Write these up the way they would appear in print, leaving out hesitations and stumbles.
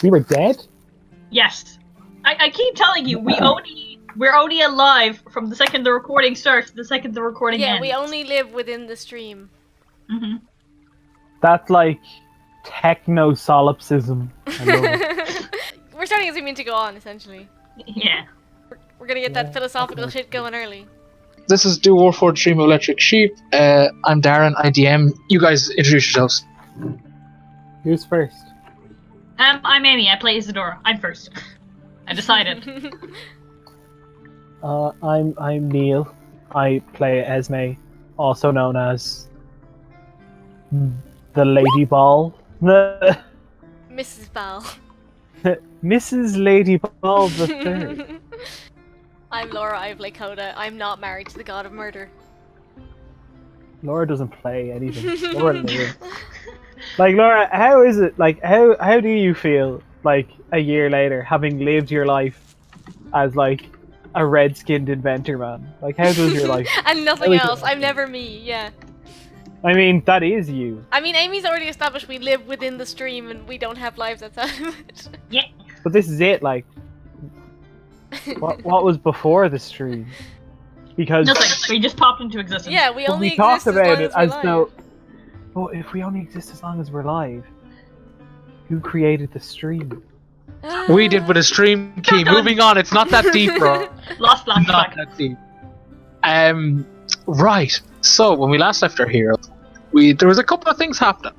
We were dead? Yes. I keep telling you, we're only alive from the second the recording starts to the second the recording ends. Yeah, we only live within the stream. Mm-hmm. That's like techno-solipsism. I love it. We're starting as we mean to go on, essentially. Yeah. We're gonna get that philosophical shit going early. This is Do War for the Stream of Electric Sheep. I'm Darren, IDM. You guys introduce yourselves. Who's first? I'm Amy, I play Isidora. I'm first. I decided. I'm Neil. I play Esme, also known as the Lady Bhaal. Mrs. Bhaal. Mrs. Lady Bhaal the Third. I'm Laura, I play Coda. I'm not married to the god of murder. Laura doesn't play anything. Laura lives. Like, Laura, how is it? Like, how do you feel, like, a year later, having lived your life as, like, a red-skinned inventor man? Like, how does your life... And nothing else. I'm never me, yeah. I mean, that is you. I mean, Amy's already established we live within the stream and we don't have lives outside of it. Yeah. But this is it, like... What was before the stream? Because... Nothing. We just popped into existence. Yeah, we only we talked exist about as it long as as we're though... live. Well, if we only exist as long as we're live, who created the stream? We did with a stream key. Moving on, it's not that deep, bro. Lost black Not that deep. Right. So when we last left our hero, there was a couple of things happening.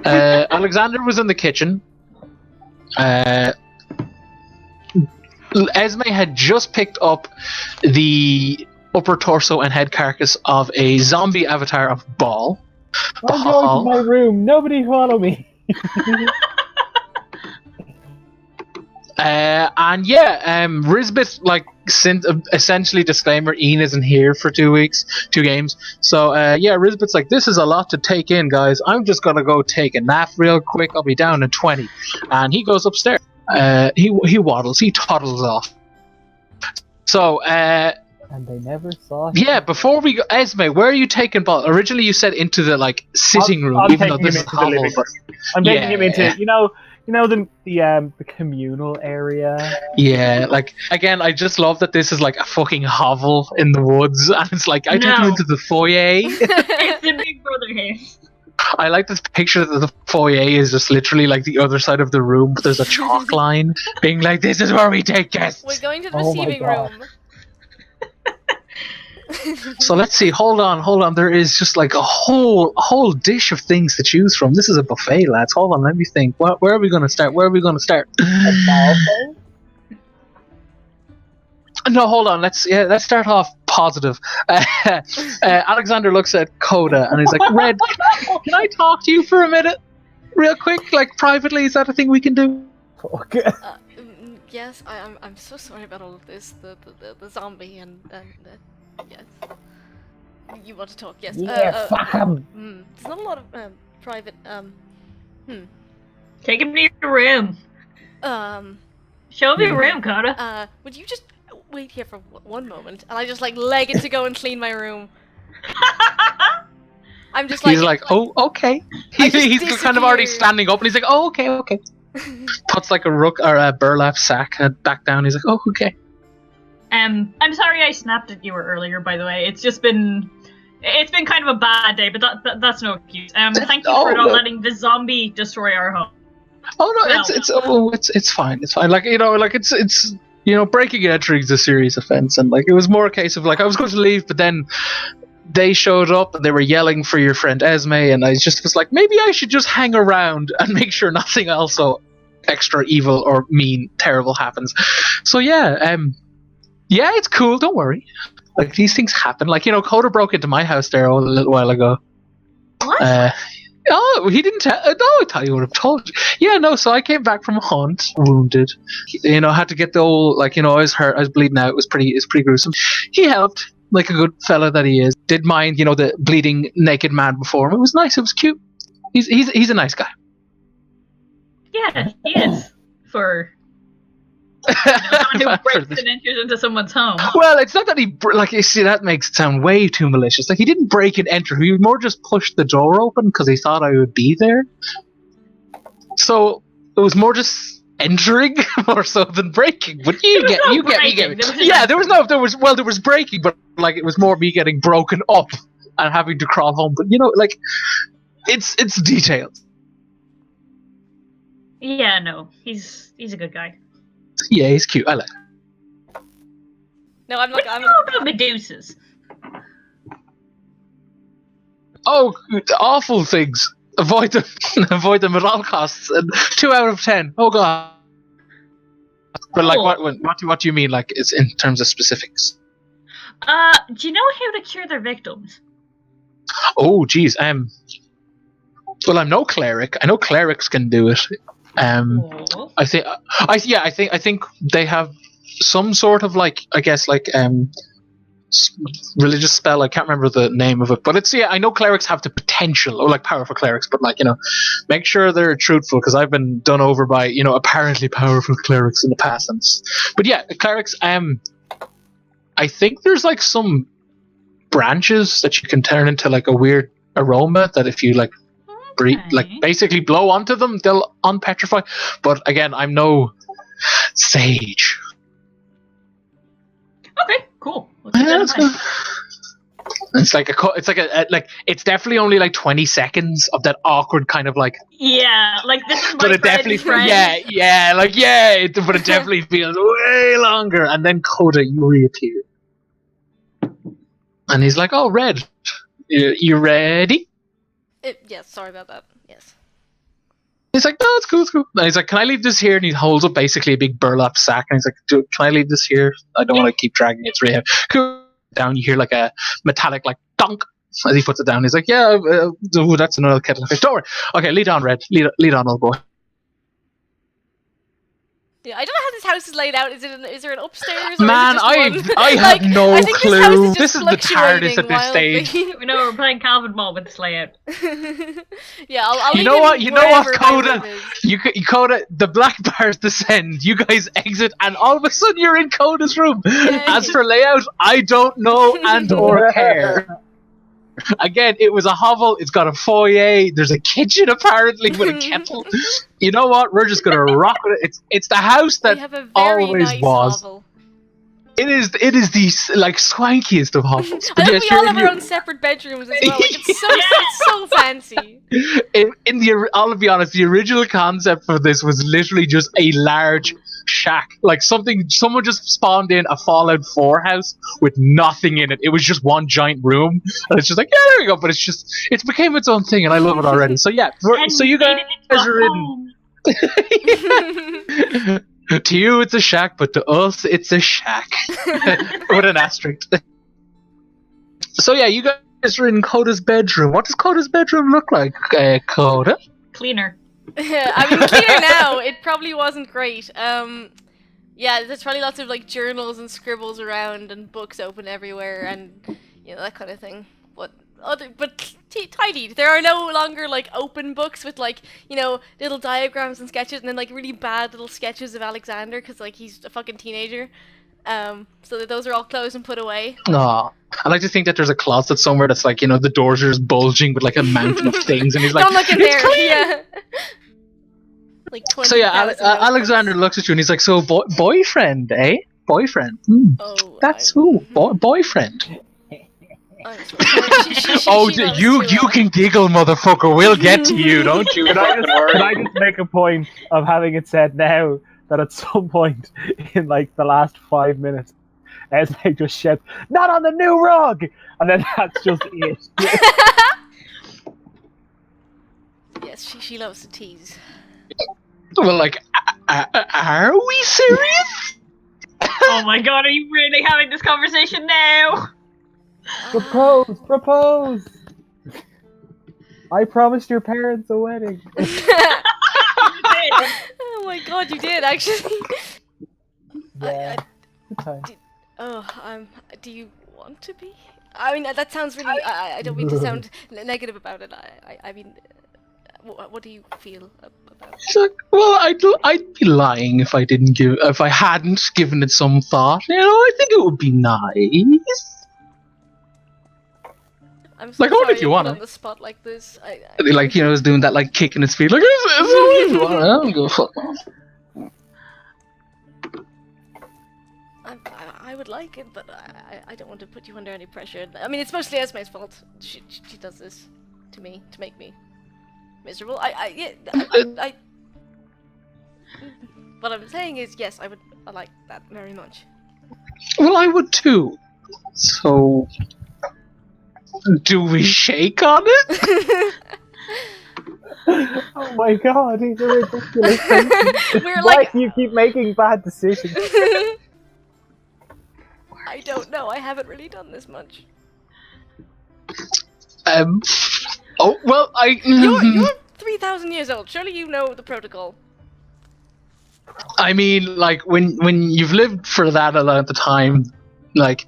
Alexander was in the kitchen. Esme had just picked up the upper torso and head carcass of a zombie avatar of Bhaal. I'm going to my room. Nobody follow me. Rizbit, like, essentially disclaimer, Ian isn't here for 2 weeks, 2 games. So, Rizbit's like, this is a lot to take in, guys. I'm just gonna go take a nap real quick. I'll be down in 20. And he goes upstairs. He waddles, he toddles off. So, and they never saw him. yeah, before we go, Esme, where are you taking Bhaal? Originally you said into the, like, sitting room, I'm even though taking this him is into the living hovel, but... I'm taking him into, Yeah. you know the communal area. Yeah, like, again, I just love that this is like a fucking hovel in the woods, and it's like, I took you into the foyer. It's the Big Brother house. I like this picture that the foyer is just literally like the other side of the room, but there's a chalk line being like, this is where we take guests. We're going to the Oh my receiving God. room. So let's see, hold on, there is just like a whole dish of things to choose from. This is a buffet, lads. Hold on, let me think. Where are we going to start? No, hold on. Let's start off positive. Alexander looks at Coda and he's like, "Red, can I talk to you for a minute, real quick, like privately? Is that a thing we can do?" Okay. Yes, I'm so sorry about all of this. The zombie and yes. You want to talk? Yes. Yeah, fuck him. There's not a lot of private Take him to your room. Show me your room, Coda. Would you just wait here for one moment? And I just like leg it to go and clean my room. I'm just like... He's like, oh, okay. He's kind of already standing up and he's like, oh, okay. Puts like a rook or a burlap sack back down. He's like, oh, okay. I'm sorry I snapped at you earlier, by the way. It's been kind of a bad day, but that's no excuse. Thank you for not letting the zombie destroy our home. Oh no, it's fine. It's fine. Like, it's breaking and entering is a serious offense, and like it was more a case of like I was going to leave, but then they showed up and they were yelling for your friend Esme, and I just was like, maybe I should just hang around and make sure nothing else so extra evil or mean, terrible happens. So yeah, it's cool. Don't worry. Like these things happen. Like Coda broke into my house there a little while ago. What? Oh, he didn't tell. No, I thought he would have told you. Yeah, no. So I came back from a hunt, wounded. Had to get the old I was hurt. I was bleeding out. It was pretty gruesome. He helped, like a good fella that he is. Did mind, the bleeding naked man before him. It was nice. It was cute. He's a nice guy. Yeah, he is. For someone who breaks and enters into someone's home. Well, it's not that you see, that makes it sound way too malicious. Like, he didn't break and enter. He more just pushed the door open because he thought I would be there. So it was more just entering more so than breaking. But you get me. Yeah, there was breaking, but like it was more me getting broken up and having to crawl home. But you know, like it's detailed. Yeah, no, he's a good guy. Yeah, he's cute. I like him. No, I'm What not. do you know about Medusas? Oh, awful things. Avoid them. Avoid them at all costs. And 2 out of 10. Oh god. But like, what do you mean? Like, it's in terms of specifics? Do you know how to cure their victims? Oh, geez. Well, I'm no cleric. I know clerics can do it. Oh. I think they have some sort of like, I guess like religious spell. I can't remember the name of it, but I know clerics have the potential, or like powerful clerics, but like, you know, make sure they're truthful, because I've been done over by, you know, apparently powerful clerics in the past. But yeah, clerics. I think there's like some branches that you can turn into like a weird aroma that if you like breathe, like basically blow onto them, they'll unpetrify. But again, I'm no sage. Okay, cool. We'll keep that in mind. It's definitely only like 20 seconds of that awkward kind of like. Yeah, like this is my But it definitely, friend. but it definitely feels way longer. And then Coda, you reappear, and he's like, "Oh, Red, you ready?" Yes, sorry about that. Yes. He's like, "No, it's cool, it's cool." And he's like, "Can I leave this here?" And he holds up basically a big burlap sack, and he's like, "Can I leave this here? I don't want to keep dragging it. It's really heavy." Cool. Down, you hear like a metallic like donk as he puts it down. He's like, "Yeah, that's another kettle of fish. Don't worry. Okay, lead on, Red. Lead on, old boy." Yeah, I don't know how this house is laid out. Is there an upstairs? Or Man, is it just one? I have no I think clue. This Is house the TARDIS at this stage. We know we're playing Calvin Mall with this layout. Yeah, I'll You leave know it what? You know what, wherever my Coda? room is. Coda, the black bars descend. You guys exit, and all of a sudden you're in Coda's room. Yay. As for layout, I don't know and or care. Again, it was a hovel. It's got a foyer. There's a kitchen apparently with a kettle. You know what? We're just gonna rock with it. It's the house that We have a very always nice was. hovel. It is the like swankiest of hovels. I But think yes, we you're all in have your- our own separate bedrooms as well. Like it's so fancy. I'll be honest, the original concept for this was literally just a large shack, like someone just spawned in a Fallout 4 house with nothing in it. It was just one giant room, and it's just like, yeah, there we go. But it's became its own thing, and I love it already. So yeah, so you guys are in. To you, it's a shack, but to us, it's a shack with an asterisk. So yeah, you guys are in Coda's bedroom. What does Coda's bedroom look like, Coda? Cleaner. I mean, clear now. It probably wasn't great. Yeah, there's probably lots of like journals and scribbles around and books open everywhere and you know that kind of thing. But tidied. There are no longer like open books with like little diagrams and sketches and then like really bad little sketches of Alexander because like he's a fucking teenager. So that those are all closed and put away. Aw. I like to think that there's a closet somewhere that's like, the doors are just bulging with like a mountain of things, and he's like, don't look in "It's there. clean!" Yeah. Like 20. So yeah, Alexander looks at you and he's like, "So boyfriend, eh? Boyfriend? Oh, That's who? Boyfriend? Oh, you can giggle, motherfucker. We'll get to you, don't you? Can I just make a point of having it said now that at some point in like the last 5 minutes, Esme just shouts, "Not on the new rug!" And then that's just it. Yes, she loves to tease. Well, like, are we serious? Oh my god, are you really having this conversation now? Propose! I promised your parents a wedding. Oh my god, you did actually. Yeah, good time. Do you want to be? I mean, that sounds really. I don't mean to sound negative about it. I mean, what do you feel about it? He's like, well, I'd be lying if I hadn't given it some thought. I think it would be nice. I'm so Like, only sorry if you to wanna. put on the spot like this. Like, is doing that, like, kicking his feet, like, I don't give a fuck. I would like it, but I don't want to put you under any pressure. I mean, it's mostly Esme's fault. She does this to me to make me miserable. What I'm saying is, yes, I like that very much. Well, I would too. So, do we shake on it? Oh my god, these are ridiculous things. We're Why like, do you keep making bad decisions? I don't know. I haven't really done this much. Oh well, You're 3,000 years old. Surely you know the protocol. I mean, like when you've lived for that amount of time, like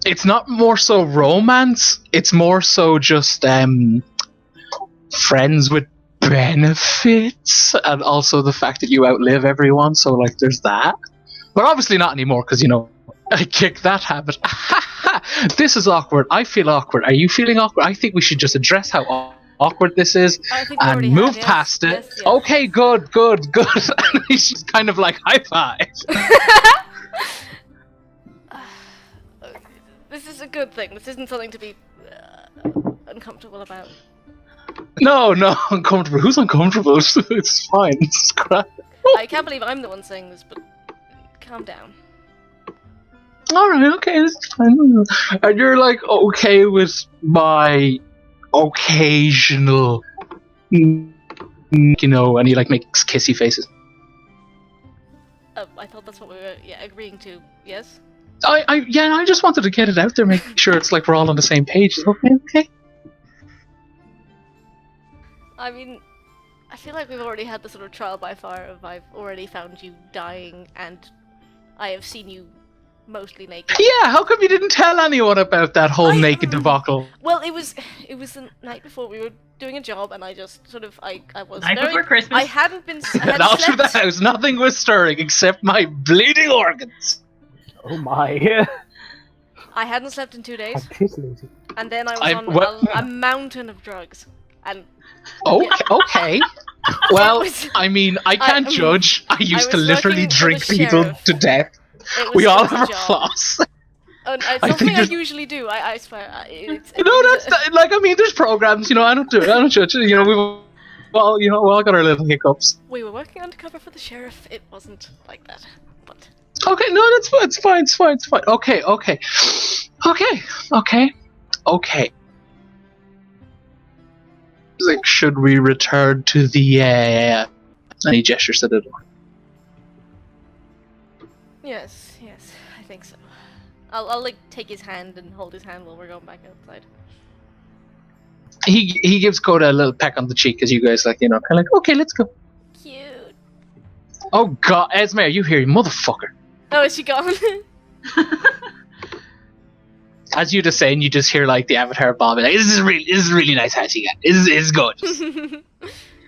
it's not more so romance. It's more so just friends with benefits, and also the fact that you outlive everyone. So like, there's that. But obviously not anymore, because I kicked that habit. This is awkward. I feel awkward. Are you feeling awkward? I think we should just address how awkward this is I think we and already move have, past it. yes. Okay, good. And he's just kind of like high five. This is a good thing. This isn't something to be uncomfortable about. No, uncomfortable. Who's uncomfortable? It's fine. It's crap. I can't believe I'm the one saying this, but calm down. Alright, okay, it's fine. And you're like okay with my occasional, and he like makes kissy faces. I thought that's what we were agreeing to. Yes. I just wanted to get it out there, make sure it's like we're all on the same page. Okay. I mean, I feel like we've already had the sort of trial by fire of I've already found you dying and I have seen you mostly naked. Yeah, how come you didn't tell anyone about that whole naked debacle? Well, it was the night before we were doing a job, and I just sort of I was Night very. before Christmas. I hadn't been. I hadn't Out of the slept. house, nothing was stirring except my bleeding organs. Oh my. I hadn't slept in 2 days, Titillating. and then I was on a mountain of drugs, and Okay. Well, was- I mean, I can't judge. I used to was literally working for drink the people sheriff. to death. it We all was a have our job. flaws. And it's I not think something I just- usually do. I swear. Like, I mean, there's programs, I don't do it. I don't judge it. We've all, we all got our little hiccups. We were working undercover for the sheriff. It wasn't like that, but. Okay, no, that's fine. It's fine. Okay. Like, should we return to the, and he gestures to the door. Yes, I think so. I'll like take his hand and hold his hand while we're going back outside. He gives Coda a little peck on the cheek as you guys kind of like, okay, let's go. Cute. Oh god, Esme, are you here, you motherfucker? Oh, is she gone? As you just saying, you just hear like the Avatar bomb, like, this is really nice house you got. This is good.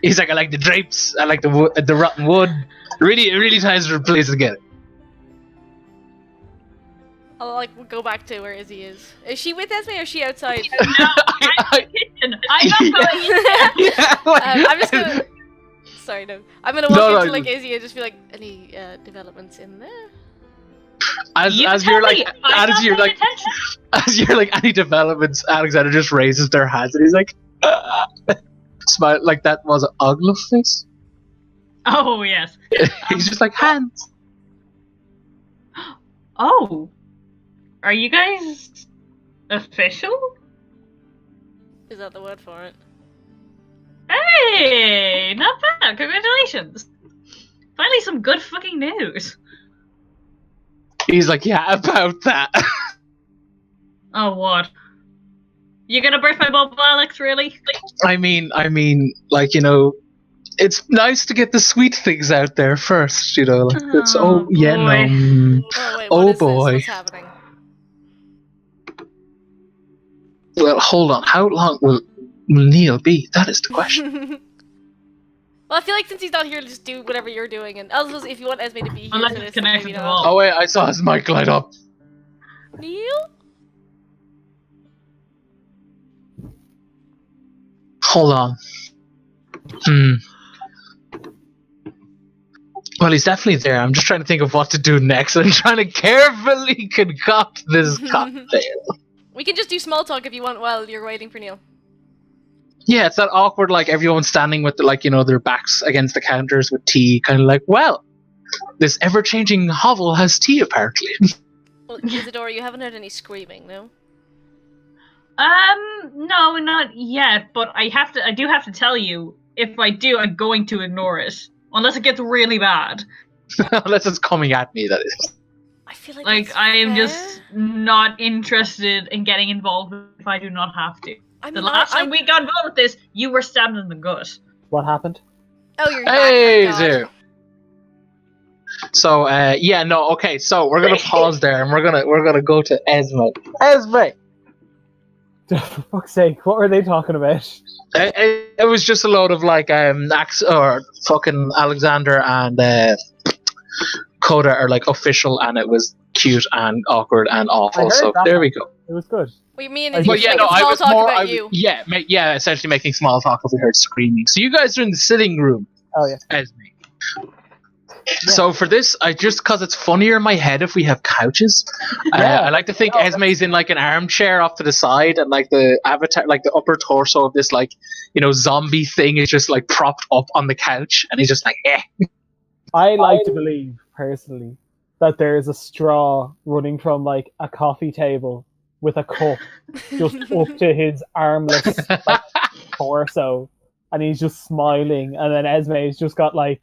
He's like, I like the drapes, I like the rotten wood. Really ties the place together. I'll like go back to where Izzy is. Is she with Esme or is she outside? No, I'm in the kitchen. I'm not going in there. Yeah, like, I'm just gonna. Sorry, no. I'm gonna walk into like Izzy and just be like, any developments in there? as You you're tell like me. I'm not paying attention. as you're like any developments, Alexander just raises their hands and he's like, smile like that was an ugly face. Oh yes. He's just like hands. Oh, are you guys official? Is that the word for it? Hey, not bad. Congratulations. Finally, some good fucking news. He's like, yeah, about that. Oh, what? You gonna burst my bubble, Alex? Really? I mean, like, it's nice to get the sweet things out there first, like it's Oh, yeah, boy. no. Oh wait, Oh, what is boy. this? What's happening? Well, hold on. How long will Neil be? That is the question. Well, I feel like since he's not here, just do whatever you're doing, and also if you want Esme to be here, Unless for it's this, connected maybe to not. all. Oh wait, I saw his mic light up. Neil? Hold on. Well, he's definitely there. I'm just trying to think of what to do next. I'm trying to carefully concoct this cocktail. We can just do small talk if you want while you're waiting for Neil. Yeah, it's that awkward, like, everyone standing with, their backs against the counters with tea, kind of like, well, this ever-changing hovel has tea, apparently. Well, Isidora, you haven't heard any screaming, no? No, not yet, but I do have to tell you, if I do, I'm going to ignore it. Unless it gets really bad. Unless it's coming at me, that is. I feel like I am just not interested in getting involved if I do not have to. The last time we got involved with this, you were stabbed in the gut. What happened? Oh, you're Hey, back, there. So, okay. So we're gonna pause there, and we're gonna go to Esme. Esme. For fuck's sake, what were they talking about? It was just a load of fucking Alexander and Coda are like official, and it was cute and awkward and awful. So there we go. It was good. What you mean? But Is yeah, no, small talk about you? Yeah, essentially making small talk as we heard screaming. So you guys are in the sitting room. Oh yeah. Esme. Yeah. So for this, because it's funnier in my head if we have couches. I like to think Esme's in like an armchair off to the side, and like the avatar, like the upper torso of this zombie thing is just like propped up on the couch, and he's just like, eh. I like to believe personally that there is a straw running from like a coffee table with a cup just up to his armless torso, and he's just smiling, and then Esme's just got like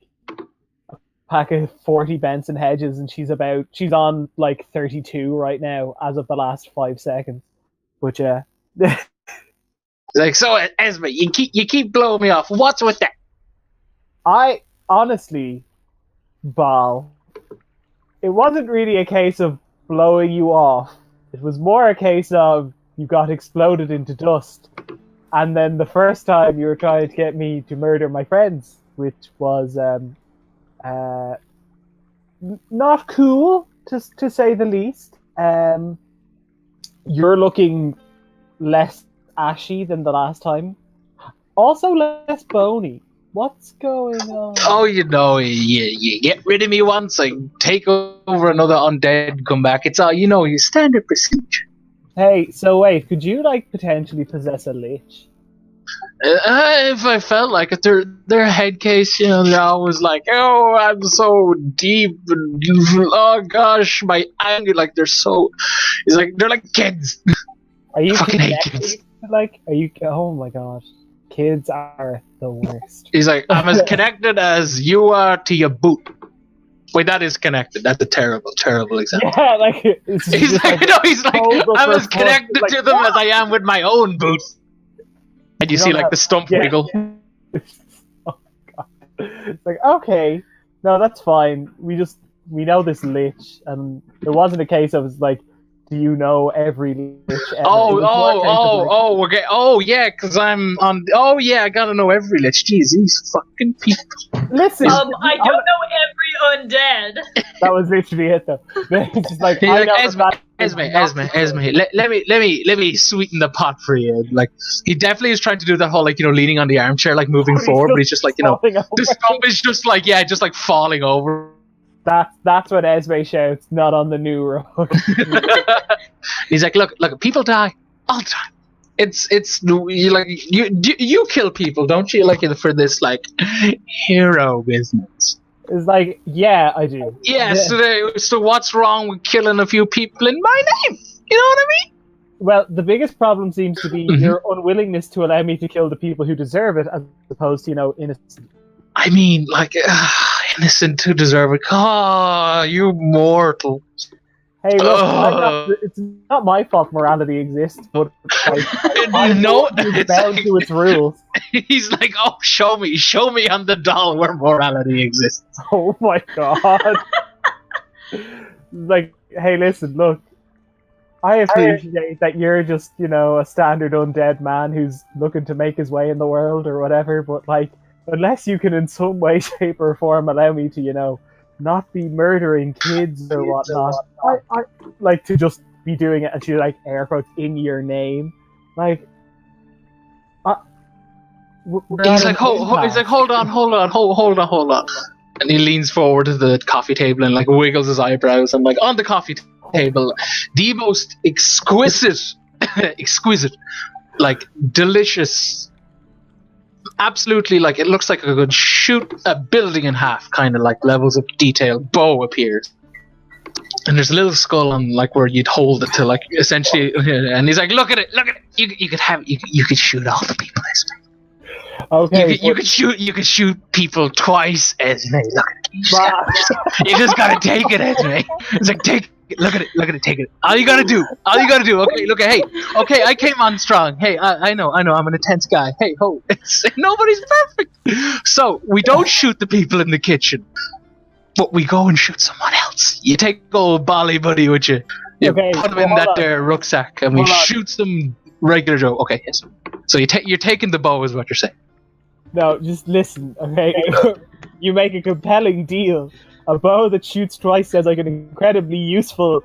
pack of 40 Benson Hedges, and she's on like 32 right now as of the last 5 seconds. But yeah. Like, so Esme, you keep blowing me off. What's with that? I honestly, Bhaal, it wasn't really a case of blowing you off. It was more a case of you got exploded into dust. And then the first time you were trying to get me to murder my friends, which was not cool, to say the least. You're looking less ashy than the last time. Also less bony. What's going on? Oh, you get rid of me once, I take over another undead, come back. It's all, your standard procedure. Hey, so wait, could you potentially possess a lich? If I felt like it, their head case, they're always like, oh, I'm so deep, and oh gosh, my anger, like they're like kids. Are you fucking hate kids? Oh my god, kids are the worst. He's like, I'm as connected as you are to your boot. Wait, that is connected. That's a terrible, terrible example. Yeah, he's like, I'm as connected to them as I am with my own boots. And you see the stump wiggle. Oh god. It's like, okay, no, that's fine. We know this lich, and it wasn't a case of like, do you know every lich ever? Because I'm on. Oh yeah, I gotta know every lich. Jeez, these fucking people. Listen, I don't know every undead. That was literally it, though. It's just like, Esme. Let me sweeten the pot for you. Like, he definitely is trying to do that whole leaning on the armchair, like moving forward, but he's just like the stump is just like just like falling over. That's what Esme shouts, not on the new rug. He's like, look, people die all the time. It's you kill people, don't you? Like, for this hero business. It's like, yeah, I do. Yeah. So what's wrong with killing a few people in my name? You know what I mean? Well, the biggest problem seems to be your unwillingness to allow me to kill the people who deserve it, as opposed to innocent. I mean, innocent to deserve it. Ah, you mortal. Hey, look, it's not my fault morality exists, but it's bound to its rules. He's like, oh, show me on the doll where morality exists. Oh my god. Like, hey, listen, look. I appreciate that you're just, a standard undead man who's looking to make his way in the world or whatever, but unless you can in some way, shape, or form allow me to, not be murdering kids or whatnot, I like to just be doing it, and she air quotes, in your name. He's like, hold on. And he leans forward to the coffee table and like wiggles his eyebrows and like on the coffee table, the most exquisite, like delicious, absolutely like it looks like it could shoot a building in half, kind of like levels of detail. Bow appears. And there's a little skull on like where you'd hold it to like essentially, and he's like, look at it. You could shoot all the people, Esme. Okay. You could shoot people twice, Esme. Look at it. You just gotta take it, Esme. It's like take it. Look at it, take it. All you gotta do. Okay, look at okay, I came on strong. Hey, I know, I'm an intense guy. Hey, nobody's perfect. So we don't shoot the people in the kitchen. But we go and shoot someone else. You take old Bhaal buddy with you. You put him in that there rucksack, and we shoot some regular Joe. Okay, yes. So you're taking the bow, is what you're saying. No, just listen, okay? You make a compelling deal. A bow that shoots twice sounds like an incredibly useful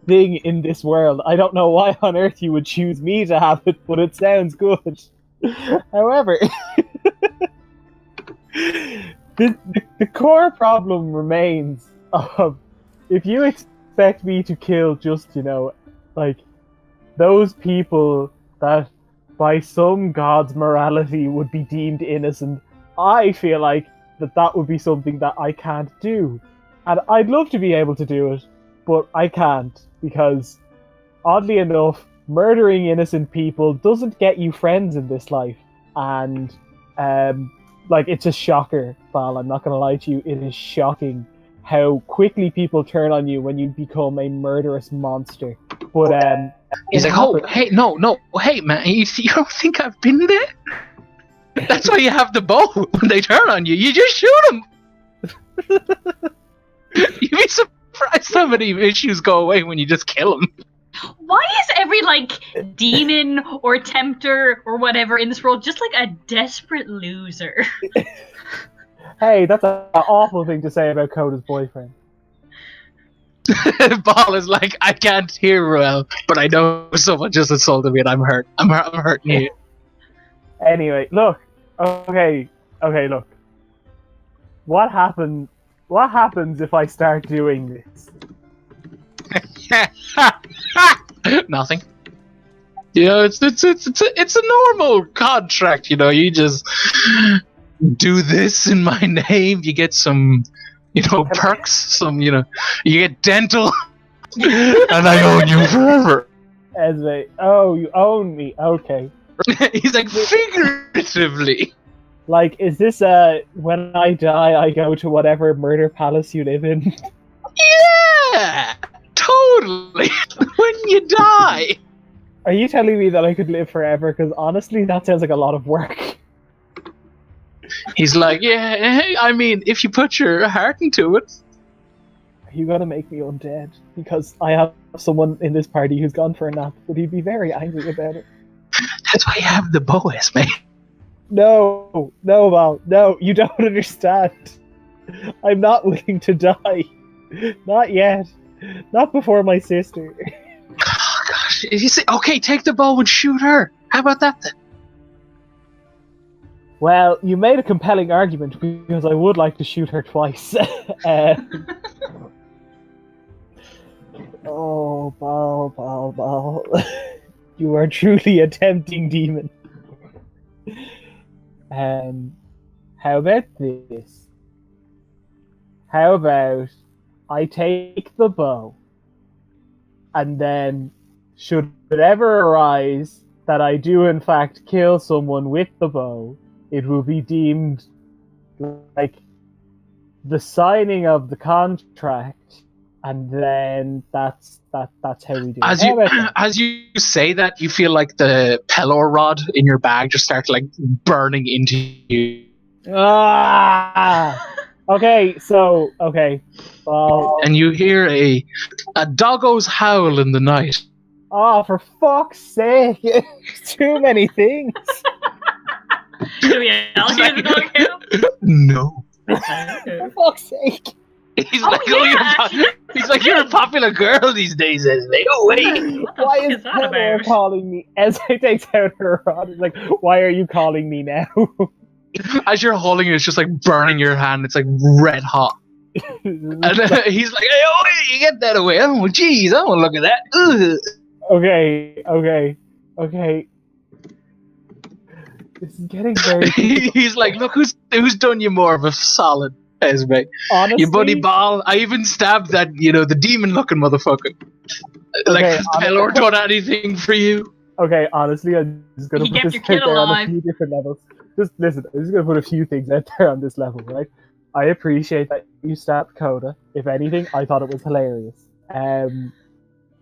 thing in this world. I don't know why on earth you would choose me to have it, but it sounds good. However... The core problem remains of if you expect me to kill just, like those people that by some god's morality would be deemed innocent, I feel like that would be something that I can't do. And I'd love to be able to do it, but I can't because, oddly enough, murdering innocent people doesn't get you friends in this life. And, like, it's a shocker, Bhaal. I'm not going to lie to you. It is shocking how quickly people turn on you when you become a murderous monster. But he's like, oh, hey, no, hey, man, you don't think I've been there? That's why you have the bow. When they turn on you, you just shoot them. You'd be surprised how many issues go away when you just kill them. Why is every, like, demon or tempter or whatever in this world just, like, a desperate loser? Hey, that's an awful thing to say about Coda's boyfriend. Bhaal is like, I can't hear well, but I know someone just assaulted me and I'm hurt. I'm hurting you. Anyway, look. Okay, look. What happens if I start doing this? Nothing. It's a normal contract, you just do this in my name, you get some perks, you get dental, and I own you forever. Esme, oh, you own me, okay. He's like, figuratively. Like, is this when I die I go to whatever murder palace you live in? Yeah! Totally! When you die! Are you telling me that I could live forever? Because honestly, that sounds like a lot of work. He's like, yeah, I mean, if you put your heart into it. Are you gonna make me undead? Because I have someone in this party who's gone for a nap, but he'd be very angry about it. That's why you have the bow, Esme. No, Bhaal, no, you don't understand. I'm not willing to die. Not yet. Not before my sister. Oh, gosh. If you say, okay, take the bow and shoot her. How about that then? Well, you made a compelling argument because I would like to shoot her twice. Oh, Bhaal. You are truly a tempting demon. How about this? How about I take the bow, and then, should it ever arise that I do in fact kill someone with the bow, it will be deemed like the signing of the contract, and then that's how we do it. As you say that, you feel like the Pelor rod in your bag just starts like burning into you. Ah! Okay. Well, and you hear a doggo's howl in the night. Oh, for fuck's sake! Too many things. Do we all hear the dog howl? No. For fuck's sake! He's like, you're a popular girl these days, Esme. Oh wait, why is that about? Calling me? Esme takes out her rod. It's like, why are you calling me now? As you're holding it, it's just like burning your hand. It's like red hot. And he's like, "Hey, oh, you get that away." Oh, jeez, I don't look at that. Ugh. Okay. This is getting very. He's like, "Look who's done you more of a solid, Esme. Honestly, Your buddy Bhaal. I even stabbed that, the demon-looking motherfucker. Like, Pelor done anything for you?" Okay, honestly, I'm just gonna put this out there on a few different levels. Just listen, I'm just gonna put a few things out there on this level, right? I appreciate that you stabbed Coda. If anything, I thought it was hilarious.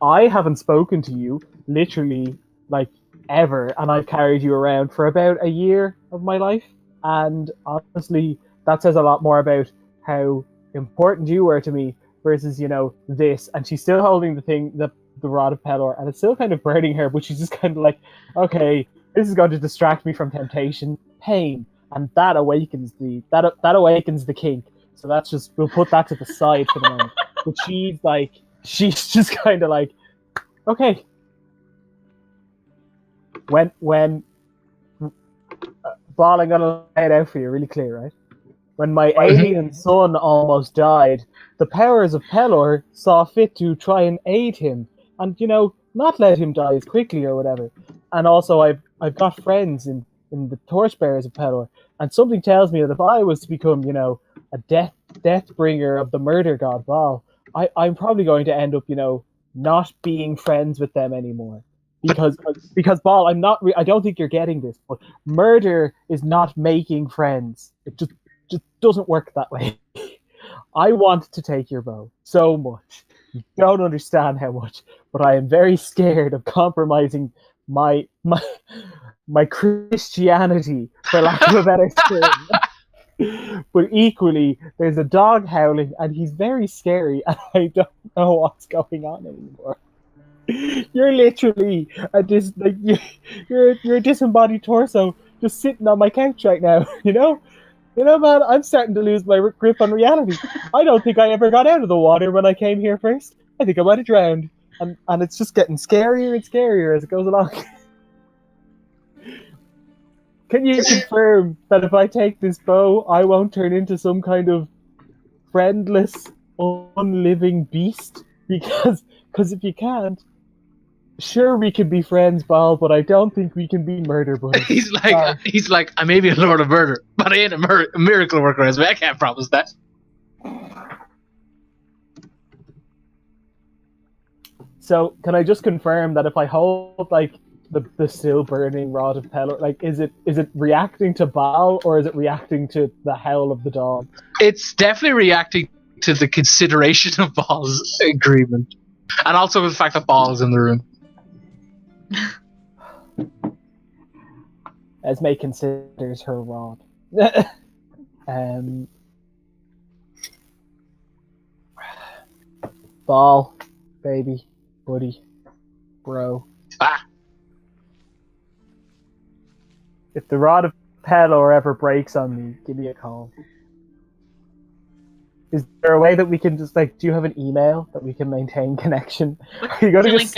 I haven't spoken to you literally like ever, and I've carried you around for about a year of my life. And honestly, that says a lot more about how important you were to me versus, this. And she's still holding the rod of Pelor, and it's still kind of burning her, but she's just kind of like, okay, this is going to distract me from temptation, pain, and that awakens the kink. So that's just, we'll put that to the side for the moment. But she's just kind of like, okay. When Bhaal, I'm gonna lay it out for you really clear, right? When my alien son almost died, the powers of Pelor saw fit to try and aid him, and not let him die as quickly or whatever. And also, I've got friends in the torchbearers of Pelor, and something tells me that if I was to become, a death bringer of the murder god Bhaal, I'm probably going to end up, not being friends with them anymore. Because Bhaal, I don't think you're getting this, but murder is not making friends. It just doesn't work that way. I want to take your bow so much. You don't understand how much, but I am very scared of compromising my Christianity, for lack of a better term. But equally, there's a dog howling, and he's very scary, and I don't know what's going on anymore. You're literally you're a disembodied torso just sitting on my couch right now. Man, I'm starting to lose my grip on reality. I don't think I ever got out of the water when I came here first. I think I might have drowned, and it's just getting scarier and scarier as it goes along. Can you confirm that if I take this bow, I won't turn into some kind of friendless, unliving beast? Because if you can't, sure, we can be friends, Bhaal, but I don't think we can be murder buddies. He's like, I may be a lord of murder, but I ain't a miracle worker, Esme. I can't promise that. So, can I just confirm that if I hold the still burning rod of Pelor, is it reacting to Bhaal, or is it reacting to the howl of the dog? It's definitely reacting to the consideration of Bhaal's agreement, and also the fact that Bhaal is in the room. Esme considers her rod. Bhaal, baby, buddy, bro. If the rod of Pelor ever breaks on me, give me a call. Is there a way that we can just do you have an email that we can maintain connection? Are you gonna just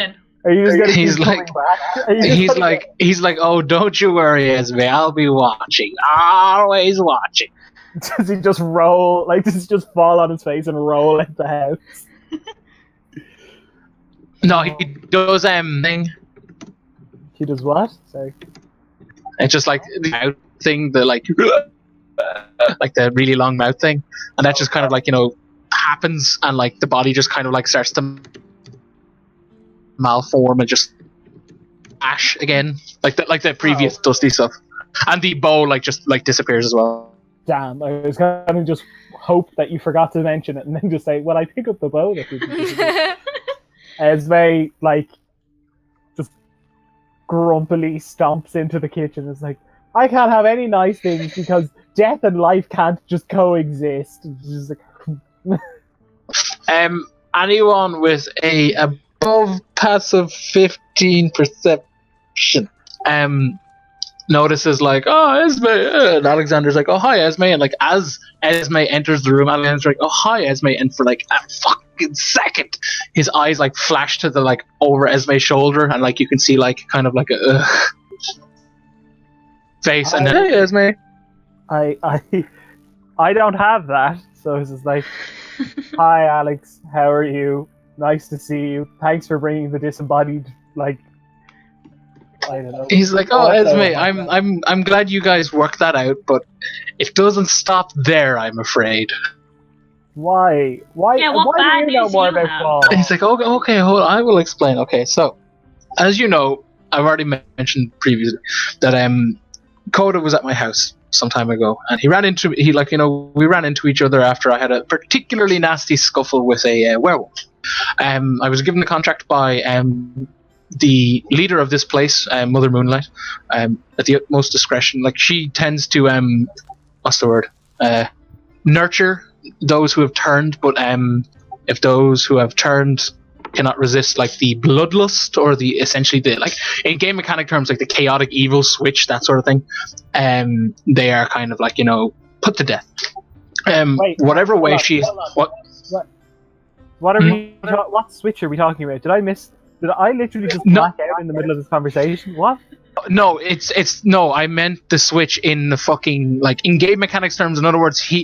he's like, oh, don't you worry, Esme, I'll be watching, always watching. Does he just roll? Does he just fall on his face and roll into the house? No, he does thing. He does what? Sorry. It's just like the mouth thing, the like the really long mouth thing, and that just kind of happens, and the body just kind of starts to malform and just ash again, like the previous dusty stuff, and the bow just disappears as well. Damn, I was gonna just hope that you forgot to mention it, and then just say, "Well, I pick up the bow." Esme just grumpily stomps into the kitchen. It's like, I can't have any nice things because death and life can't just coexist. It's just anyone with a above passive 15 perception notices oh, Esme, and Alexander's like, oh, hi, Esme, and as Esme enters the room, Alexander's like, oh, hi, Esme, and for a fucking second his eyes flash to the over Esme's shoulder, and you can see kind of a face, and then, hey, Esme. I don't have that, so it's just like, hi Alex, how are you? Nice to see you. Thanks for bringing the disembodied, like, I don't know. He's like, oh, Also, Esme, I'm glad you guys worked that out, but it doesn't stop there, I'm afraid. Why? Yeah, what Why bad do you know news more do you about have? Bhaal? He's like, okay, hold on, I will explain. Okay, so as you know, I've already mentioned previously that Coda was at my house some time ago, and we ran into each other after I had a particularly nasty scuffle with a werewolf. I was given a contract by the leader of this place, Mother Moonlight, at the utmost discretion. Like, she tends to what's the word? Nurture those who have turned, but if those who have turned cannot resist like the bloodlust or the essentially the like in game mechanic terms like the chaotic evil switch, that sort of thing, they are kind of like, you know, put to death. Whatever way she what What are we? What switch are we talking about? Did I literally just black out in the middle of this conversation? What? No, it's no. I meant the switch in the fucking like in game mechanics terms. In other words,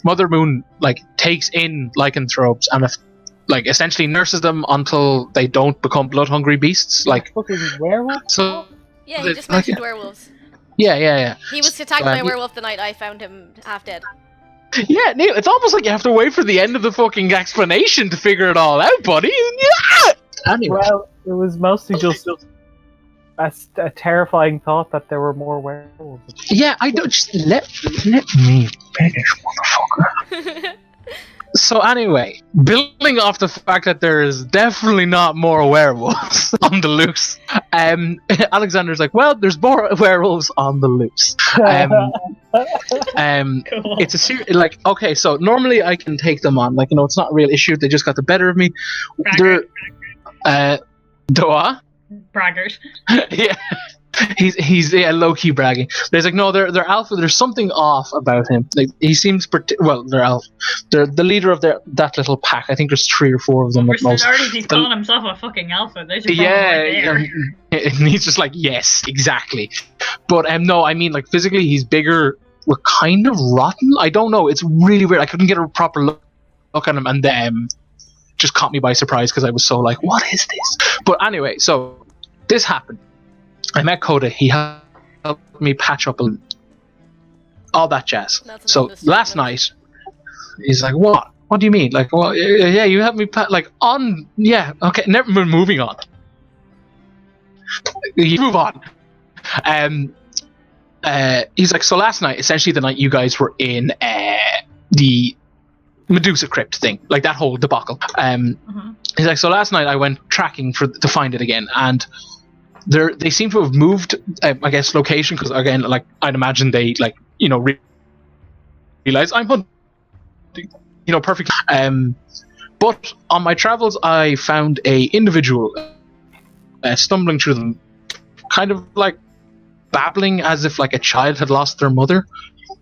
Mother Moon like takes in lycanthropes and like essentially nurses them until they don't become blood hungry beasts. Like fucking werewolf. So Yeah, he just mentioned werewolves. Yeah. He was attacked by a werewolf the night I found him half dead. Yeah, Neil, it's almost like you have to wait for the end of the fucking explanation to figure it all out, buddy. Yeah. Anyway. Well, it was mostly just a terrifying thought that there were more werewolves. Yeah, I don't just let me finish, motherfucker. So anyway, building off the fact that there is definitely not more werewolves on the loose, Alexander's like, well, there's more werewolves on the loose. Cool. It's a serious, like, okay, so normally I can take them on, like, you know, it's not a real issue. They just got the better of me. Doa. Braggart. Yeah. He's low-key bragging. But he's like, no, they're alpha. There's something off about him. Like, he seems they're alpha. They're the leader of that little pack. I think there's 3 or 4 of them at most. He's calling himself a fucking alpha. There's your and he's just like, yes, exactly. But no, I mean, like, physically he's bigger. We're kind of rotten. I don't know. It's really weird. I couldn't get a proper look at him, and then just caught me by surprise because I was so like, what is this? But anyway, so this happened. I met Coda. He helped me patch up all that jazz. So last night, he's like, "What? What do you mean? Like, well, yeah, you helped me like on. Yeah, okay. Never mind. Moving on. You move on." He's like, "So last night, essentially the night you guys were in the Medusa crypt thing, like that whole debacle. He's like, so last night I went tracking to find it again, and." They seem to have moved, I guess, location, because again, like, I'd imagine they, like, you know, realize I'm hunting, you know, perfect. But on my travels, I found a individual stumbling through them, kind of like babbling as if like a child had lost their mother.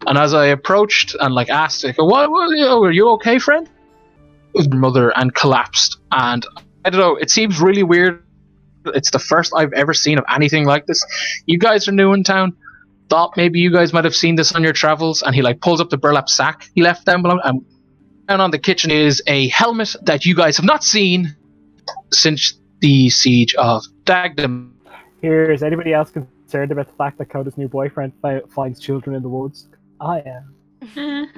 And as I approached and like asked, like, "What? Are you okay, friend?" It was my mother, and collapsed. And I don't know. It seems really weird. It's the first I've ever seen of anything like this. You guys are new in town. Thought maybe you guys might have seen this on your travels. And he like pulls up the burlap sack he left down below. And down on the kitchen is a helmet that you guys have not seen since the siege of Dagdam. Here, is anybody else concerned about the fact that Coda's new boyfriend finds children in the woods? I am.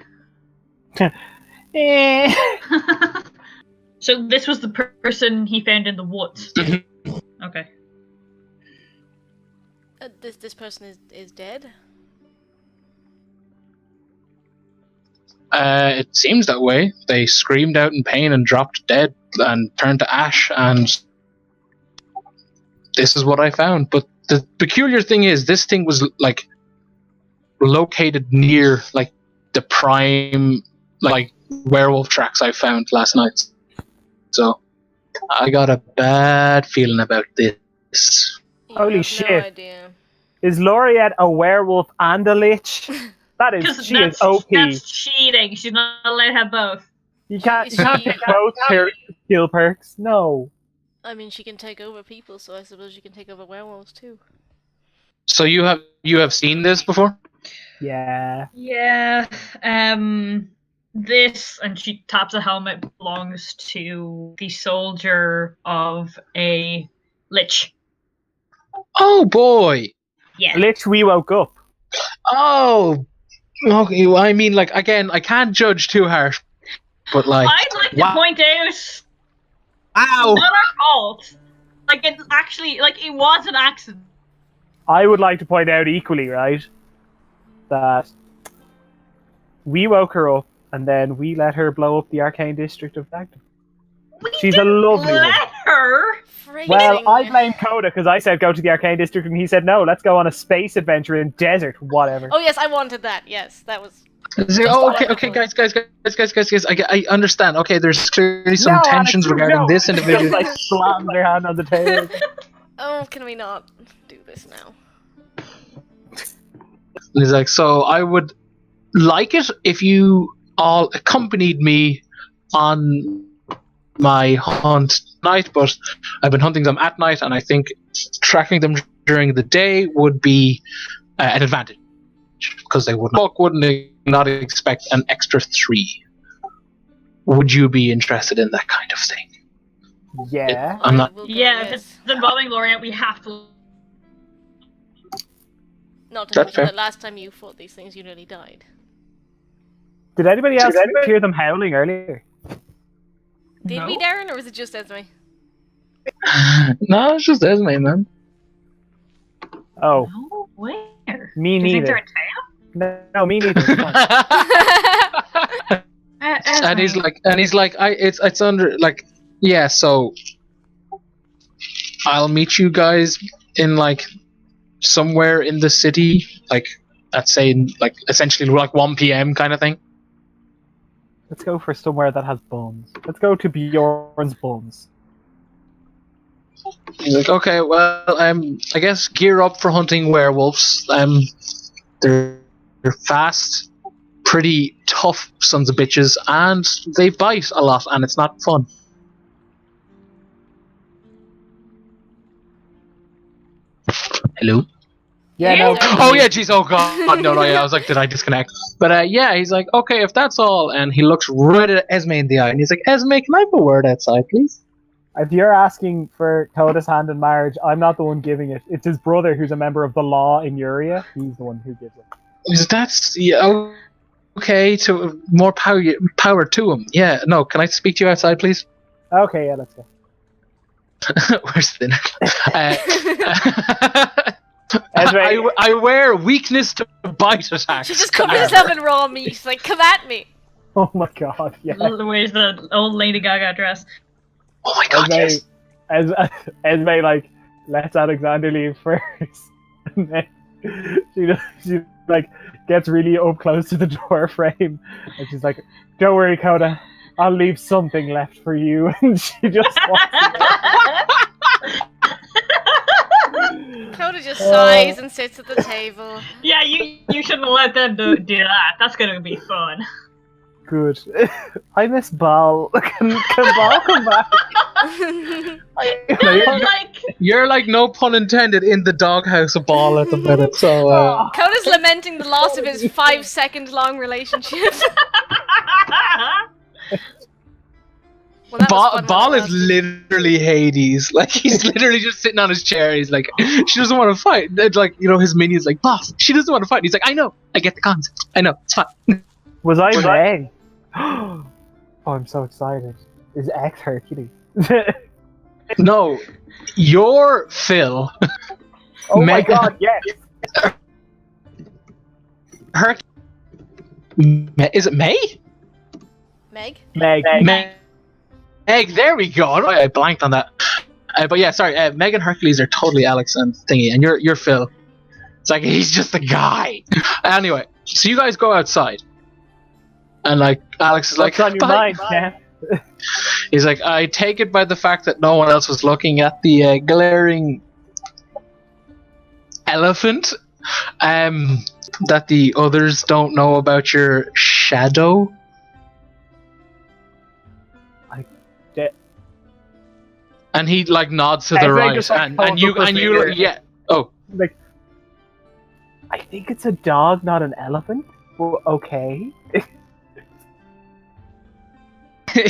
So this was the person he found in the woods. Okay. This person is dead? It seems that way. They screamed out in pain and dropped dead and turned to ash, and this is what I found. But the peculiar thing is, this thing was like located near like the prime like werewolf tracks I found last night. So I got a bad feeling about this. Holy shit. No idea. Is Laureate a werewolf and a lich? That is, she is OP. That's cheating. She's not allowed to have both. You can't pick both skill perks. No. I mean, she can take over people, so I suppose she can take over werewolves too. So you have seen this before? Yeah. Yeah. This, and she taps a helmet, belongs to the soldier of a lich. Oh boy. Yeah. Lich, we woke up. Oh. Okay. Well, I mean, like again, I can't judge too harsh, but like, I'd like to point out, wow. not our fault. Like, it's actually, like, it was an accident. I would like to point out equally, right, that we woke her up and then we let her blow up the arcane district of Dagda. She's a lovely woman. Let her. Well, I blame Coda because I said go to the arcane district and he said no, let's go on a space adventure in desert, whatever. Oh yes, I wanted that. Yes, that was. Okay, guys. I understand. Okay, there's clearly some tensions regarding this individual. Just like slam their hand on the table. Oh, can we not do this now? He's like, so I would like it if you all accompanied me on my hunt tonight, but I've been hunting them at night, and I think tracking them during the day would be an advantage because they wouldn't not expect an extra 3. Would you be interested in that kind of thing? Yeah. I'm not. Yeah, if it's involving Lorient, we have to. Not to That's mention fair. that last time you fought these things, you nearly died. Did anybody else hear them howling earlier? Did No. we, Darren, or was it just Esme? No, it's just Esme, man. Oh, No, where? me Do you think neither. they're in No, me neither. It's fine. And he's like, it's under like, yeah. So I'll meet you guys in like somewhere in the city, like let's say like essentially like 1 p.m. kind of thing. Let's go for somewhere that has bones. Let's go to Bjorn's bones. He's like, okay, well, I guess gear up for hunting werewolves. They're fast, pretty tough sons of bitches, and they bite a lot, and it's not fun. Hello. Yeah, no. Oh yeah, jeez, oh god, no, yeah, I was like, did I disconnect? But yeah, he's like, okay, if that's all, and he looks right at Esme in the eye, and he's like, Esme, can I have a word outside, please? If you're asking for Coda's hand in marriage, I'm not the one giving it. It's his brother who's a member of the law in Uria. He's the one who gives it. That's okay. To more power to him. Yeah. No. Can I speak to you outside, please? Okay, yeah, let's go. Where's the dinner? Esme, I wear weakness to bite attacks. She just covered herself in raw meat. She's like, come at me. oh my god, yeah. Where's the old Lady Gaga dress? Oh my god, yes. Esme like lets Alexander leave first, and then she like gets really up close to the door frame, and she's like, "Don't worry, Coda, I'll leave something left for you." And she just walks away. Coda just sighs and sits at the table. Yeah, you shouldn't let them do that. That's gonna be fun. Good. I miss Bhaal. Can Bhaal come back? You're like, no pun intended, in the doghouse of Bhaal at the minute. So Coda's lamenting the loss of his 5-second long relationship. Well, that was fun Bhaal when it is lasted. literally Hades. Like, he's literally just sitting on his chair. He's like, she doesn't want to fight. And like, you know, his minion's like, boss, she doesn't want to fight. And he's like, I know, I get the concept. I know, it's fine. Was I May? Oh, I'm so excited. Is X Hercules? No, you're Phil. Oh my god, yes! Is it May? Meg? Meg, there we go. Oh, I blanked on that. But yeah, sorry. Meg and Hercules are totally Alex and Thingy, and you're Phil. It's like, he's just the guy. Anyway, so you guys go outside. And like, Alex is like, What's on your mind, Ken? He's like, I take it by the fact that no one else was looking at the glaring elephant, that the others don't know about your shadow. And he like nods to the right, and you, yeah. Oh, like, I think it's a dog, not an elephant. Well, okay.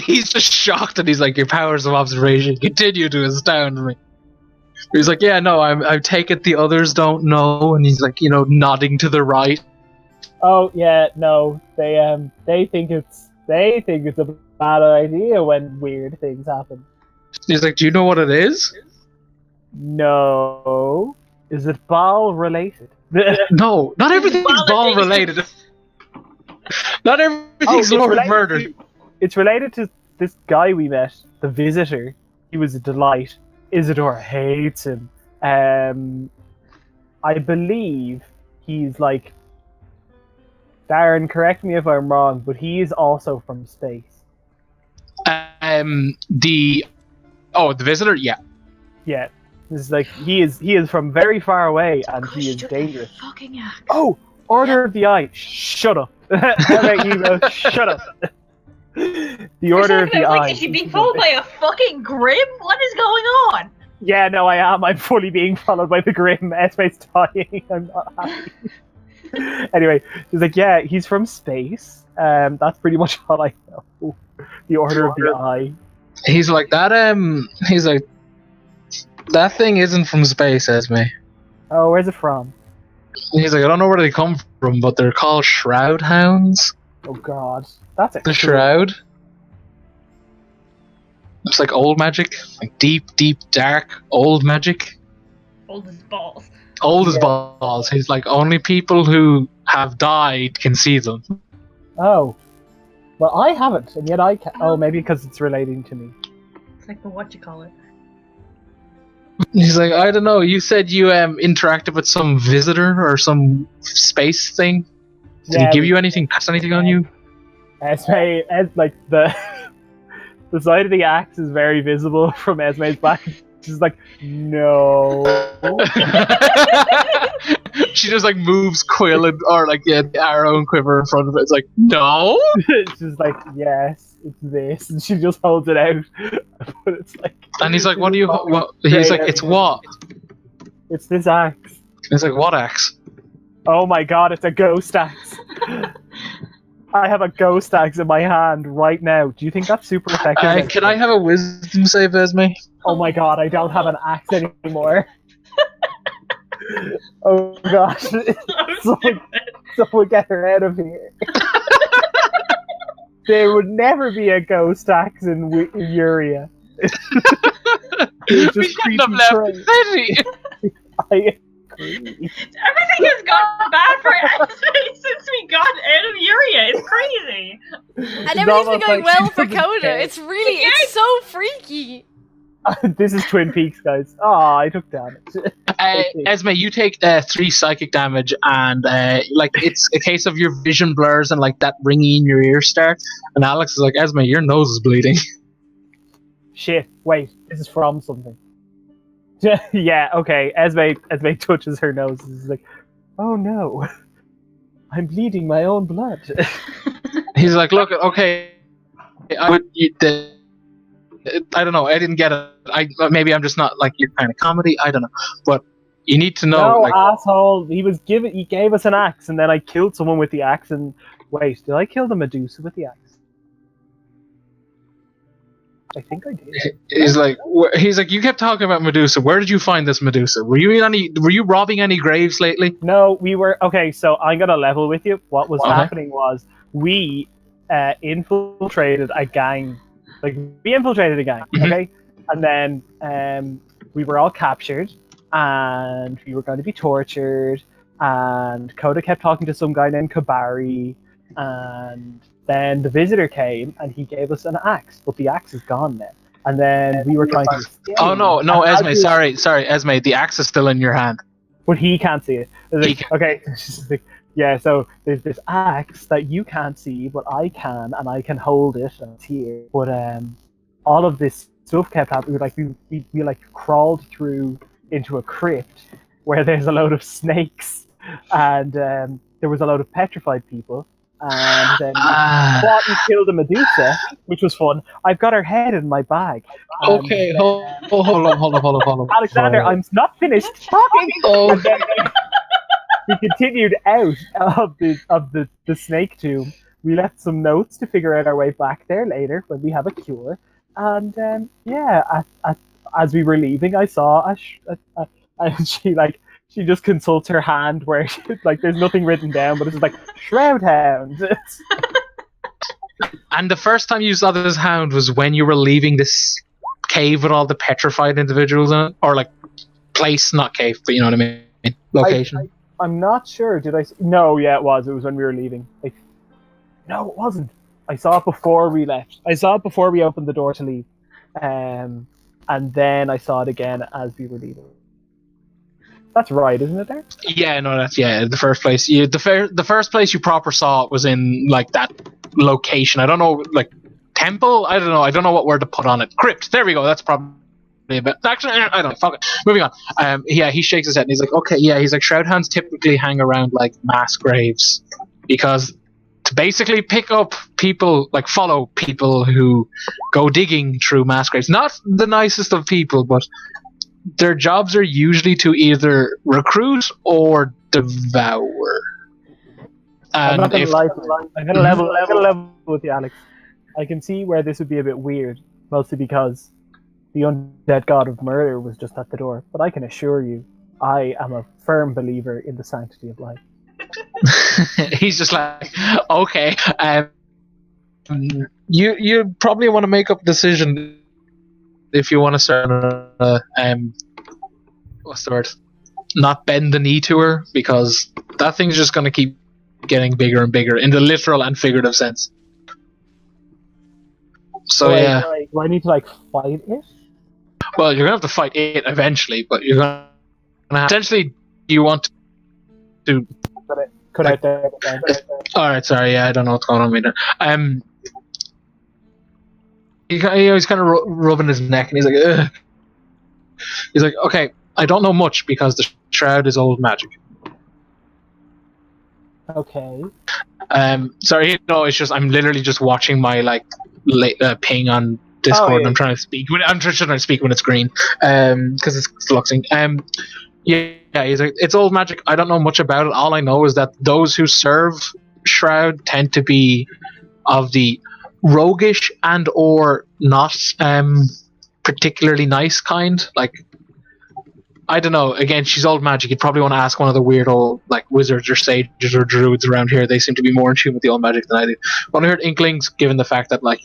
He's just shocked, and he's like, "Your powers of observation continue to astound me." He's like, "Yeah, no, I take it the others don't know," and he's like, nodding to the right. Oh yeah, no, they think it's a bad idea when weird things happen. He's like, "Do you know what it is?" No, is it Bhaal related? No, not everything's Bhaal related. Not everything's Lord of Murder. It's related to this guy we met, the visitor. He was a delight. Isidora hates him. I believe he's like... Darren, correct me if I'm wrong, but he is also from space. The visitor, yeah. Yeah. This is like he is from very far away, and he is dangerous. Fucking axe. Oh, Order of the Eye. Shut up. How about you both? Shut up. The Order of the Eye. Is he being followed by a fucking Grim? What is going on? Yeah, no, I am. I'm fully being followed by the Grim. Esme's dying. I'm not happy. Anyway, he's like, yeah, he's from space. That's pretty much all I know. The Order of the Eye. He's like that. He's like, that thing isn't from space, Esme. Oh, where's it from? He's like, I don't know where they come from, but they're called shroud hounds. Oh God, that's the shroud. It's like old magic, like deep, dark, old magic. Old as balls. Old as balls. He's like, only people who have died can see them. Oh. Well, I haven't, and yet I can. Oh, maybe because it's relating to me. It's like the whatchamacallit. He's like, I don't know, you said you interacted with some visitor or some space thing? Did he give you anything, pass anything on you? Esme, like, the side of the axe is very visible from Esme's back. She's like, no. She just like moves quill or like the arrow and quiver in front of it. It's like, no. She's like, yes, it's this, and she just holds it out. But it's like, and he's like, what do you? What? He's like, it's what? It's this axe. He's like, what axe? Oh my God, it's a ghost axe. I have a ghost axe in my hand right now. Do you think that's super effective? Can I have a wisdom save, Esme? Oh my God, I don't have an axe anymore. Oh gosh. Someone get her out of here. There would never be a ghost axe in Uria. We shouldn't have left the city. I agree. Everything has gone bad for Esme since we got out of Uria. It's crazy. And everything's been going well for Coda. It's really, it's so freaky. This is Twin Peaks, guys. Oh, I took damage. Esme, you take 3 psychic damage, and like it's a case of your vision blurs and like that ringing in your ear starts. And Alex is like, Esme, your nose is bleeding. Shit! Wait, this is from something. Yeah, okay. Esme touches her nose. She's like, oh no, I'm bleeding my own blood. He's like, look, okay, I don't know. I didn't get it. Maybe I'm just not like your kind of comedy. I don't know, but you need to know. No, like, asshole. He gave us an axe, and then I killed someone with the axe. And wait, did I kill the Medusa with the axe? I think I did. He's like, you kept talking about Medusa. Where did you find this Medusa? Were you robbing any graves lately? No, we were. Okay, so I'm gonna level with you. What was happening was we infiltrated a gang. Like, we infiltrated a gang, okay? And then we were all captured, and we were going to be tortured, and Coda kept talking to some guy named Kabari, and then the visitor came, and he gave us an axe, but the axe is gone now. And then we were trying to escape. Oh, no, Esme, sorry, Esme, the axe is still in your hand. But he can't see it. Like, okay, yeah, so there's this axe that you can't see, but I can, and I can hold it, and it's here. But all of this stuff kept happening. We like crawled through into a crypt where there's a load of snakes, and there was a load of petrified people, and then fought and killed a Medusa, which was fun. I've got her head in my bag. Okay, hold on. Alexander, I'm not finished talking. we continued out of the snake tomb. We left some notes to figure out our way back there later when we have a cure. And as we were leaving, I saw she just consults her hand where like there's nothing written down, but it's just like Shroud Hound. And the first time you saw this hound was when you were leaving this cave with all the petrified individuals in it, or like place, not cave, but you know what I mean, location. I'm not sure. Did I? No, yeah, it was. It was when we were leaving. No, it wasn't. I saw it before we left. I saw it before we opened the door to leave, and then I saw it again as we were leaving. That's right, isn't it? There. Yeah, no, that's the first place. The first place you proper saw it was in like that location. I don't know, like temple. I don't know what word to put on it. Crypt. There we go. That's probably a bit. Actually, I don't know. Fuck it. Moving on. Yeah, he shakes his head and he's like, okay, yeah. He's like, shroud hounds typically hang around like mass graves because to basically pick up people, like follow people who go digging through mass graves. Not the nicest of people, but their jobs are usually to either recruit or devour. I'm And not gonna if lie. I'm gonna level with you, Alex. I can see where this would be a bit weird, mostly because the undead god of murder was just at the door. But I can assure you, I am a firm believer in the sanctity of life. he's just like, okay, you probably want to make up a decision if you want to start what's the word? Not bend the knee to her, because that thing's just going to keep getting bigger and bigger in the literal and figurative sense. So yeah. Do I need to like fight it? Well, you're gonna have to fight it eventually, but you're gonna have, essentially. You want to? Cut out there. All right, sorry. Yeah, I don't know what's going on with me there. He's kind of rubbing his neck, and he's like, ugh. He's like, okay, I don't know much because the shroud is old magic. Okay. Sorry, no, it's just I'm literally just watching my like ping on Discord. Oh, yeah. And I'm trying to speak. I'm trying to speak when it's green, because it's fluxing. Yeah, he's like, it's old magic. I don't know much about it. All I know is that those who serve Shroud tend to be of the roguish and or not particularly nice kind. Like, I don't know. Again, she's old magic. You'd probably want to ask one of the weird old like wizards or sages or druids around here. They seem to be more in tune with the old magic than I do. When I heard inklings, given the fact that like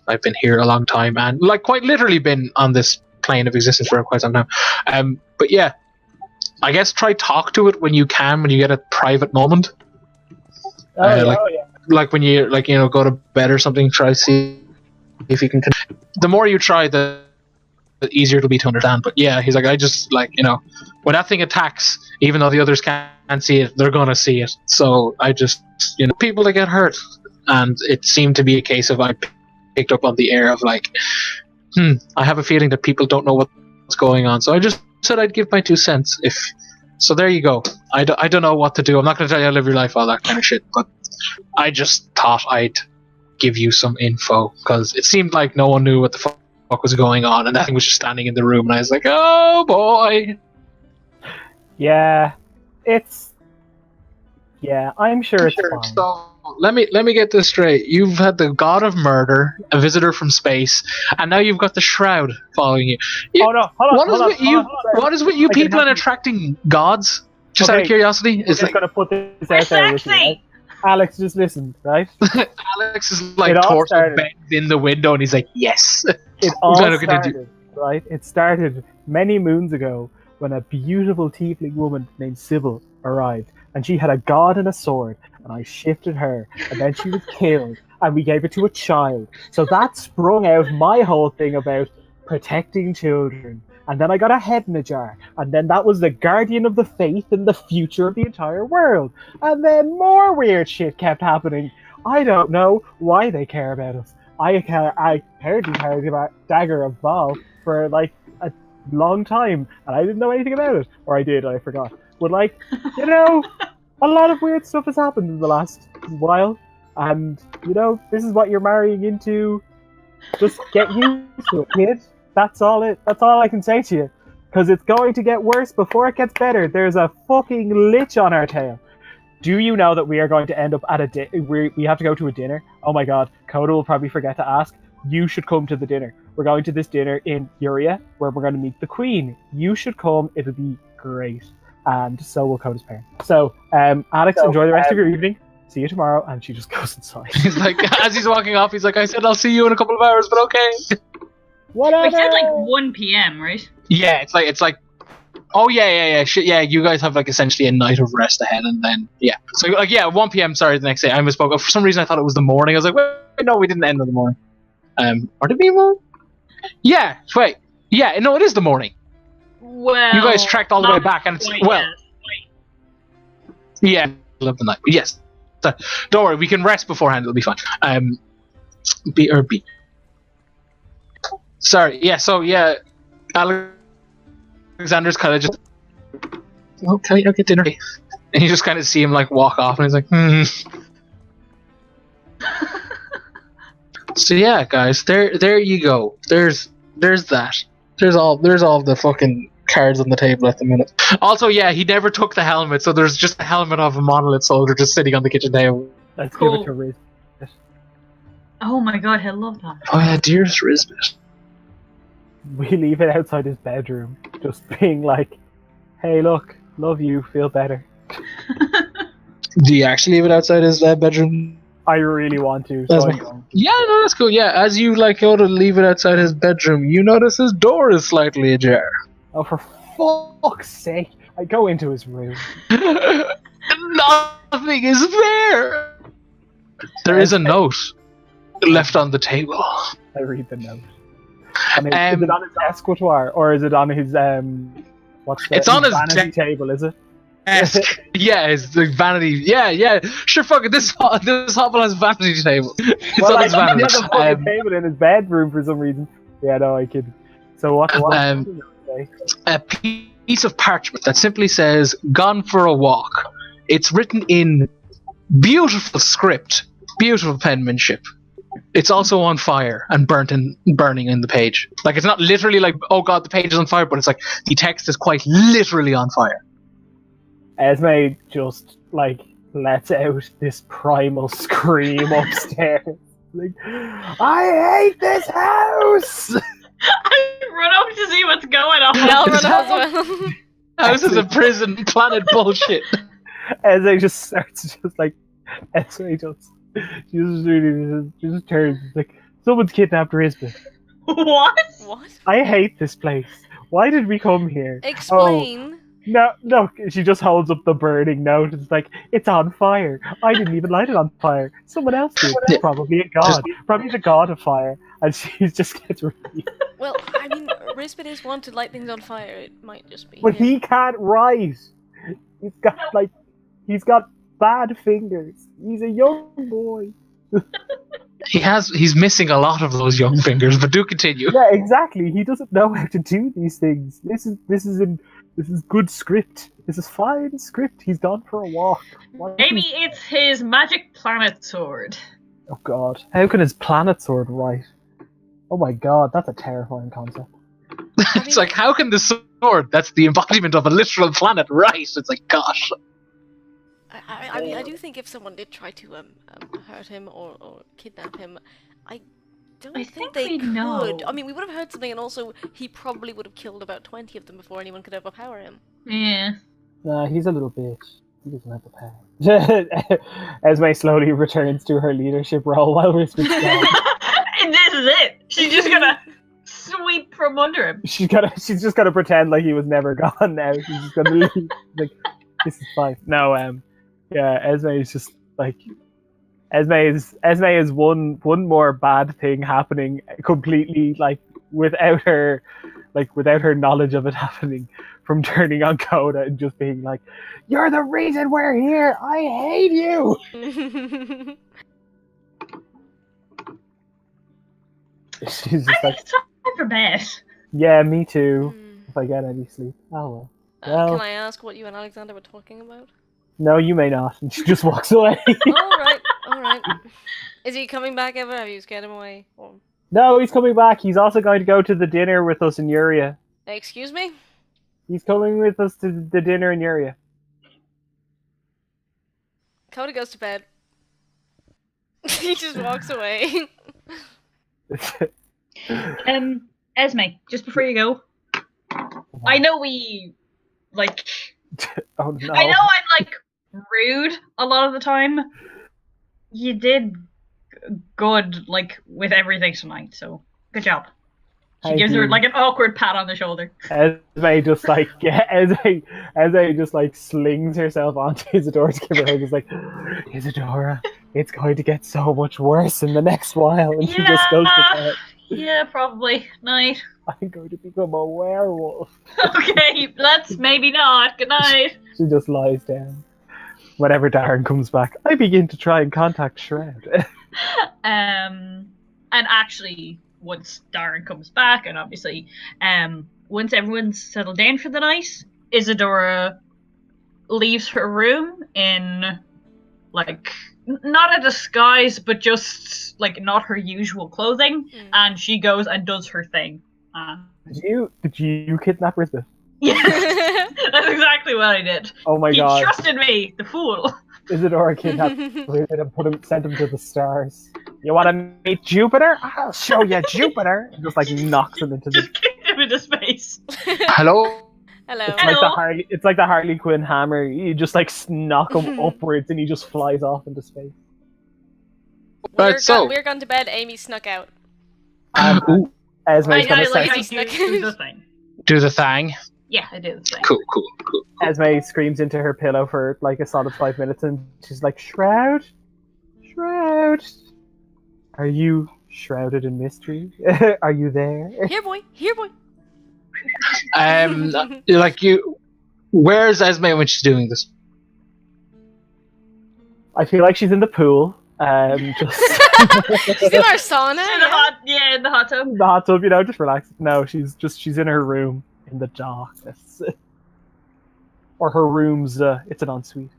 I've been here a long time and like quite literally been on this plane of existence for quite some time. But yeah, I guess try talk to it when you can, when you get a private moment. Like when you go to bed or something. Try see if you can. The more you try, the easier it'll be to understand. But yeah, he's like, I just like when that thing attacks, even though the others can't see it, they're gonna see it. So I just people that get hurt, and it seemed to be a case of I picked up on the air of like, I have a feeling that people don't know what's going on. So I just said I'd give my 2 cents. So there you go. I don't know what to do. I'm not going to tell you how to live your life, all that kind of shit. But I just thought I'd give you some info because it seemed like no one knew what the fuck was going on, and that thing was just standing in the room, and I was like, oh boy. Yeah, I'm sure it's fine. So let me get this straight. You've had the god of murder, a visitor from space, and now you've got the shroud following you. Hold on. What is with you people and attracting gods? Just out of curiosity, I'm just gonna put this out there with you, right? Alex, just listen, right? Alex is like torso bent in the window, and he's like, yes. It all started, right? It started many moons ago when a beautiful tiefling woman named Sybil arrived, and she had a god and a sword, and I shifted her, and then she was killed, and we gave it to a child. So that sprung out my whole thing about protecting children. And then I got a head in a jar, and then that was the guardian of the faith and the future of the entire world. And then more weird shit kept happening. I don't know why they care about us. I apparently carried the dagger of Bhaal for like a long time, and I didn't know anything about it. Or I did, I forgot. But like, a lot of weird stuff has happened in the last while. And, this is what you're marrying into. Just get used to it, kid. That's all I can say to you. because it's going to get worse before it gets better. There's a fucking lich on our tail. Do you know that we are going to end up at we have to go to a dinner? Oh my god, Coda will probably forget to ask. You should come to the dinner. We're going to this dinner in Uria, where we're going to meet the Queen. You should come. It'll be great. And so will Coda's parents. So, Alex, enjoy the rest of your evening. See you tomorrow. And she just goes inside. He's like, as he's walking off, he's like, I said I'll see you in a couple of hours, but okay. Whatever. We said like 1 p.m., right? Yeah, it's like. Oh yeah. Shit, yeah. You guys have like essentially a night of rest ahead, and then yeah. So like 1 p.m. Sorry, the next day. I misspoke. For some reason, I thought it was the morning. I was like, wait, no, we didn't end in the morning. Or did we morning? Yeah. Wait. Yeah. No, it is the morning. Well, You guys trekked all the way back, and it's yeah, love the night. Yes. So, don't worry, we can rest beforehand. It'll be fine. B. Sorry. Yeah. So yeah, Alexander's kind of just. Okay, I'll get dinner. And you just kind of see him like walk off, and he's like, So yeah, guys, there you go. There's that. There's all the fucking cards on the table at the minute. Also, yeah, he never took the helmet, so there's just a helmet of a monolith soldier just sitting on the kitchen table. Let's Cool. give it to Riz. Oh my god, I love that. Oh yeah, dearest Risbit. We leave it outside his bedroom, just being like, hey, look, love you, feel better. Do you actually leave it outside his bedroom? I really want to. That's So I fine. don't. Yeah, no, that's cool. Yeah, as you go to leave it outside his bedroom, you notice his door is slightly ajar. Oh, for fuck's sake. I go into his room. Nothing is there. There is a note left on the table. I read the note. And is it on his escritoire, or is it on his It's on his vanity table, is it? Yeah, it's the vanity. Yeah. Sure, fuck it. This hovel has vanity table. It's Well, on his he vanity. has a fucking table in his bedroom for some reason. Yeah, no, I kid. So what? A piece of parchment that simply says "Gone for a walk." It's written in beautiful script, beautiful penmanship. It's also on fire and burning in the page. Like, it's not literally like, oh god, the page is on fire, but it's like the text is quite literally on fire. Esme just lets out this primal scream upstairs. Like, I hate this house. I run up to see what's going on. I'll run up as well. House is a prison planet bullshit. Esme just starts Esme she just turns like, someone's kidnapped Risbeth. What? What? I hate this place. Why did we come here? Explain. Oh, no, she just holds up the burning note. It's like, it's on fire. I didn't even light it on fire. Someone else did. Probably a god. Probably the god of fire. And she just gets really... Well, I mean, Risbit is one to light things on fire. It might just be. But he can't write. He's got bad fingers. He's a young boy. He's missing a lot of those young fingers, but do continue. Yeah, exactly. He doesn't know how to do these things. This is good script. This is fine script. He's gone for a walk. Maybe it's his magic planet sword. Oh god. How can his planet sword write? Oh my god, that's a terrifying concept. It's like, how can the sword, that's the embodiment of a literal planet, write? It's like, gosh. I mean, I do think if someone did try to hurt him or kidnap him, I don't think they could. know. I mean, we would have heard something, and also he probably would have killed about 20 of them before anyone could overpower him. Yeah. Nah, he's a little bitch. He doesn't have the power. Esme slowly returns to her leadership role while we're speaking. And this is it. She's just gonna sweep from under him. She's just gonna pretend like he was never gone now. She's just gonna leave. Like, this is fine. No, yeah, Esme is just like, Esme is one more bad thing happening completely, without her knowledge of it happening, from turning on Coda and just being like, "You're the reason we're here. I hate you." She's just It's time for bed. "Yeah, me too. If I get any sleep, oh well." Can I ask what you and Alexander were talking about? No, you may not. And she just walks away. Alright. Is he coming back ever? Have you scared him away? Or... No, he's coming back. He's also going to go to the dinner with us in Uria. Excuse me? He's coming with us to the dinner in Uria. Coda goes to bed. He just walks away. Esme, just before you go, I know we like. Oh no! I know I'm like rude a lot of the time. You did good, like with everything tonight. So good job. She gives her like an awkward pat on the shoulder. Esme just like Esme just like slings herself onto Isidora to give her a hug. It's like, Isidora, it's going to get so much worse in the next while, and she just goes to bed. Yeah, probably. Night. I'm going to become a werewolf. Okay, let's maybe not. Good night. She just lies down. Whenever Darren comes back, I begin to try and contact Shroud. And actually, once Darren comes back, and obviously, once everyone's settled down for the night, Isidora leaves her room in, like, not a disguise, but just, like, not her usual clothing, and she goes and does her thing. Did you kidnap Risbeth? Yeah, that's exactly what I did. Oh my god. He trusted me, the fool. Isidora kidnapped Risbeth and sent him to the stars. You want to meet Jupiter? I'll show you Jupiter. And just like knocks him into Just kicked him into space. Hello? Hello. It's like the Harley Quinn hammer. You just like knock him upwards and he just flies off into space. We're gone to bed. Amy snuck out. Esme's gonna like snuck do the thing. Do the thing. Yeah, I do the thing. Cool. Esme screams into her pillow for like a solid 5 minutes and she's like, Shroud? Shroud? Are you shrouded in mystery? Are you there? Here, boy. Here, boy. Like you. Where's Esme when she's doing this? I feel like she's in the pool. Just She's in our sauna. In the hot tub. the hot tub, you know, just relax. No, she's in her room in the darkness. Or her room's it's an ensuite.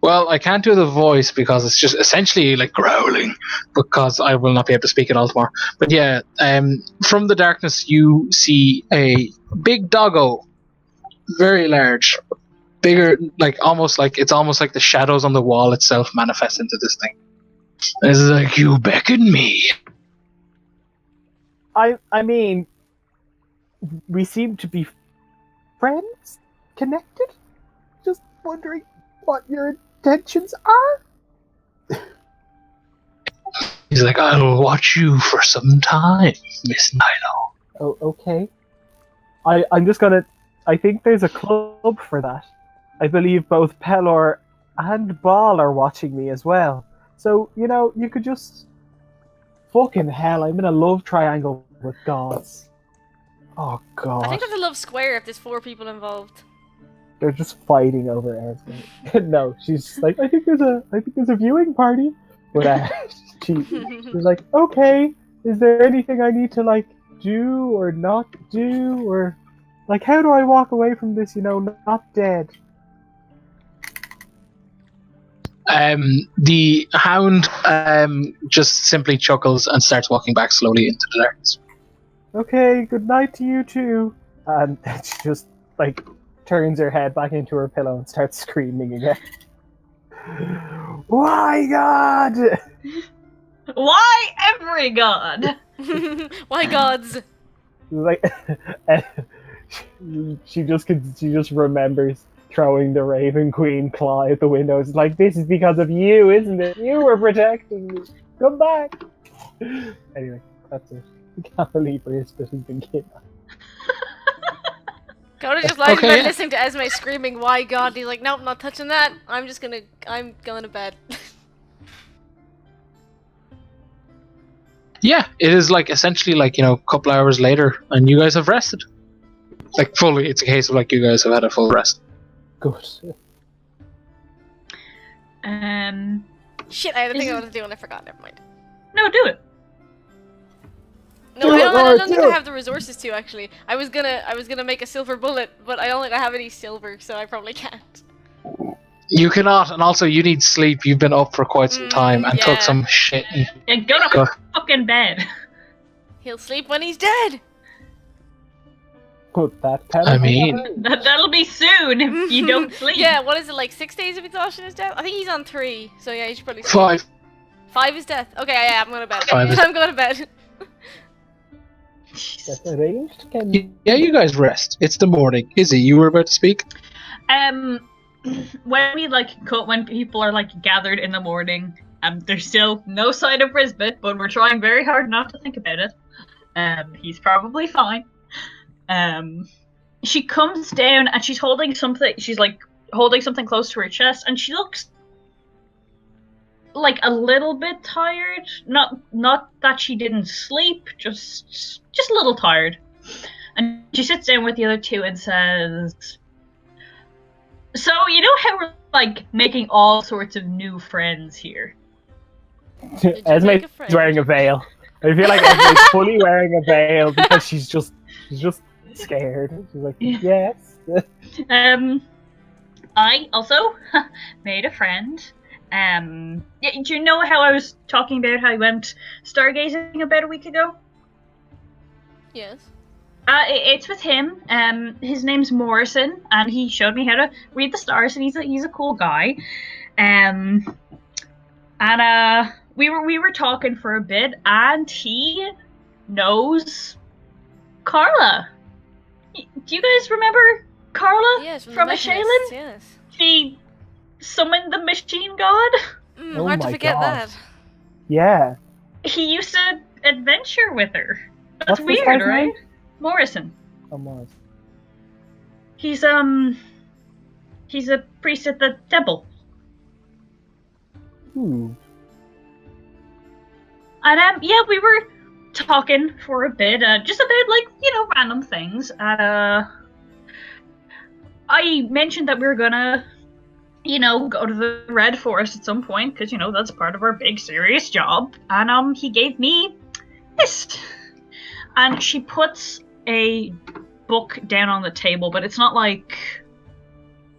Well, I can't do the voice because it's just essentially like growling, because I will not be able to speak it all tomorrow. But yeah, from the darkness you see a big doggo, very large, bigger, almost like the shadows on the wall itself manifest into this thing. It's like, you beckon me. I mean, we seem to be friends, connected. Just wondering what your intentions are. He's like, I'll watch you for some time, Miss Nilo. Oh, okay. I'm just gonna. I think there's a club for that. I believe both Pelor and Bhaal are watching me as well. So, you know, you could just... Fucking hell, I'm in a love triangle with gods. Oh, God. I think that's a love square if there's 4 people involved. They're just fighting over Esme. No, she's like, I think there's a viewing party. But she's like, okay, is there anything I need to, like, do or not do? Or, like, how do I walk away from this, you know, not dead? The hound just simply chuckles and starts walking back slowly into the darkness. Okay, good night to you too. And she just like turns her head back into her pillow and starts screaming again. Why God? Why every god? Why gods? Like she just remembers throwing the Raven Queen claw at the window. It's like, this is because of you, isn't it? You were protecting me. Come back. Anyway, that's it. I can't believe Risbeth has been kidnapped. Coda just lies in bed listening to Esme screaming, why God? He's like, nope, not touching that. I'm going to bed. Yeah, it is like essentially like, you know, a couple hours later and you guys have rested. Like fully, it's a case of like you guys have had a full rest. Good. Shit, I had a thing I wanted to do and I forgot. Never mind. No, do it. No, I don't think I have the resources to actually. I was gonna make a silver bullet, but I don't think I have any silver, so I probably can't. You cannot, and also you need sleep. You've been up for quite some time and took some shit. And go to fucking bed. He'll sleep when he's dead. I mean, That'll be soon if you don't sleep. Yeah, what is it, like 6 days of exhaustion is death? I think he's on 3, so yeah, he should probably sleep. 5. 5 is death. Okay, yeah, I'm going to bed. 5 is- I'm going to bed. That's arranged. Yeah, you guys rest. It's the morning. Izzy, you were about to speak? When we when people are gathered in the morning, there's still no sign of Brisbane, but we're trying very hard not to think about it. He's probably fine. She comes down and she's holding something. She's holding something close to her chest, and she looks a little bit tired. Not that she didn't sleep, just a little tired. And she sits down with the other two and says, "So you know how we're making all sorts of new friends here?" Esme's wearing a veil. I feel like Esme's fully wearing a veil because she's just scared. She's like, yes. I also made a friend. Do you know how I was talking about how I went stargazing about a week ago? Yes. It's with him. His name's Morrison, and he showed me how to read the stars, and he's a cool guy. We were talking for a bit, and he knows Carla. Do you guys remember Carla? Yes, from Ashaylin? Yes. She summoned the machine god. Oh Hard to my forget God. that. Yeah. He used to adventure with her. That's What's this weird, guy's right? name? Morrison. Come on. He's a priest at the temple. Ooh. And yeah, we were talking for a bit, just about random things. And I mentioned that we were gonna, go to the Red Forest at some point, because that's part of our big serious job. And he gave me this, and she puts a book down on the table, but it's not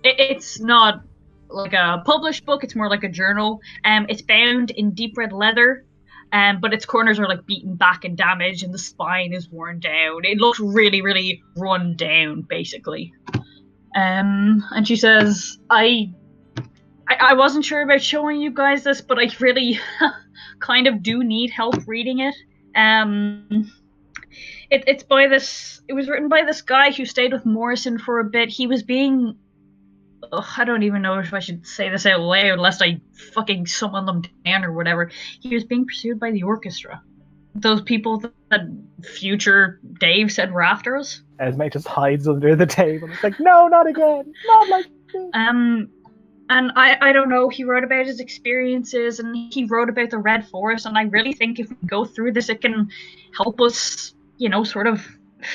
it's not like a published book. It's more like a journal. It's bound in deep red leather. But its corners are beaten back and damaged, and the spine is worn down. It looks really, really run down, basically. And she says, I wasn't sure about showing you guys this, but I really kind of do need help reading it. It's by this. It was written by this guy who stayed with Morrison for a bit. He was being. I don't even know if I should say this out loud, lest I fucking summon them down or whatever. He was being pursued by the orchestra. Those people that future Dave said were after us. Esme just hides under the table. It's like, no, not again. Not like this. And I don't know, he wrote about his experiences, and he wrote about the Red Forest, and I really think if we go through this, it can help us, sort of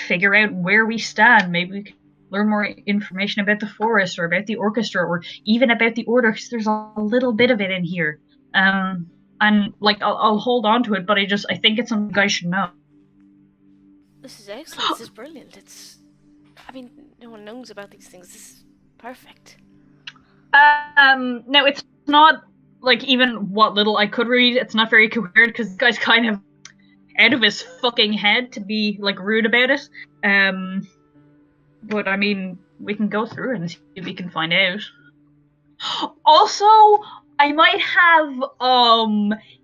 figure out where we stand. Maybe we can learn more information about the forest, or about the orchestra, or even about the order, because there's a little bit of it in here. And I'll hold on to it, but I think it's something I should know. This is excellent. This is brilliant. No one knows about these things. This is perfect. No, it's not even what little I could read. It's not very coherent, because this guy's kind of out of his fucking head to be rude about it. But we can go through it and see if we can find out. Also, I might have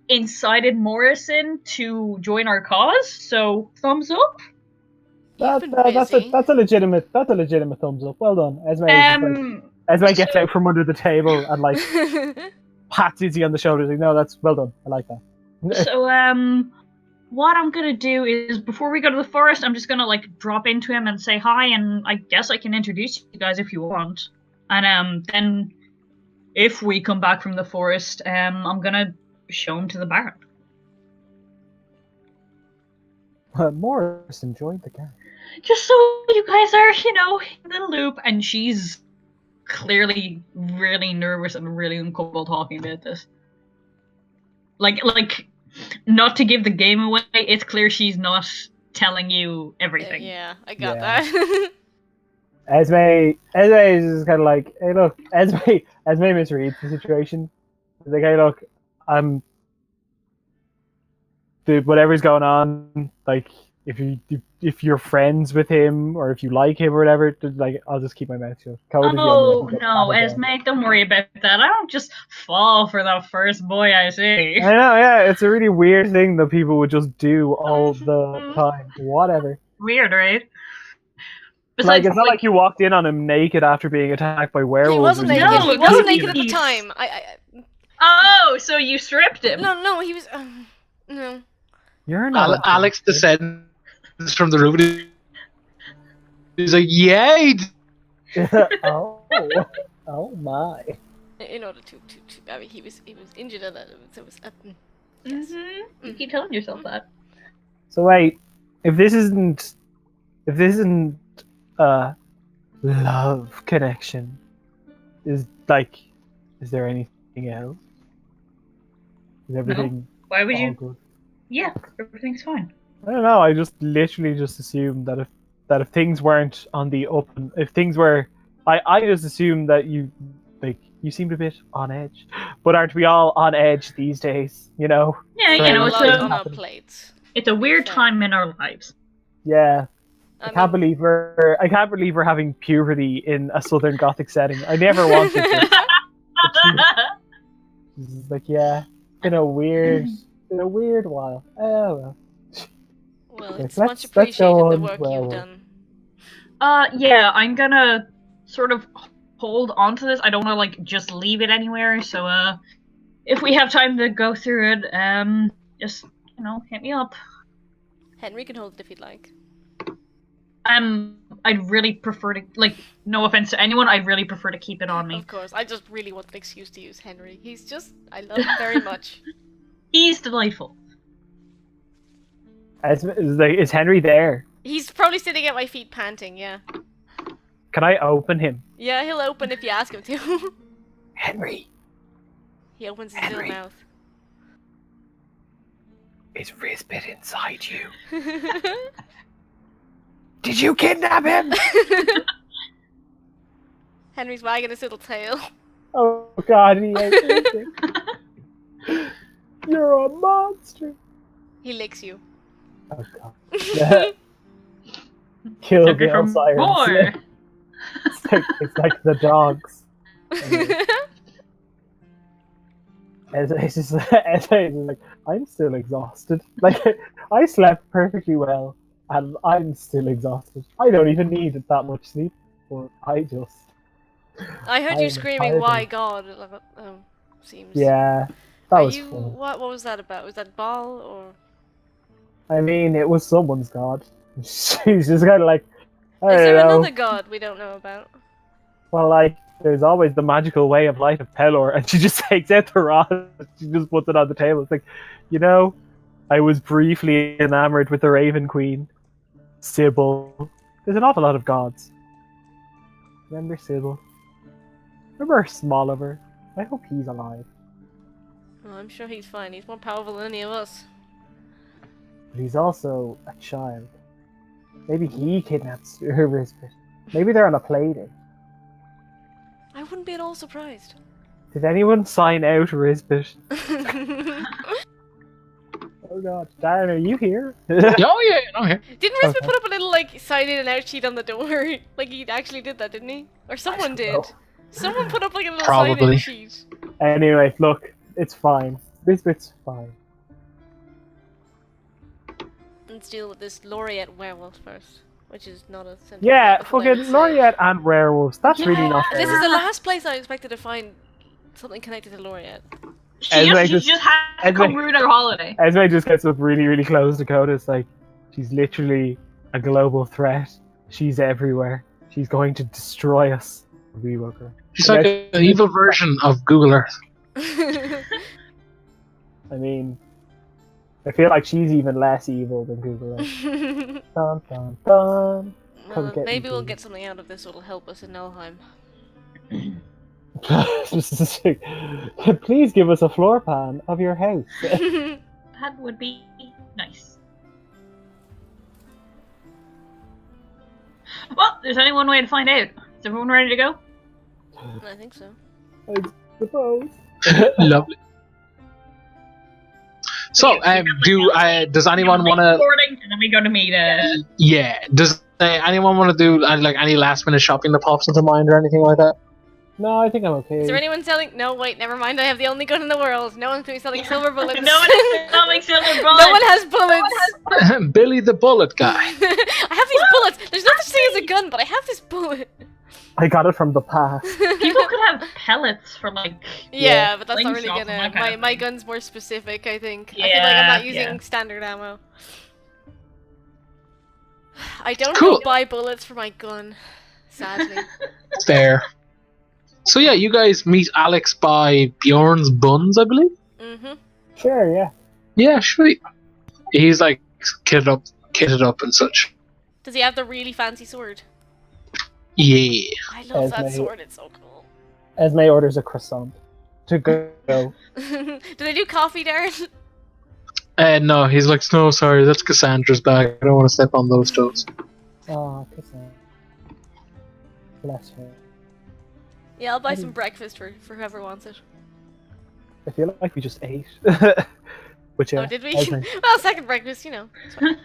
incited Morrison to join our cause, so thumbs up. That's a legitimate thumbs up. Well done. Esme gets out from under the table and pats Izzy on the shoulder. Like, no, that's well done. I like that. So what I'm gonna do is, before we go to the forest, I'm just gonna drop into him and say hi, and I guess I can introduce you guys if you want. And then if we come back from the forest, I'm gonna show him to the barn. Morris enjoyed the game. Just so you guys are, in the loop. And she's clearly really nervous and really uncomfortable talking about this. Not to give the game away, it's clear she's not telling you everything. Yeah, I got that. Esme is just kind of like, hey, look, Esme misreads the situation. She's like, hey, look, dude, whatever's going on, if you're friends with him or if you like him or whatever, like I'll just keep my mouth shut. Coda's the only one Oh who gets no, mad at them. Esme, don't worry about that. I don't just fall for the first boy I see. I know, yeah, it's a really weird thing that people would just do all the time. Whatever. Weird, right? Like Besides, it's not like you walked in on him naked after being attacked by werewolves. He wasn't and you naked. No, He just- wasn't no, naked at the he's- time. oh, so you stripped him? No, he was. No. You're not. Alex descends from the room. He's like, "Yay!" oh, oh my. In order to I mean, he was injured at that. So it was. Yes. Mm-hmm. You keep telling yourself that. So wait, if this isn't a love connection, is there anything else? Is everything Why would all you? good? Yeah, everything's fine. I don't know. I just literally just assumed that if things weren't on the open, if things were, I just assumed that you seemed a bit on edge. But aren't we all on edge these days? You know? Yeah, So you know, a it's lot a- on our plates. it's a weird Fair. time in our lives. Yeah. I mean, can't believe we're having puberty in a Southern Gothic setting. I never wanted this. It's like, yeah, it's been a weird while. Oh well. Well, Okay, it's let's- much let's appreciated go the on work well. you've done. Yeah, I'm gonna sort of hold on to this. I don't want to just leave it anywhere. So if we have time to go through it, just hit me up. Henry can hold it if you'd like. I'd really prefer to no offense to anyone, I'd really prefer to keep it on me. Of course, I just really want an excuse to use Henry. I love him very much. He's delightful. Is Henry there? He's probably sitting at my feet panting, yeah. Can I open him? Yeah, he'll open if you ask him to. Henry, He opens his Henry. little mouth. is Rizbit inside you? Did you kidnap him? Henry's wagging his little tail. Oh God, he ain't eating. You're a monster. He licks you. Oh God. Kill Took the it from sirens. more. It's like the dogs. It's just like, I'm still exhausted. Like, I slept perfectly well, and I'm still exhausted. I don't even need that much sleep, but I just... I heard you I'm screaming, tired. "Why God?" Seems. Yeah, that Are was you? fun. What was that about? Was that Bhaal or? I mean, it was someone's god. She's just kind of like, I Is don't there know. another god we don't know about? Well, like, there's always the magical way of light of Pelor, and she just takes out the rod. She just puts it on the table. It's like, I was briefly enamored with the Raven Queen, Sybil. There's an awful lot of gods. Remember Sybil? Remember Smoliver? I hope he's alive. Oh, I'm sure he's fine. He's more powerful than any of us. But he's also a child. Maybe he kidnaps her Rizbit. Maybe they're on a playdate. I wouldn't be at all surprised. Did anyone sign out Rizbit? Oh God, Darren, are you here? Oh yeah, I'm here. Didn't Rizbit Okay. put up a little sign in and out sheet on the door? Like he actually did that, didn't he? Or someone did. know. Someone put up a little sign in Probably. sheet. Anyway, look, it's fine. Rizbit's fine. Let's deal with this Laureate werewolf first, which is not a central Yeah, part of what I fucking would say. Laureate and werewolves. That's really not This fair. is the last place I expected to find something connected to Laureate. She Esme just had to Esme- come ruin our holiday. Esme just gets up really, really close to Coda. It's like, she's literally a global threat. She's everywhere. She's going to destroy us. We woke her. She's like an evil version of Google Earth. I mean, I feel like she's even less evil than Google Earth. Dun, dun, dun. Come Well, get maybe me, we'll please. get something out of this that'll help us in Nelheim. Please give us a floor plan of your house. That would be nice. Well, there's only one way to find out. Is everyone ready to go? I think so. I suppose. Lovely. So, Okay, does anyone want to? Recording, and I'm we going to meet Yeah. Does anyone want to do like any last minute shopping that pops into mind or anything like that? No, I think I'm okay. Is there anyone selling? No, wait, never mind. I have the only gun in the world. No one's going to be selling silver bullets. No one is selling silver bullets. No one has bullets. Billy the Bullet Guy. I have these bullets. There's no such thing as a gun, but I have this bullet. I got it from the past. People could have pellets for like. Yeah, but that's not really slingshots and that gonna. kind of My thing. gun's more specific, I think. I feel like I'm not using standard ammo. I don't buy bullets for my gun, sadly. Fair. So yeah, you guys meet Alex by Bjorn's Buns, I believe. Mhm. Sure, yeah. Yeah, sweet. He's like kitted up and such. Does he have the really fancy sword? Yeah. I love that Esme. sword. It's so cool. Esme orders a croissant to go. Do they do coffee, Darren? No, he's like, no, sorry, that's Cassandra's bag. I don't want to step on those toes. Oh, croissant. Bless her. Yeah, I'll buy some breakfast for whoever wants it. I feel like we just ate. But yeah, Oh, did we? Esme. Well, second breakfast, you know. It's fine.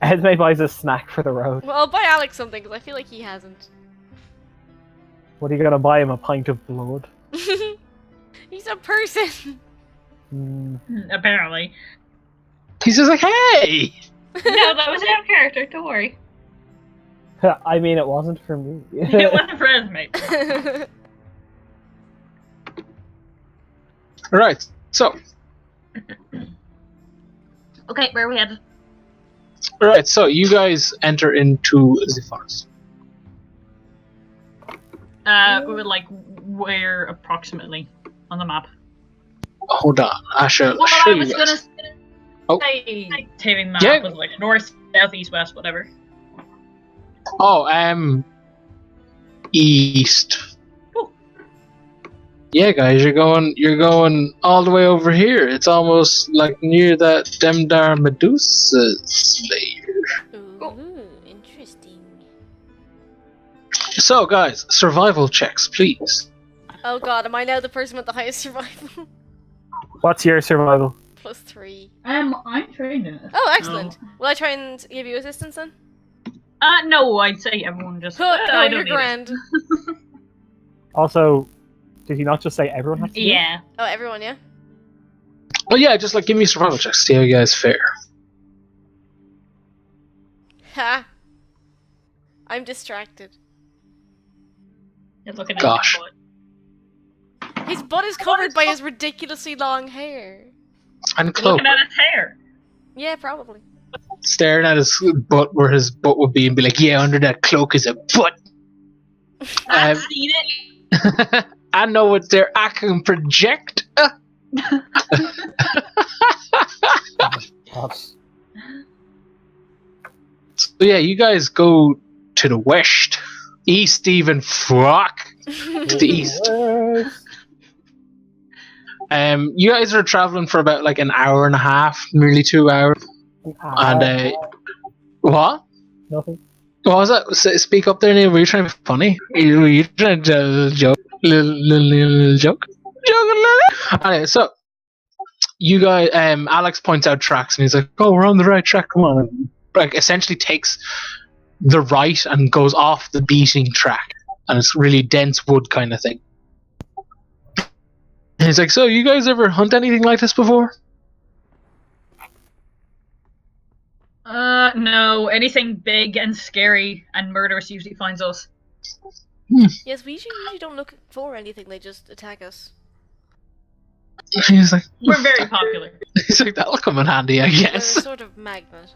Esme buys a snack for the road. Well, I'll buy Alex something because I feel like he hasn't. What are you gonna buy him? A pint of blood? He's a person. Apparently. He's just like, hey! No, that was out of character. Don't worry. I mean, it wasn't for me. It wasn't for Esme. Right, so. Okay, where are we headed? Right, so you guys enter into the forest. We would like where approximately on the map? Hold on, I shall Well, show I you was guys. gonna say taping map Yeah. was like north, south, east, west, whatever. Oh, east. Cool. Yeah, guys, you're going all the way over here. It's almost like near that Demdar Medusa Slayer. Ooh, interesting. So, guys, survival checks, please. Oh god, am I now the person with the highest survival? What's your survival? +3. I'm trained in it. Oh, excellent. Will I try and give you assistance then? No, I'd say everyone just. Oh, I you're don't need it. grand. Also, did he not just say everyone has to do it? Yeah. Oh, everyone, yeah? Oh yeah, just like give me survival checks. See how you guys fare. Ha! I'm distracted. You're looking at Gosh. my butt. His butt is covered by his ridiculously long hair. And You're cloak, looking at his hair. Yeah, probably. staring at his butt where his butt would be, and be like, "Yeah, under that cloak is a butt." I've seen it. I know what's there. I can project. God. So yeah, you guys go to the west, east, even fuck to the east. Worse. You guys are traveling for about like an hour and a half, nearly 2 hours. And what? Nothing. What was that? Speak up there, Neil. Were you trying to be funny? Were you trying to joke? Little joke? Anyway, so you guys, Alex points out tracks, and he's like, "Oh, we're on the right track. Come on!" And, like, essentially takes the right and goes off the beating track, and it's really dense wood kind of thing. And he's like, "So, you guys ever hunt anything like this before?" No. Anything big and scary and murderous usually finds us. Yes, we usually don't look for anything, they just attack us. He's like, We're very popular. he's like, "That'll come in handy, I We're a guess." sort of magnet.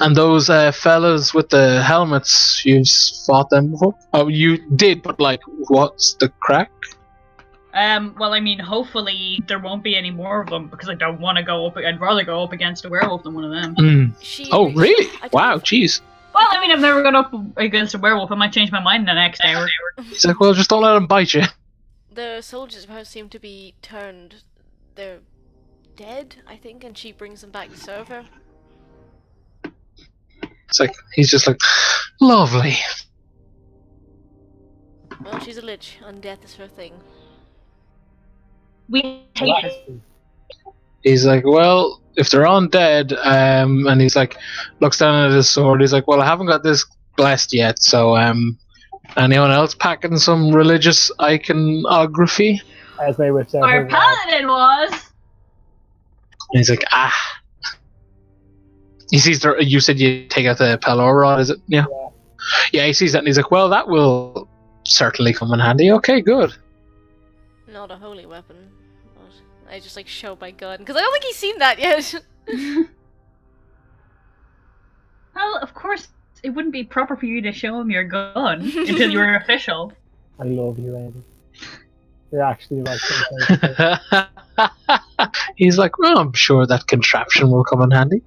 And those fellas with the helmets, you've fought them before? Oh, you did, but like, what's the crack? Well, I mean, hopefully there won't be any more of them because I don't want to go up. I'd rather go up against a werewolf than one of them. Oh, really? I don't Wow, know. jeez. Well, I mean, I've never gone up against a werewolf. I might change my mind in the next hour. He's like, well, just don't let him bite you. The soldiers somehow seem to be turned. They're dead, I think, and she brings them back to serve her. It's like, he's just like, lovely. Well, she's a lich, and death is her thing. We hate it. He's like, well, if they're undead, and he's like, looks down at his sword. He's like, well, I haven't got this blessed yet, so anyone else packing some religious iconography? Esme whips out Our her wand. paladin was. And he's like, He sees you said you take out the Pelor rod, is it? Yeah. Yeah, he sees that and he's like, well, that will certainly come in handy. Okay, good. Not a holy weapon. But I just like show my gun because I don't think he's seen that yet. Well, of course, it wouldn't be proper for you to show him your gun until you were official. I love you, Eddie. You're actually like something. He's like, well, I'm sure that contraption will come in handy.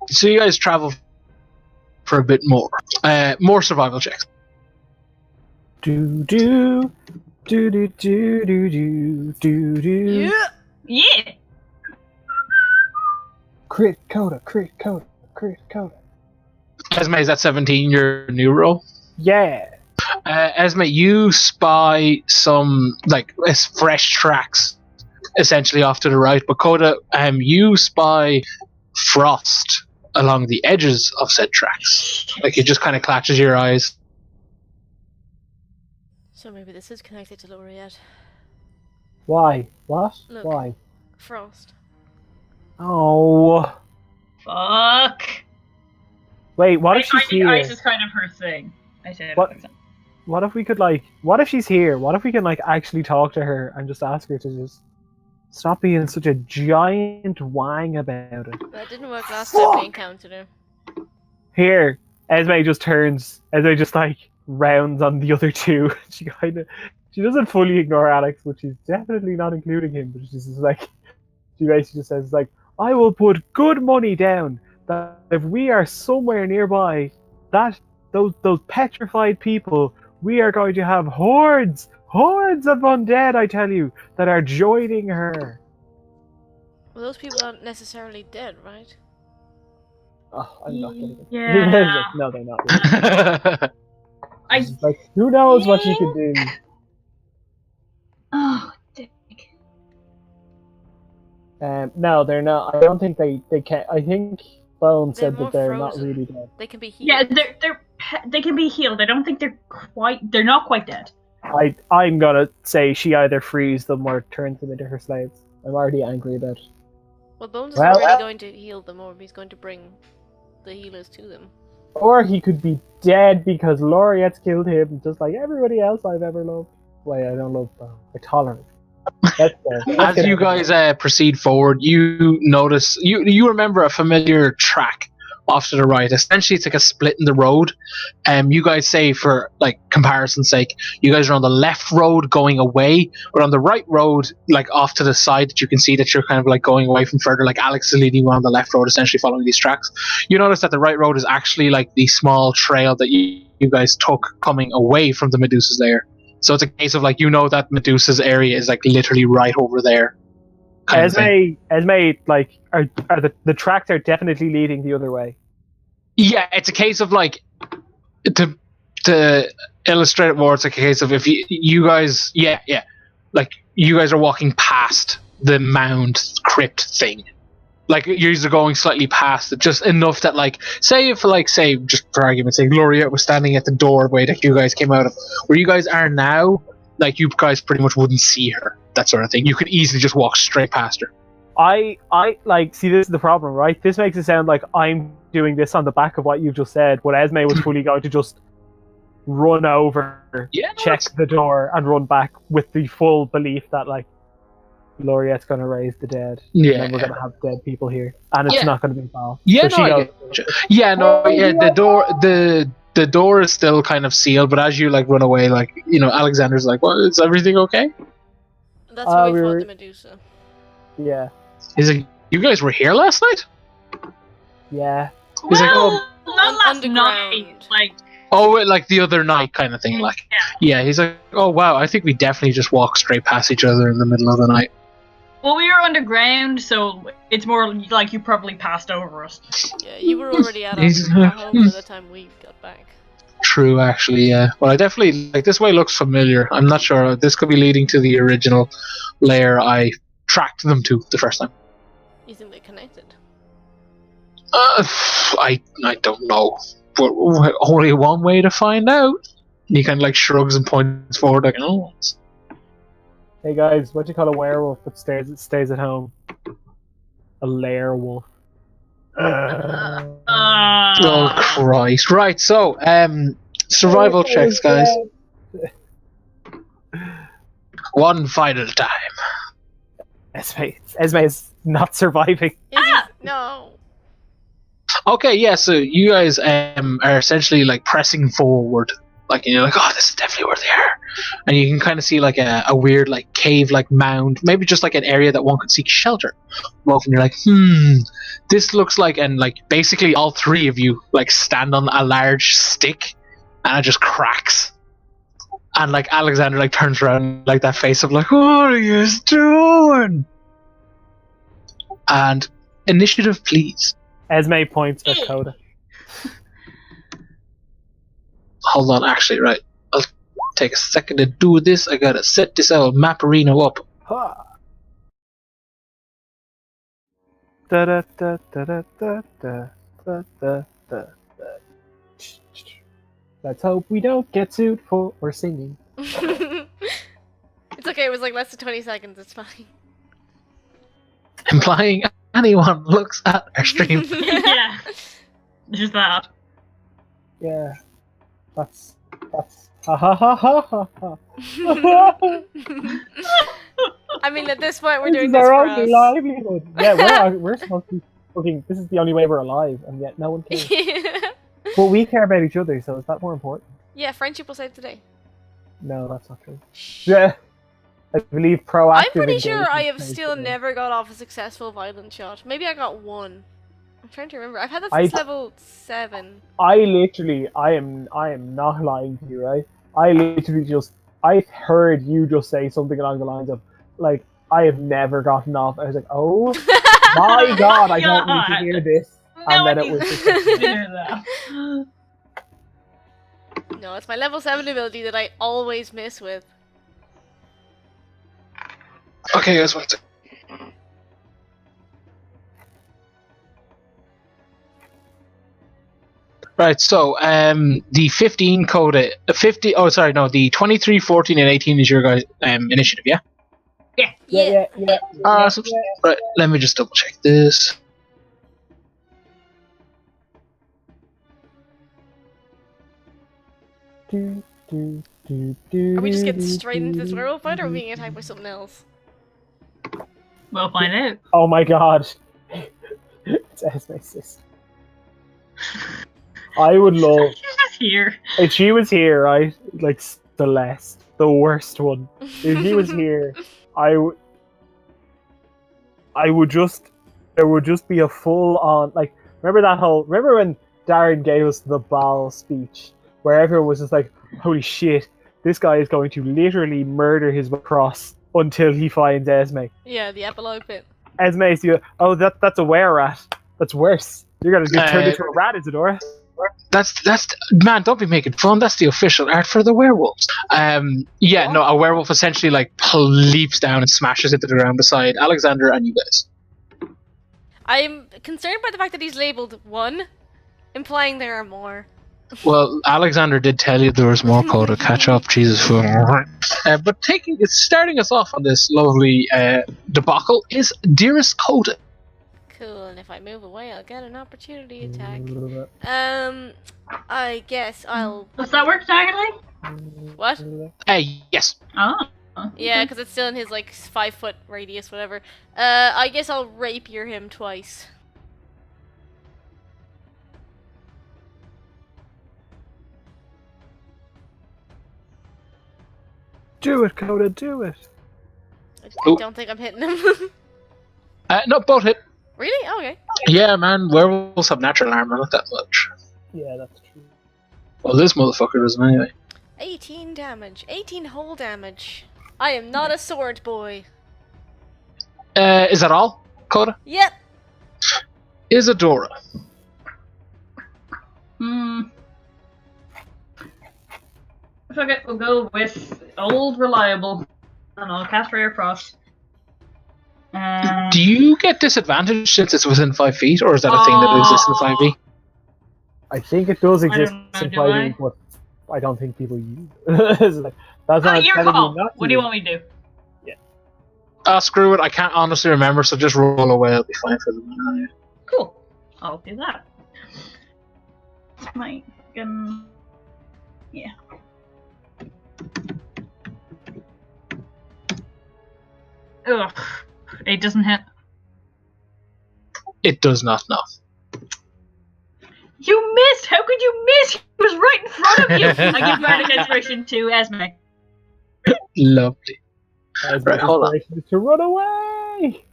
So you guys travel for a bit more. More survival checks. Do do do do do do do do do. Yeah. Crit Coda, crit Coda, crit Coda. Esme, is that 17 your new roll? Yeah. Esme, you spy some like fresh tracks essentially off to the right, but Coda, you spy frost along the edges of said tracks. Like it just kind of catches your eyes. So maybe this is connected to Laureate. Why? What? Look. Why? Frost. Oh. Fuck. Wait, what if she's I think here? ice is kind of her thing. I say What? What if we could what if she's here? What if we can actually talk to her and just ask her to just stop being such a giant wang about it? That didn't work last time we encountered her. Here, Esme just turns. Esme just rounds on the other two. She doesn't fully ignore Alex, but she's definitely not including him. But she's just she basically just says I will put good money down that if we are somewhere nearby, that those petrified people, we are going to have hordes of undead, I tell you, that are joining her. Well, those people aren't necessarily dead, right? Oh, I'm not getting it. Yeah. No, they're not. I. Who knows what she could do? Oh, dick. No, they're not. I don't think they can. I think Bone said more that they're frozen. not really dead. They can be healed. Yeah, they can be healed. I don't think they're not quite dead. I'm gonna say she either frees them or turns them into her slaves. I'm already angry about it. Well, Bones is already going to heal them, or he's going to bring the healers to them. Or he could be dead because Laureate's killed him, just like everybody else I've ever loved. Wait, I don't love Bone. I tolerate. As you guys proceed forward, you notice you remember a familiar track off to the right. Essentially, it's like a split in the road. You guys say, for comparison's sake, you guys are on the left road going away, but on the right road, off to the side, that you can see that you're kind of going away from further. Like Alex is leading you on the left road, essentially following these tracks. You notice that the right road is actually the small trail that you guys took coming away from the Medusa's lair. So it's a case of that Medusa's area is literally right over there. Esme, are the tracks are definitely leading the other way. Yeah, it's a case of to illustrate it more. It's a case of if you guys, you guys are walking past the mound crypt thing. You're going slightly past it, just enough that say just for argument's sake, Laureate was standing at the doorway that you guys came out of, where you guys are now. You guys pretty much wouldn't see her, that sort of thing. You could easily just walk straight past her. I see, this is the problem, right? This makes it sound like I'm doing this on the back of what you just said, but Esme was fully going to just run over, check the door, and run back with the full belief that Laureate's going to raise the dead. Yeah, and then we're going to have dead people here, and it's not going to be Bhaal. Yeah, So the door is still kind of sealed, but as you run away, Alexander's well, is everything okay? That's where we fought the Medusa. Yeah. He's you guys were here last night? Yeah. He's not last night. The other night kind of thing. Yeah, he's oh wow, I think we definitely just walked straight past each other in the middle of the night. Well, we were underground, so it's more you probably passed over us. Yeah, you were already at our home by the time we got back. true, actually. Yeah. Well, I definitely like this way. Looks familiar. I'm not sure. This could be leading to the original layer I tracked them to the first time. You think they connected? I don't know. But only one way to find out. He kind of like shrugs and points forward, like, oh. Hey guys, what do you call a werewolf that stays at home? A lair wolf. Oh Christ! Right, so survival checks, guys. One final time. Esme is not surviving. No. Okay, yeah. So you guys are essentially like pressing forward, like you're like, oh, this is definitely where they are, and you can kind of see like a weird like cave-like mound, maybe just like an area that one could seek shelter. Well, and you're like, this looks like, and like basically all three of you like stand on a large stick, and it just cracks. And like Alexander like turns around like that face of like, what are you doing? And initiative, please. Esme points at Coda. Hold on, actually, right. I'll take a second to do this. I gotta set this old Mapperino up. Ha! Da da da da da da da da da da. Let's hope we don't get sued for singing. It's okay, it was like less than 20 seconds, it's fine. Implying anyone looks at our stream. Yeah. There's that. Yeah. That's ha ha ha ha ha ha. I mean, at this point, we're This doing is this our for only us. livelihood. Yeah, we're supposed to be fucking. This is the only way we're alive, and yet no one cares. But we care about each other, so is that more important? Yeah, friendship will save the day. No, that's not true. Yeah, I believe proactive. I'm pretty sure engagement I have saves still the day. never got off a successful violent shot. Maybe I got one. I'm trying to remember. I've had that I- since level 7. I am not lying to you, right? I heard you just say something along the lines of, like, I have never gotten off. I was like, oh my god, I don't need to hear this. And then it was just, No, it's my level 7 ability that I always miss with. Okay, guys, one second. Right, so the 15 coda, the 23, 14, and 18 is your guys' initiative, yeah? yeah. Awesome. Right, let me just double check this. Do, do, do, Are we just getting do, straight into this do, werewolf fight, or are we do. being attacked by something else? We'll find out. Oh my god. It's Esme's sister. I would love She's just here. if she was here, right? Like Celeste, the worst one. If she was here, I would just. There would just be a full on like. Remember when Darren gave us the Bhaal speech, where everyone was just like, "Holy shit, this guy is going to literally murder his way across until he finds Esme." Yeah, the epilogue bit. Esme's the that's a were-rat. That's worse. You're gonna get turned into a rat, Isidora. That's man, don't be making fun. That's the official art for the werewolves. No, a werewolf essentially like leaps down and smashes into the ground beside Alexander and you guys. I'm concerned by the fact that he's labeled 1, implying there are more. Well, Alexander did tell you there was more code to catch up. Jesus, but starting us off on this lovely debacle is dearest Coda. Cool, and if I move away, I'll get an opportunity attack. I guess I'll. Does that work diagonally? What? Yes. Oh. Yeah, because it's still in his like 5-foot radius, whatever. I guess I'll rapier him twice. Do it, Coda, do it. I don't think I'm hitting him. No, both hit. Really? Oh, okay. Yeah, man, werewolves have natural armor, not that much. Yeah, that's true. Well, this motherfucker doesn't anyway. 18 damage. 18 whole damage. I am not a sword boy. Is that all, Coda? Yep. Isidora. Fuck it, we'll go with old reliable. And I'll cast Rare Frost. Do you get disadvantage since it's within 5 feet, or is that a thing that exists in 5e? I think it does exist don't know, in do 5e, but I don't think people use it. It's like, that's not your telling call. you not to What do you use want me to do? Screw it, I can't honestly remember, so just roll away, I'll be fine for them. Cool. I'll do that. Yeah. Ugh. It doesn't hit. It does not know. You missed! How could you miss? He was right in front of you! I give Bardic Inspiration to Esme. Lovely. Right, hold on. To run away!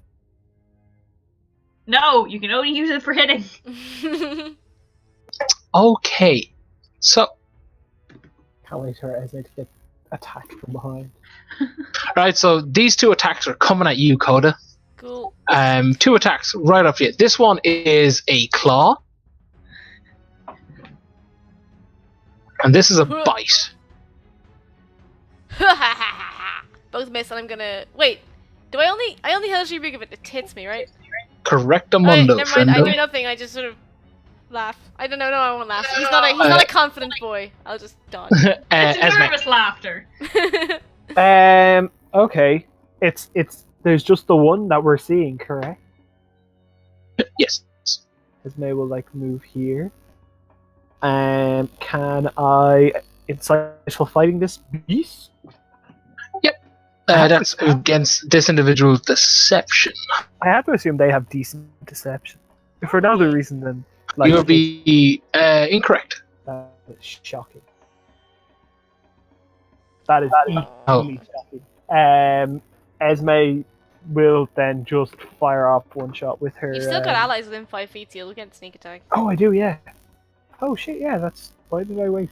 No, you can only use it for hitting. Okay, so Can't wait for Esme to get attacked from behind. right, so these 2 attacks are coming at you, Coda. Cool. 2 attacks right up here. This one is a claw, and this is a bite. Both miss, and I'm gonna wait. Do I only have to big if it hits me, right? Correctamundo, Never mind. I friendo. do nothing. I just sort of laugh. I don't know. No, I won't laugh. He's not a confident boy. I'll just dodge. It's Esme. nervous laughter. Okay. It's there's just the one that we're seeing, correct? Yes. Esme will like move here. Can I insightful fighting this beast? That's against this individual's deception. I have to assume they have decent deception. If for no other reason than like You will be incorrect. that is shocking. That is equally shocking. Esme will then just fire up one shot with her. You've still got allies within 5 feet, so you'll get sneak attack. Oh, I do, yeah. Oh shit, yeah. That's why did I waste?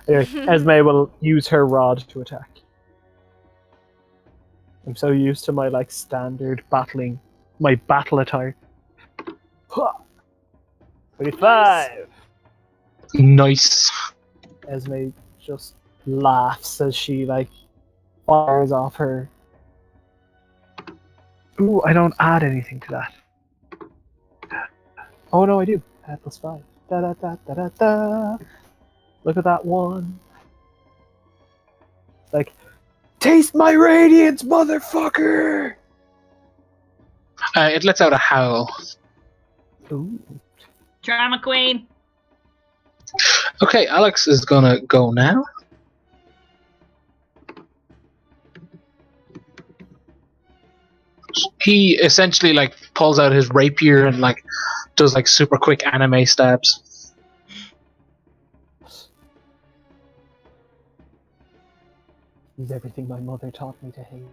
Anyway, Esme will use her rod to attack. I'm so used to my like standard battling, my battle attire. 25. Nice. Esme just laughs as she like fires off her. Ooh, I don't add anything to that. Oh no, I do. Add +5. Da da da da da da. Look at that one. Like, taste my radiance, motherfucker! It lets out a howl. Ooh. Drama Queen. Okay, Alex is gonna go now. He essentially like pulls out his rapier and like does like super quick anime stabs. He's everything my mother taught me to hate.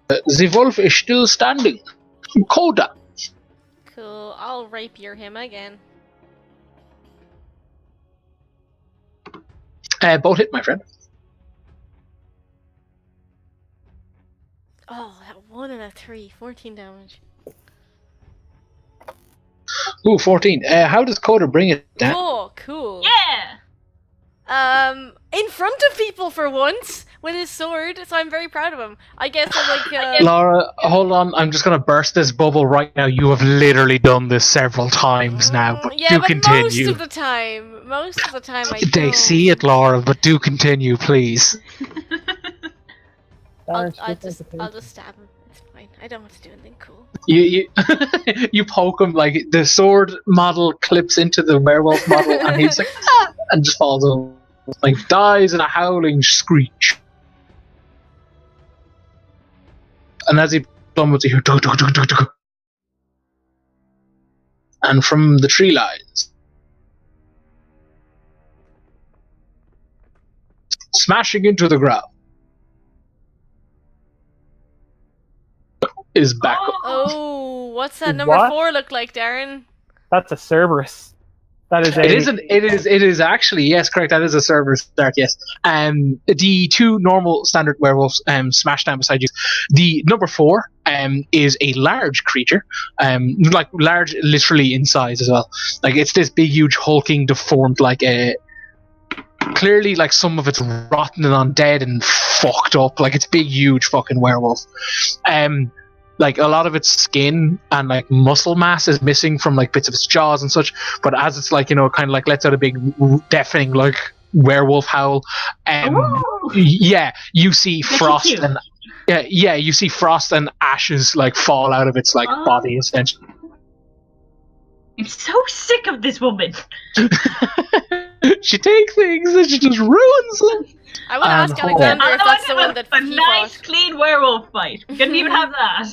The wolf is still standing. Coda. Cool. I'll rapier him again. Both hit, my friend. Oh, that 1 and a 3. 14 damage. Ooh, 14. How does Coda bring it down? Oh, cool. Yeah! In front of people for once with his sword, so I'm very proud of him. I guess I'm like, Laura, hold on. I'm just going to burst this bubble right now. You have literally done this several times now, but yeah, do but continue. most of the time I They don't. see it, Laura, but do continue, please. I'll just stab him. It's fine. I don't have to do anything cool. You you poke him, like the sword model clips into the werewolf model, and he's like, ah, and just falls over. Like, dies in a howling screech. And as he plummets, you hear dug, dug, dug, dug, dug. And from the tree lines, smashing into the ground, is back up. Oh, what's that number What? 4 look like, Darren? That's a Cerberus. That is It isn't. It is actually, yes, correct. That is a server start. Yes. The two normal standard werewolves smash down beside you. The number 4 is a large creature, like large literally in size as well. Like it's this big, huge, hulking, deformed, like a. Clearly, like some of it's rotten and undead and fucked up. Like it's big, huge fucking werewolf. Like a lot of its skin and like muscle mass is missing from like bits of its jaws and such. But as it's like, you know, kind of like lets out a big deafening like werewolf howl. Yeah, you see frost and you see frost and ashes like fall out of its like body essentially. I'm so sick of this woman. She takes things and she just ruins them. I want to ask Alexander if that's the one that a he nice, fought. clean werewolf fight. We didn't even have that.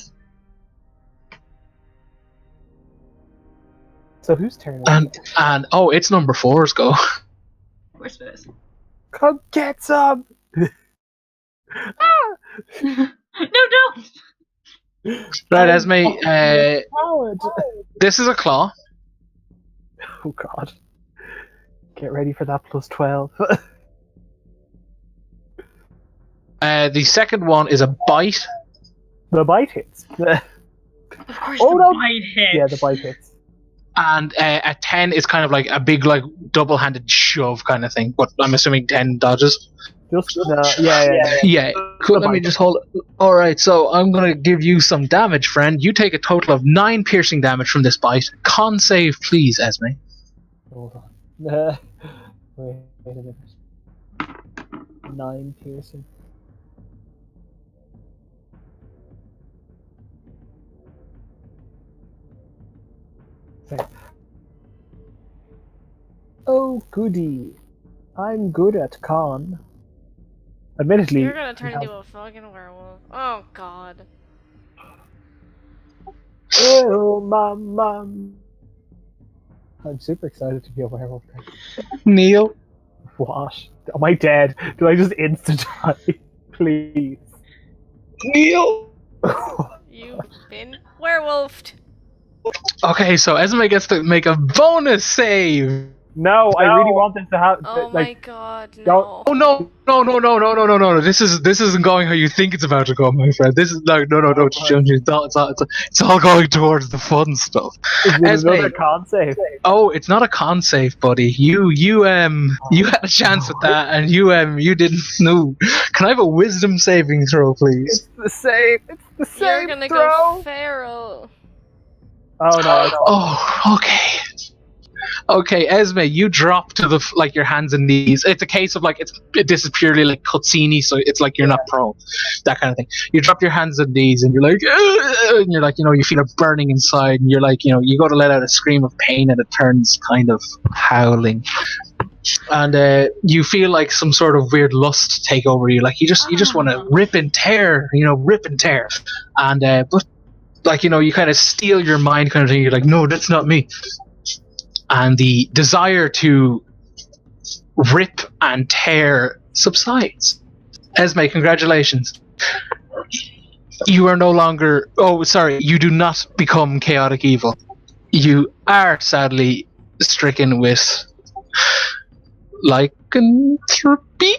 So whose turn? And oh, it's number 4's go. Where's this? Come get some. No, don't. Right, Esme. This is a claw. Oh God. Get ready for that plus 12. The second one is a bite. The bite hits. Of course, Oh, the no. bite hits. Yeah, the bite hits. And a 10 is kind of like a big, like, double-handed shove kind of thing. But I'm assuming 10 dodges. Just yeah. Yeah, cool. Let me just hold it. Alright, so I'm going to give you some damage, friend. You take a total of 9 piercing damage from this bite. Con save, please, Esme. Hold on. Wait a minute. 9 piercing. Okay. Oh goody. I'm good at con. Admittedly, You're gonna turn into a fucking werewolf. Oh God. oh mom. I'm super excited to be a werewolf. Neil. What? Am I dead? Do I just instant die? Please. Neil. You've been werewolfed. Okay, so Esme gets to make a bonus save. No, I really want this to happen. Oh like, my God, don't- no. Oh no! This isn't going how you think it's about to go, my friend. This is no. It's all going towards the fun stuff. is it Esme. another con save? Oh, it's not a con save, buddy. You had a chance with that, and you didn't know. Can I have a wisdom saving throw, please? It's the same. It's the same You're gonna throw. go feral. Oh no. Oh, okay. Okay, Esme, you drop to like your hands and knees. It's a case of like this is purely like cutscene, so it's like you're not prone, that kind of thing. You drop your hands and knees, and you're like, "Ugh," and you're like, you know, you feel it burning inside, and you're like, you know, you go to let out a scream of pain, and it turns kind of howling, and you feel like some sort of weird lust take over you. Like you just want to rip and tear, and but like, you know, you kind of steel your mind, kind of thing. You're like, no, that's not me. And the desire to rip and tear subsides. Esme, congratulations. You are no longer... Oh, sorry. You do not become chaotic evil. You are sadly stricken with lycanthropy.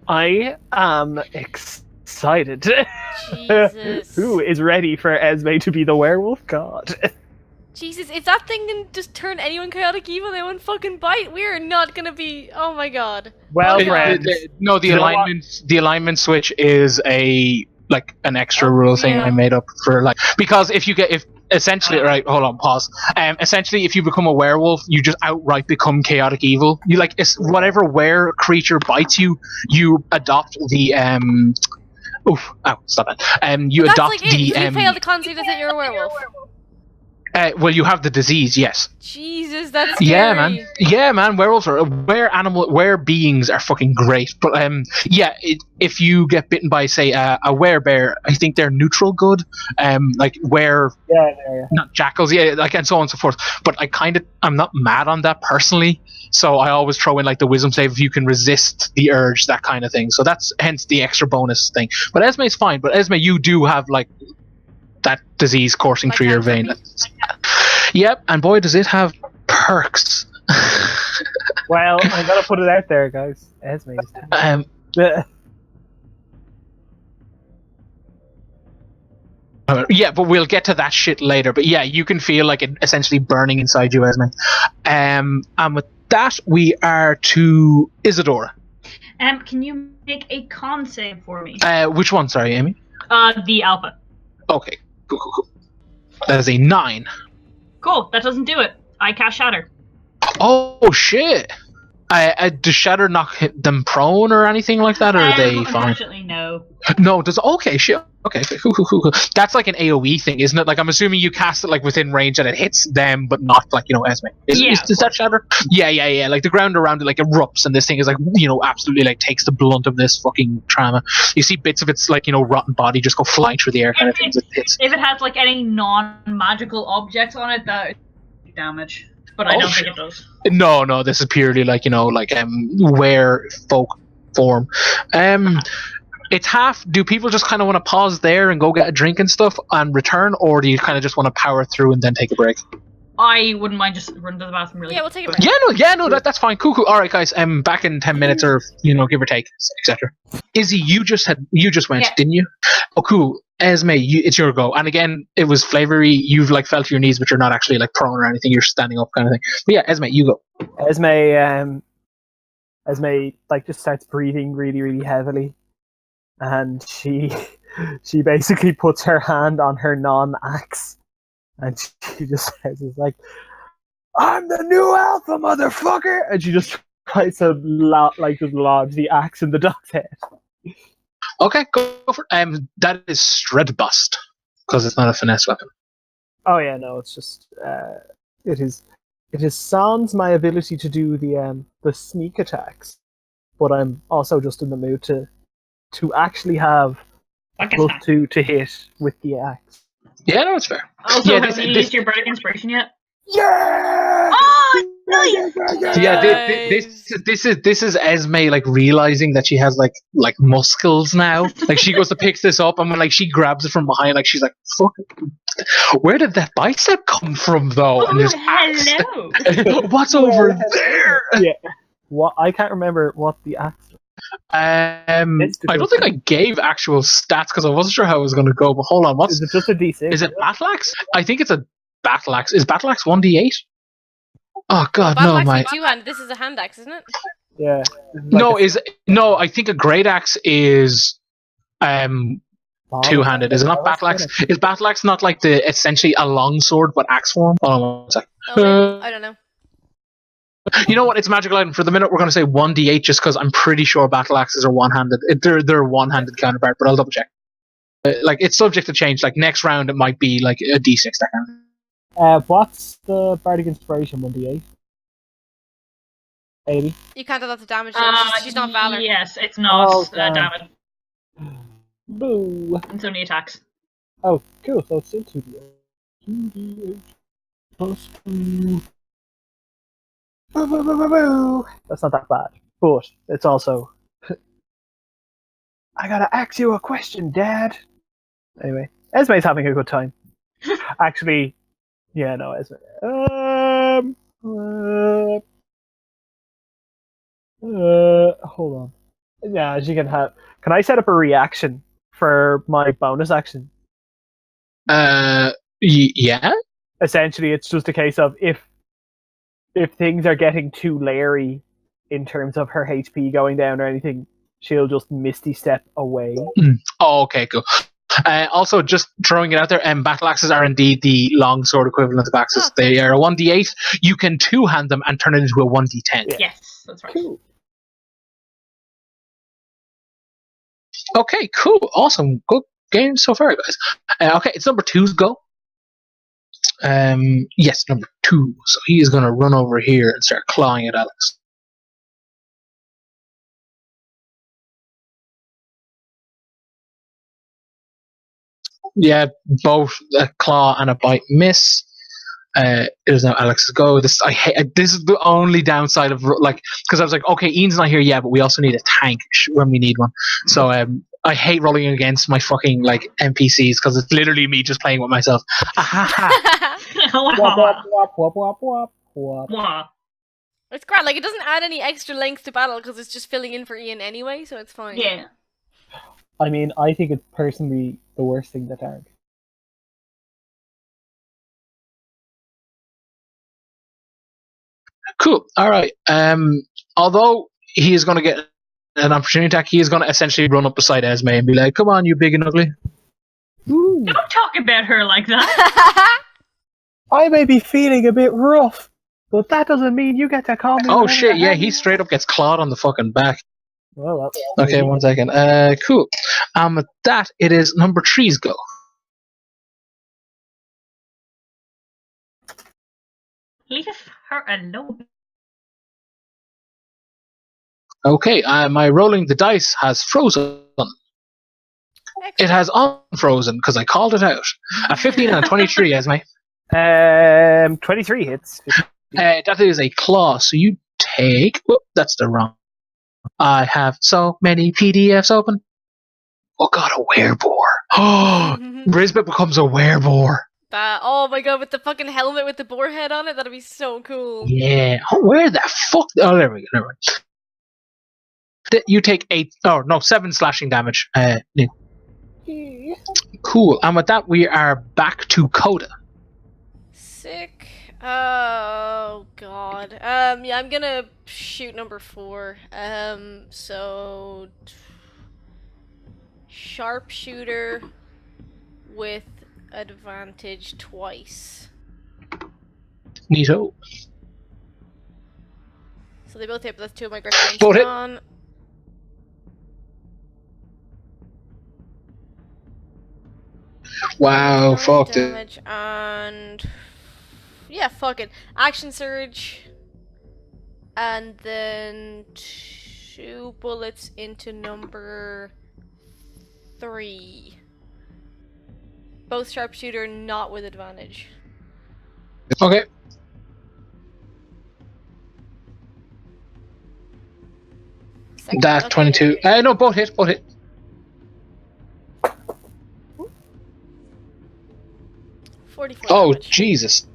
I am excited. Jesus. Who is ready for Esme to be the werewolf god? Jesus, if that thing can just turn anyone chaotic evil, they won't fucking bite. We're not gonna be. Oh my God. Well, Oh, friends. No, the You know alignment switch is an extra rule thing yeah. I made up for because if essentially, right, hold on, pause. Essentially, if you become a werewolf, you just outright become chaotic evil. You whatever were creature bites you, you adopt the stop it. You That's adopt like it. the If you fail the con save, that you're a werewolf. well, you have the disease, yes. Jesus, that's scary. Yeah, man. Werewolves are were beings are fucking great. But if you get bitten by, say, a werebear, I think they're neutral good. Yeah. Not jackals, and so on and so forth. But I'm not mad on that personally. So I always throw in the wisdom save if you can resist the urge, that kind of thing. So that's hence the extra bonus thing. But Esme's fine. But Esme, you do have that disease coursing through your vein. Yep, and boy, does it have perks. Well, I'm gonna put it out there, guys. Esme is um, yeah, but we'll get to that shit later. But yeah, you can feel like it essentially burning inside you, Esme. And with that, we are to Isidora. Can you make a con save for me? Which one? Sorry, Amy. The alpha. Okay, cool. That is a 9. Cool. That doesn't do it. I cast Shatter. Oh shit! Does Shatter knock them prone or anything like that, or are they fine? Unfortunately, no. No, does okay shit. Okay, cool. That's like an AoE thing, isn't it? Like I'm assuming you cast it like within range and it hits them, but not like Esme. Is that Shatter? Yeah. Like the ground around it like erupts, and this thing is like absolutely like takes the blunt of this fucking trauma. You see bits of its like rotten body just go flying through the air, kind of things. If it has like any non-magical objects on it, that would damage. But I don't think it does. No, this is purely like were folk form. It's half. Do people just kind of want to pause there and go get a drink and stuff and return, or do you kind of just want to power through and then take a break? I wouldn't mind just running to the bathroom really. Yeah, we'll take a break. Yeah, no, that's fine. Cool. All right, guys. Back in 10 minutes or give or take, etc. Izzy, you just went, didn't you? Oh, cool. Esme, it's your go. And again, it was flavory. You've like fell to your knees, but you're not actually like prone or anything. You're standing up, kind of thing. But yeah, Esme, you go. Esme like just starts breathing really, really heavily, and she basically puts her hand on her non-axe, and she just says, "It's like, I'm the new alpha, motherfucker!" And she just tries to just lodge the axe in the dog's head. Okay, go for it. That is shred bust because it's not a finesse weapon. Oh yeah, no, it's just it is sans my ability to do the sneak attacks, but I'm also just in the mood to actually have +2 to hit with the axe. Yeah, no, it's fair. Also, have you used your bardic inspiration yet? Yeah! Oh, nice! Yeah, this is Esme like realizing that she has like muscles now. Like she goes to pick this up, and when like she grabs it from behind, like she's like, "Fuck! Where did that bicep come from, though?" And there's hello. What's over there? Yeah. What? I can't remember what the axe. I don't think I gave actual stats because I wasn't sure how it was going to go. But hold on, Is it just a D6? Is it battle axe? I think it's a battle axe. Is battle axe 1d8? Oh god, Battle no, axe my. is two-handed. This is a hand axe, isn't it? Yeah. No, I think a great axe is two-handed. Is it not battle axe? Is battle axe not like the essentially a long sword but axe form? Hold on 1 second. Oh, I don't know. You know what? It's a magical item. For the minute, we're going to say 1d8 just because I'm pretty sure battle axes are one-handed. They're one-handed counterpart, but I'll double check. It's subject to change. Like next round, it might be like a d6 that kind of. What's the bardic inspiration 1d8? 80. You can't do that to damage. She's not valor. Yes, it's not damage. Boo. It's only attacks. Oh, cool. So it's still 2d8. 2d8 plus 2. That's not that bad, but it's also. I gotta ask you a question, Dad. Anyway, Esme's having a good time. Actually, yeah, no, Esme. Hold on. Yeah, she can have. Can I set up a reaction for my bonus action? Yeah. Essentially, it's just a case of if things are getting too leery in terms of her HP going down or anything, she'll just misty step away. Oh, okay, cool. Also, just throwing it out there, battle axes are indeed the long sword equivalent of axes. They are a 1d8. You can two-hand them and turn it into a 1d10. Yeah. Yes, that's right. Cool. Okay, cool. Awesome. Good game so far, guys. Okay, it's number 2's go. Yes, number 2. So he is going to run over here and start clawing at Alex. Yeah, both a claw and a bite miss. It is now Alex's go. This is the only downside of because I was like, okay, Ian's not here yet, but we also need a tank when we need one. So I hate rolling against my fucking NPCs because it's literally me just playing with myself. Wop, wop, wop, wop, wop, wop, wop. Wah. It's great. Like, it doesn't add any extra length to battle because it's just filling in for Ian anyway, so it's fine. Yeah. I mean, I think it's personally the worst thing that Dark. Cool. All right. Although he is going to get an opportunity attack, he is going to essentially run up beside Esme and be like, "Come on, you big and ugly." Ooh. Don't talk about her like that. I may be feeling a bit rough, but that doesn't mean you get to call me. Oh whatever shit! the Yeah, hell he you straight up gets clawed on the fucking back. Well, Okay, 1 second. Cool. With that, it is number 3's go. Leave her alone. Okay, my rolling the dice has frozen. It has unfrozen because I called it out. A 15 and a 23, Esme. 23 hits. That is a claw, so you take... Whoop, that's the wrong. I have so many PDFs open. Oh god, a wereboar. Oh, Brisbane becomes a wereboar. Oh my god, with the fucking helmet with the boar head on it, that'd be so cool. Yeah. Oh, where the fuck? Oh, there we go. Never mind. You take 7 slashing damage. Yeah. Cool. And with that, we are back to Coda. Sick. Oh god. Yeah, I'm gonna shoot number 4. So sharpshooter with advantage twice. Neato. So they both hit, but that's 2 of my grip points Both hit. gone. Wow, 9 fucked it. damage and yeah, fuck it. Action surge, and then 2 bullets into number 3. Both sharpshooter, not with advantage. Okay. That 22. No, both hit. 44 Oh, damage. Jesus.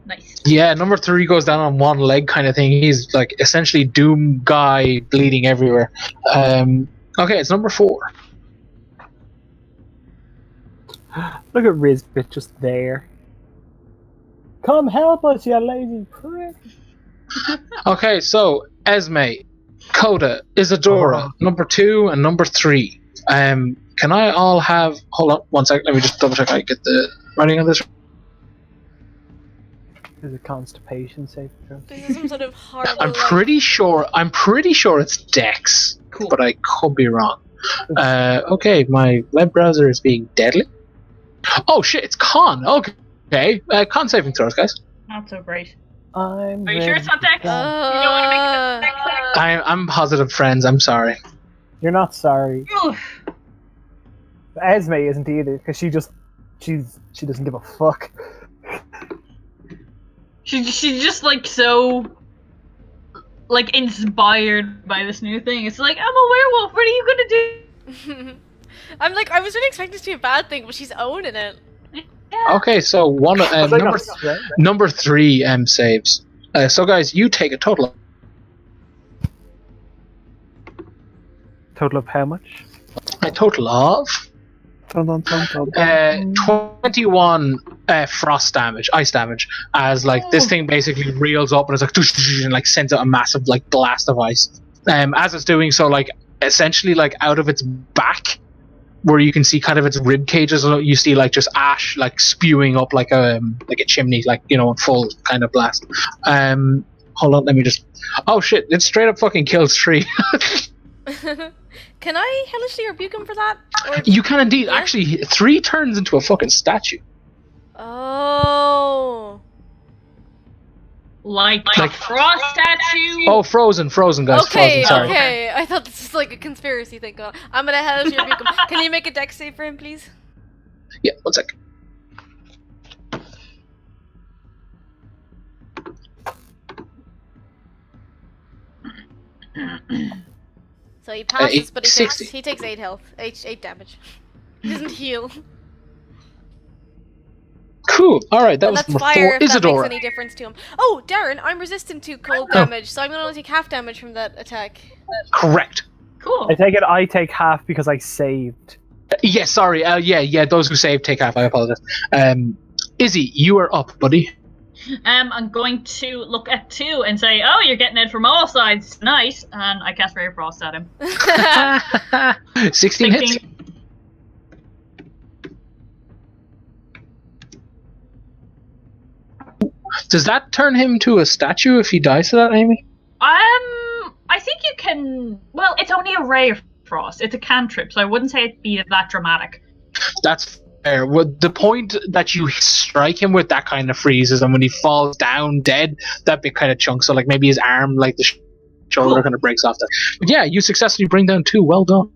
Nice. Yeah, number 3 goes down on one leg kind of thing. He's like essentially Doom guy bleeding everywhere. Okay, it's number 4. Look at Rizbit just there. Come help us, you lazy prick. Okay, so Esme, Coda, Isidora, number 2 and number 3. Can I all have... Hold on 1 second, let me just double check I get the writing on this. Is it constipation safe? This is some sort of horrible. I'm pretty sure it's Dex, Cool. but I could be wrong. Okay, my web browser is being deadly. Oh shit, it's con. Okay, con saving throws, guys. Not so great. Are Are you sure it's not Dex? You don't want to make it Dex? I'm positive, friends. I'm sorry. You're not sorry. Oof. Esme isn't either, because she doesn't give a fuck. She's just like so like inspired by this new thing. It's like, I'm a werewolf, what are you gonna do? I'm like, I was really expecting this to be a bad thing, but she's owning it. Yeah. Okay, so number 3 saves. So guys, you take a total Total of how much? of 21 frost damage, ice damage, as like this thing basically reels up and it's like and like sends out a massive like blast of ice. As it's doing so, like essentially like out of its back, where you can see kind of its rib cages, you see like just ash like spewing up like a chimney, like, you know, in full kind of blast. Hold on, let me just. Oh shit! It straight up fucking kills 3. Can I hellishly rebuke him for that? Or... You can indeed. Yeah? Actually, 3 turns into a fucking statue. Oh. Like a frost statue. Oh, frozen, guys. Okay, Frozen, sorry. okay. I thought this was like a conspiracy thing. I'm gonna hellishly rebuke him. Can you make a dex save for him, please? Yeah, 1 sec. So he passes, but 60. he takes 8 health, 8 damage. He doesn't heal. Cool. Cool. All right, that And was that's number fire 4. if that makes Isidora. any difference to him. Oh, Darren, I'm resistant to cold damage, so I'm gonna only take half damage from that attack. Correct. Cool. I take half because I saved. Yeah, sorry. Yeah. Those who save take half. I apologize. Izzy, you are up, buddy. I'm going to look at 2 and say, "Oh, you're getting it from all sides. Nice." And I cast Ray of Frost at him. 16 hits. Does that turn him to a statue if he dies to that, Amy? I think you can. Well, it's only a Ray of Frost. It's a cantrip, so I wouldn't say it'd be that dramatic. That's fair. Well, the point that you strike him with that kind of freezes, and when he falls down dead, that big kind of chunk. So, like maybe his arm, like the shoulder, kind of breaks off. That. But yeah, you successfully bring down 2. Well done.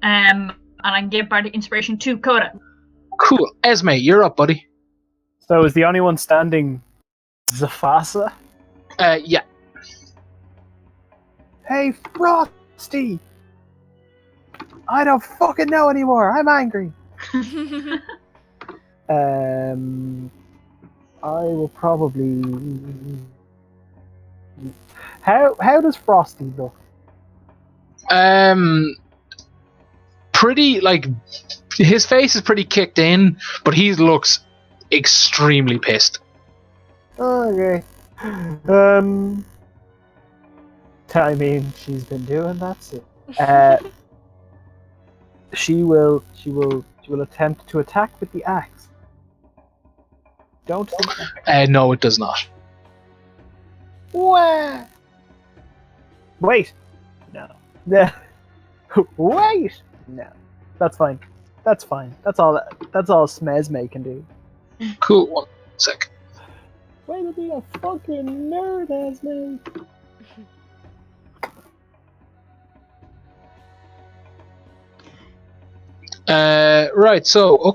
And I can give Bardic Inspiration to Coda. Cool. Esme, you're up, buddy. So is the only one standing Zafasa? Yeah. Hey, Frosty! I don't fucking know anymore. I'm angry. I will probably. How does Frosty look? Pretty, like, his face is pretty kicked in, but he looks extremely pissed. Okay. I mean, she's been doing that. So. She will attempt to attack with the axe. Don't think that. No, it does not. Wah! Wait. No. Wait. No. That's fine. That's fine. That's all Smesme can do. Cool. 1 sec. Way to be a fucking nerd, Esme. Right, so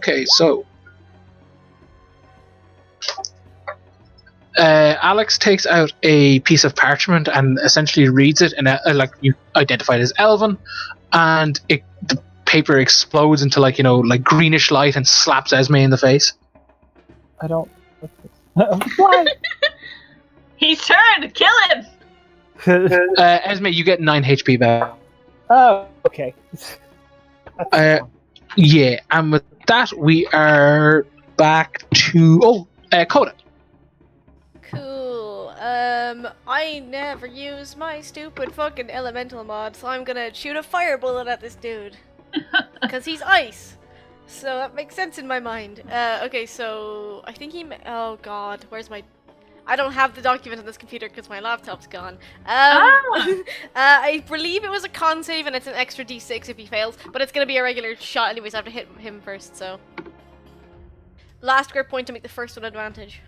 Alex takes out a piece of parchment and essentially reads it, and like you identified as Elven, and the paper explodes into like greenish light and slaps Esme in the face. I don't. Why? He's turned. Kill him. Esme, you get 9 HP back. Oh, okay. Yeah, and with that we are back to Coda. Cool. I never use my stupid fucking elemental mod, so I'm gonna shoot a fire bullet at this dude. Because he's ice. So that makes sense in my mind. Okay, so I think oh god, where's my... I don't have the document on this computer because my laptop's gone. I believe it was a con save and it's an extra d6 if he fails, but it's gonna be a regular shot anyways. I have to hit him first, so... Last grip point to make the first one advantage.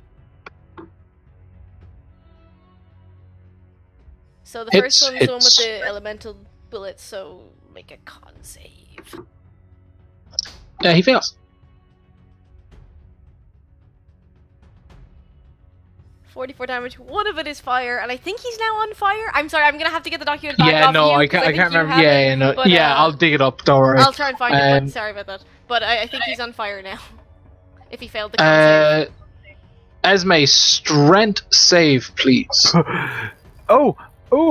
So the first one's the one with the elemental bullets, so make a con save. He fails. 44 damage. One of it is fire, and I think he's now on fire. I'm sorry, I'm gonna have to get the document back Yeah, off no, you, I can't remember. But, I'll dig it up. Don't worry. I'll try and find it, but sorry about that. But I think he's on fire now. If he failed the con save. Esme, strength save, please. Oh,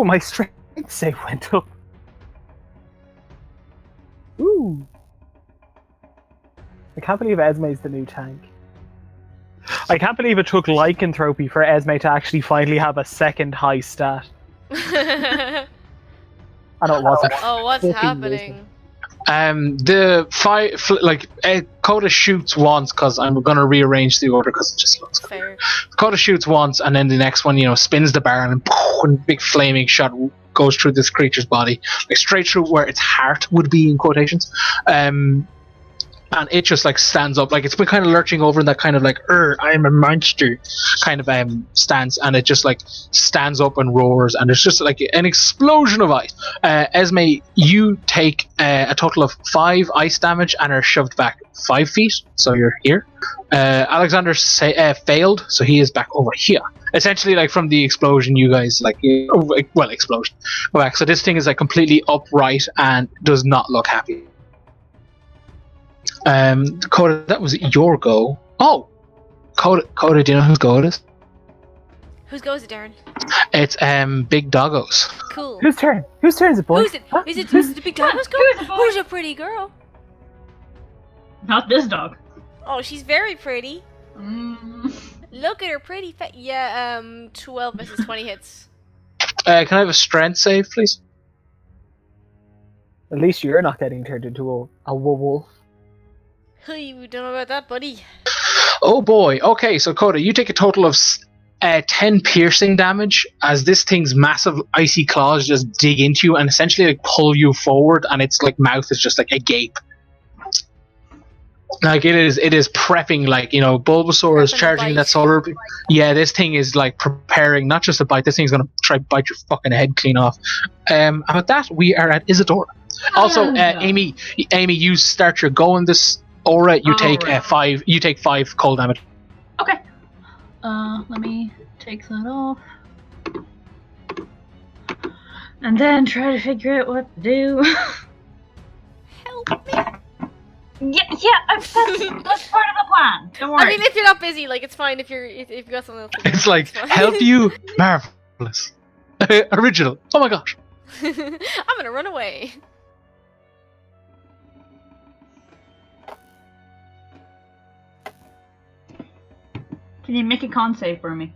my strength save went up. Ooh. I can't believe Esme's the new tank. I can't believe it took lycanthropy for Esme to actually finally have a second high stat. I know it wasn't. Oh, what's happening? Coda shoots once because I'm gonna rearrange the order because it just looks fair. Coda shoots once, and then the next one, spins the barrel and big flaming shot goes through this creature's body, like straight through where its heart would be in quotations. And it just like stands up, like it's been kind of lurching over in that kind of like I'm a monster kind of stance, and it just like stands up and roars, and it's just like an explosion of ice. Esme, you take a total of 5 ice damage and are shoved back 5 feet, so you're here. Alexander failed, so he is back over here. Essentially, like from the explosion, you guys explosion. Go back. So this thing is like completely upright and does not look happy. Coda, that was your go. Oh, Coda, do you know whose go it is? Whose go is it, Darren? It's Big Doggo's. Cool. Whose turn? Whose turn is it, boy? Who's it? Huh? Is it the big dog's go? Who's the boy? Who's a pretty girl? Not this dog. Oh, she's very pretty. Mm. Look at her pretty face. Yeah, 12 misses 20 hits. Can I have a strength save, please? At least you're not getting turned into a wolf. Hey, we don't know about that, buddy. Oh boy. Okay, so Coda, you take a total of 10 piercing damage as this thing's massive icy claws just dig into you and essentially like pull you forward, and its like mouth is just like agape. Like it is prepping, like, you know, Bulbasaur is Prepping to charging bite. that solar. Yeah, this thing is like preparing not just to bite. This thing's gonna try to bite your fucking head clean off. And with that, we are at Isidora. Also, Amy, you start your go in this aura. You take right. 5. You take 5 cold damage. Okay. Let me take that off. And then try to figure out what to do. Help me. That's part of the plan. Don't worry. I mean, if you're not busy, like, it's fine if you've got something else to do. It's like fine. help you, marvelous, original. Oh my gosh. I'm gonna run away. Can you make a con save for me?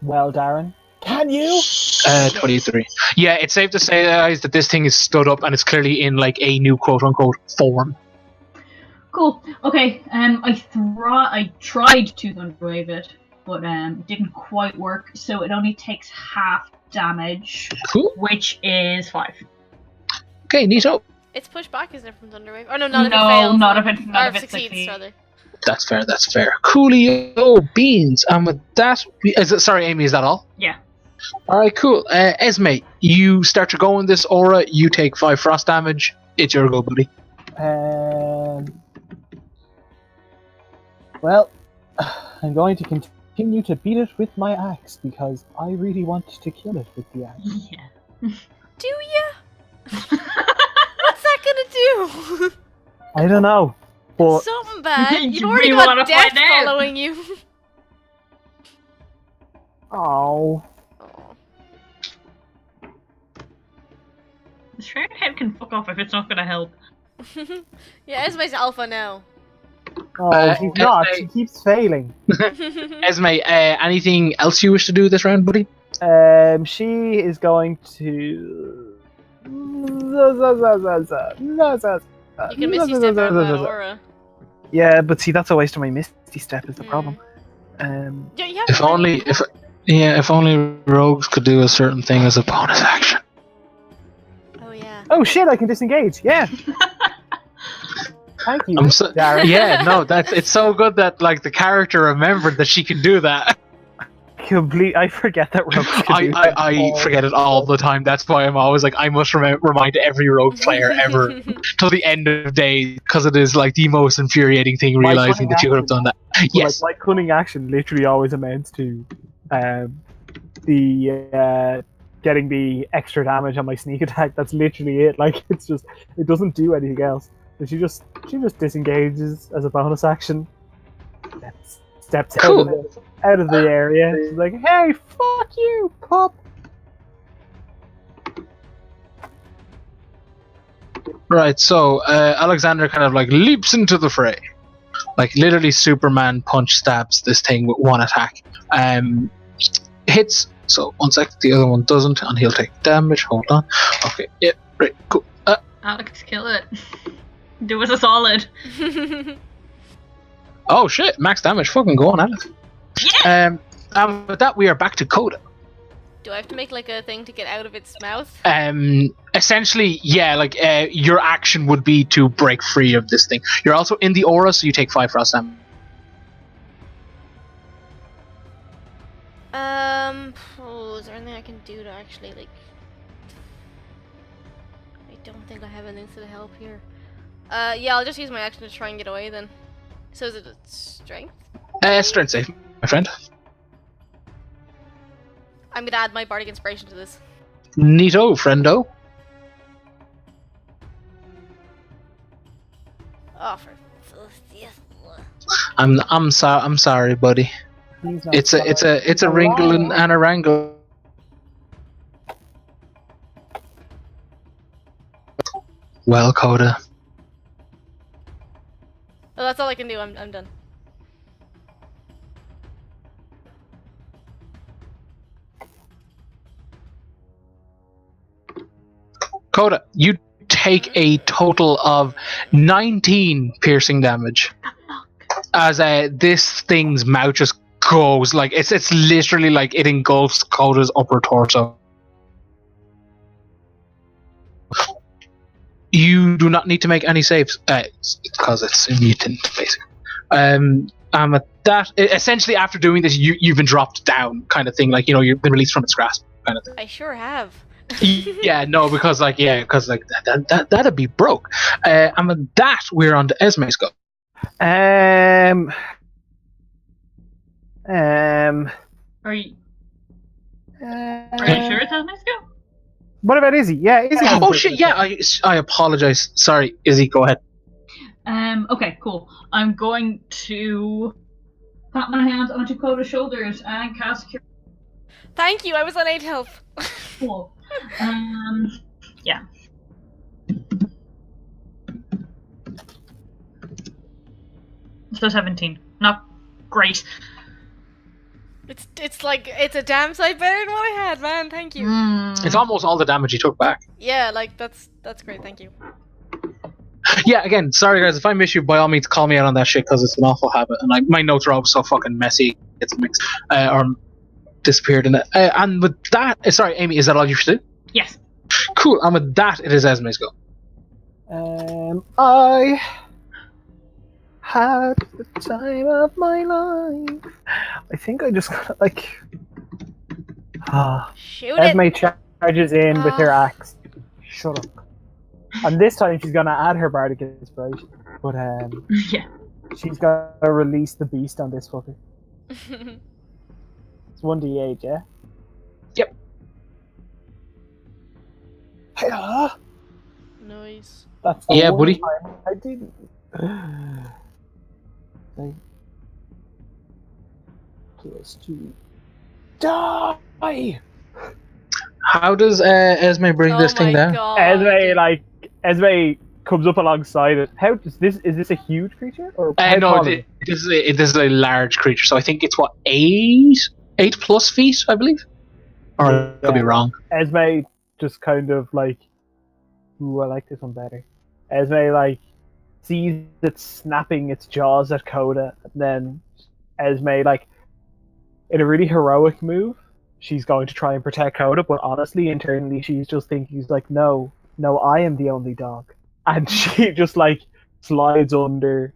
Well, Darren, can you? 23. Yeah, it's safe to say, guys, that this thing is stood up and it's clearly in like a new quote-unquote form. Cool. Okay. I tried to Thunderwave it, but it didn't quite work. So it only takes half damage, Cool. which is 5. Okay, neato. It's pushed back, isn't it, from Thunderwave? Oh no, not if it No, fails. not if or it succeeds, succeeds. rather. That's fair. That's fair. Coolio beans. And with that, sorry, Amy, is that all? Yeah. All right, cool. Esme, you start to go in this aura. You take 5 frost damage. It's your go, buddy. Well, I'm going to continue to beat it with my axe because I really want to kill it with the axe. Yeah. Do ya? What's that gonna do? I don't know, but Something bad. You You've already really got wanna death find out. following you. oh, Oh. The Shroud Head can fuck off if it's not gonna help. Yeah, Esme's alpha now. she's not. She keeps failing. Esme, anything else you wish to do this round, buddy? She is going to. You can misty step out of that aura. Yeah, but see, that's a waste of my misty step. Is the problem. Yeah, you have If to only, if only rogues could do a certain thing as a bonus action. Oh yeah. Oh shit! I can disengage. Yeah. Thank you, Darren. Yeah, no, it's so good that like the character remembered that she can do that. I forget that rogues can do that. I forget it all the time. That's why I'm always like, I must remind every rogue player ever till the end of days, because it is like the most infuriating thing My realizing cunning that you could have done that. But, Yes. like, my cunning action literally always amounts to the getting the extra damage on my sneak attack. That's literally it. Like, it's just, it doesn't do anything else. So she just disengages as a bonus action. Steps Cool. out of the area. She's like, "Hey, fuck you, pup." Right, so Alexander kind of like leaps into the fray. Like literally Superman punch stabs this thing with one attack. Hits, so 1 second, the other one doesn't, and he'll take damage. Hold on. Okay, yeah, right, cool. Alex, kill it. Do us a solid. Oh shit, max damage, fucking go on, Alex. Yeah! And with that, we are back to Coda. Do I have to make like a thing to get out of its mouth? Essentially, yeah, like your action would be to break free of this thing. You're also in the aura, so you take 5 frost damage. Is there anything I can do to actually like? I don't think I have anything to help here. Yeah, I'll just use my action to try and get away then. So is it a strength? Strength save, my friend. I'm gonna add my bardic inspiration to this. Neato, friendo. Oh, for... I'm sorry, buddy. He's not It's a sorry. wrinkle and a wrangle. Well, Coda. Oh, that's all I can do. I'm done. Coda, you take a total of 19 piercing damage as this thing's mouth just goes like it's literally like it engulfs Coda's upper torso. You do not need to make any saves because it's a mutant, basically. At that, essentially, after doing this, you've been dropped down, kind of thing. Like you've been released from its grasp, kind of thing. I sure have. Yeah, no, because that'd be broke. And with that, we're on to Esme's go. Are you sure it's Esme's go? What about Izzy? Yeah, Izzy. Oh shit! Yeah, I apologize. Sorry, Izzy. Go ahead. Okay, cool. I'm going to pat my hands onto Coda's shoulders and cast Cure. Thank you. I was unable to help. Cool. Yeah. So 17. Not great. It's a damn sight better than what I had, man. Thank you. It's almost all the damage you took back. Yeah, like that's great. Thank you. Yeah, again, sorry guys, if I miss you, by all means call me out on that shit because it's an awful habit, and my notes are always so fucking messy. It's mixed or disappeared in it. And with that, sorry, Amy, is that all you should do? Yes. Cool. And with that, it is Esme's go. I had the time of my life. I think I just got like. Shoot Esme it. charges in with her axe. Shut up. And this time she's gonna add her bardic inspiration, but Yeah. she's gonna release the beast on this fucker. It's 1d8, yeah. Yep. Hey, Nice. that's the Yeah, one buddy. time I didn't. Like, +2. Die! How does Esme bring this thing down? Esme comes up alongside it. How does this? Is this a huge creature or? how No, tall is it? this is a large creature, so I think it's what 8 plus feet, I believe. Or I could be wrong. Esme just kind of like, ooh, I like this one better. Esme like sees it snapping its jaws at Coda, and then Esme like, in a really heroic move, she's going to try and protect Coda, but honestly, internally, she's just thinking, she's like, no, I am the only dog, and she just like slides under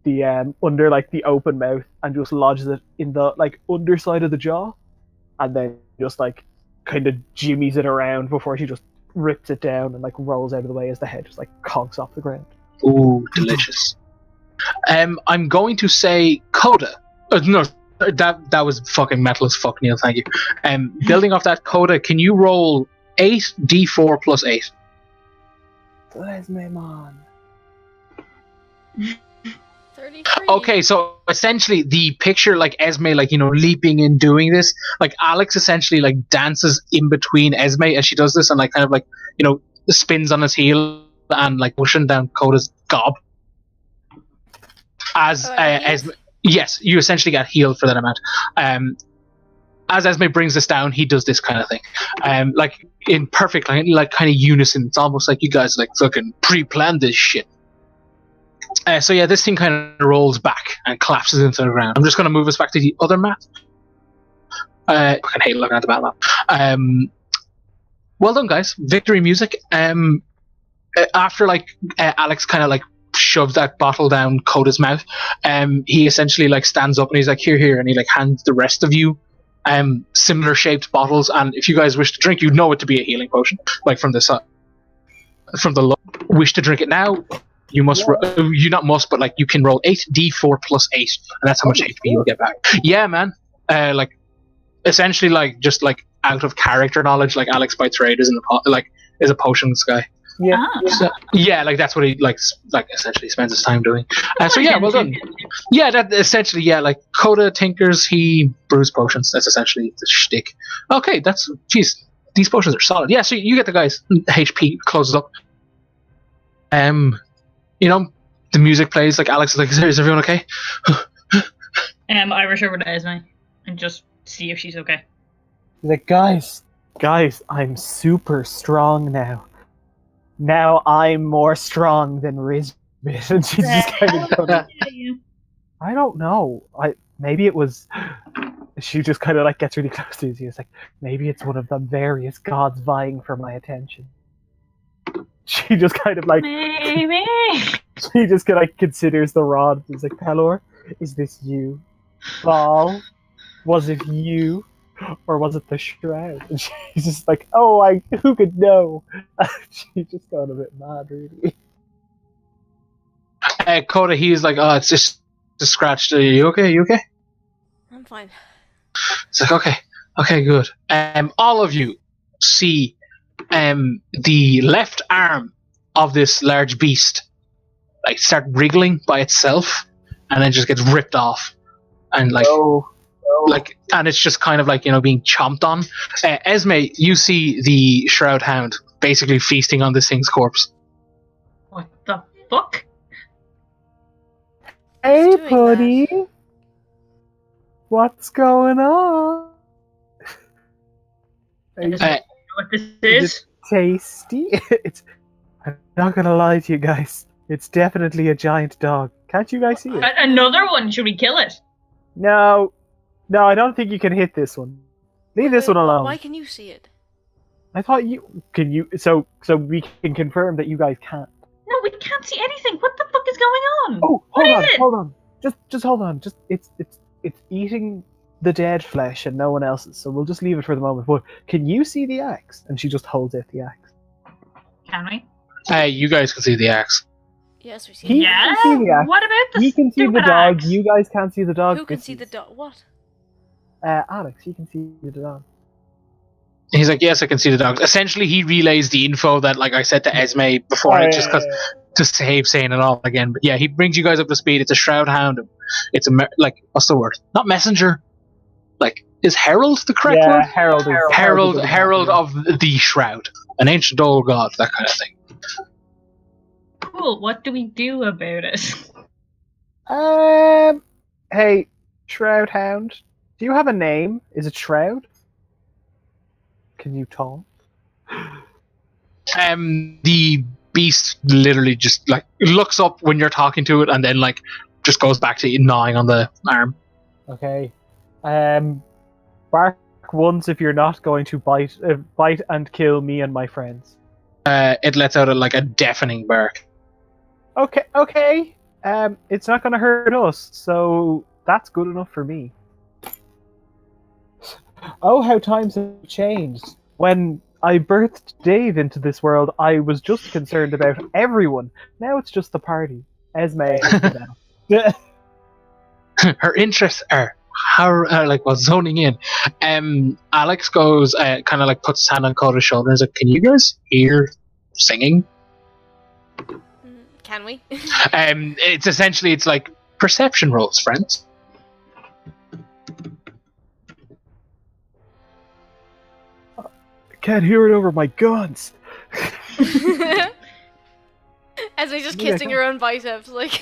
the like the open mouth and just lodges it in the like underside of the jaw, and then just like kind of jimmies it around before she just rips it down and like rolls out of the way as the head just like conks off the ground. Ooh, delicious. I'm going to say Coda. No, that was fucking metal as fuck, Neil. Thank you. Building off that, Coda, can you roll 8d4 plus 8? Esme, man. 33. Okay, so essentially the picture, like Esme, like leaping and doing this, like Alex essentially like dances in between Esme as she does this, and like kind of like spins on his heel and like pushing down Coda's gob. As Esme, yes, you essentially get healed for that amount. As Esme brings this down, he does this kind of thing, like in perfect like kind of unison. It's almost like you guys like fucking pre-planned this shit. So yeah, this thing kind of rolls back and collapses into the ground. I'm just going to move us back to the other map. I fucking hate looking at the map. Well done, guys. Victory music. After like Alex kind of like shoves that bottle down Coda's mouth, he essentially like stands up and he's like, here, and he like hands the rest of you similar shaped bottles, and if you guys wish to drink, you know it to be a healing potion, like from the wish to drink it now. You must, you not must, but like you can roll 8d4 plus 8, and that's how much HP you'll get back. Yeah, man. Like essentially, like just like out of character knowledge, like Alex by trade is a potions guy. Yeah. Ah. So, yeah, like that's what he like essentially spends his time doing. So yeah, well done. Yeah, that essentially, yeah, like Coda tinkers, he brews potions. That's essentially the shtick. Okay, that's jeez, these potions are solid. Yeah, so you get the guys HP closes up. You know, the music plays. Like Alex is like, is everyone okay? I rush over to Esme and just see if she's okay. Like, guys, I'm super strong now. Now I'm more strong than Rizbit. And she's just kind of going, I don't know. Maybe it was. She just kind of like gets really close to you. It's like, maybe it's one of the various gods vying for my attention. She just kind of like. Maybe. She just kind of like considers the rod. It's like, Pelor, is this you? Bhaal, was it you? Or was it the shroud? And she's just like, oh, who could know? She just got a bit mad, really. Coda, he's like, oh, it's just a scratch. Are you okay? You okay? I'm fine. It's like, okay, good. All of you see the left arm of this large beast like start wriggling by itself, and then just gets ripped off, and like. Like, and it's just kind of like, you know, being chomped on. Esme, you see the Shroud Hound basically feasting on this thing's corpse. What the fuck? Hey, doing Putty. What's going on? I just don't know what this is. Tasty. I'm not gonna lie to you guys. It's definitely a giant dog. Can't you guys see it? Another one? Should we kill it? No, I don't think you can hit this one. Leave this one alone. Why can you see it? I thought you can. So we can confirm that you guys can't. No, we can't see anything. What the fuck is going on? Oh, What hold is it? on. Just hold on. Just it's eating the dead flesh and no one else's. So we'll just leave it for the moment. But can you see the axe? And she just holds out the axe. Can we? You guys can see the axe. Yes, we see. He Yeah. can see the axe. What about the He can see the stupid dog. axe? You guys can't see the dog. Who can see the dog? What? Alex, you can see the dog. He's like, yes, I can see the dog. Essentially, he relays the info that, like I said to Esme before, just because to save saying it all again. But yeah, he brings you guys up to speed. It's a Shroud Hound. It's a like, what's the word? Not messenger. Like, is herald the correct word? Herald. Herald of the Shroud, an ancient old god, that kind of thing. Cool. What do we do about it? Hey, Shroud Hound. Do you have a name? Is it Shroud? Can you talk? The beast literally just like looks up when you're talking to it, and then like just goes back to gnawing on the arm. Okay. Bark once if you're not going to bite and kill me and my friends. It lets out a deafening bark. Okay. It's not going to hurt us, so that's good enough for me. Oh, how times have changed. When I birthed Dave into this world, I was just concerned about everyone. Now it's just the party. Esme is now. Her interests are zoning in. Alex goes, kind of like puts his hand on Coda's shoulder and is like, can you guys hear singing? Can we? It's essentially, it's like perception rolls, friends. Can't hear it over my guns. As we just kissing your own biceps, like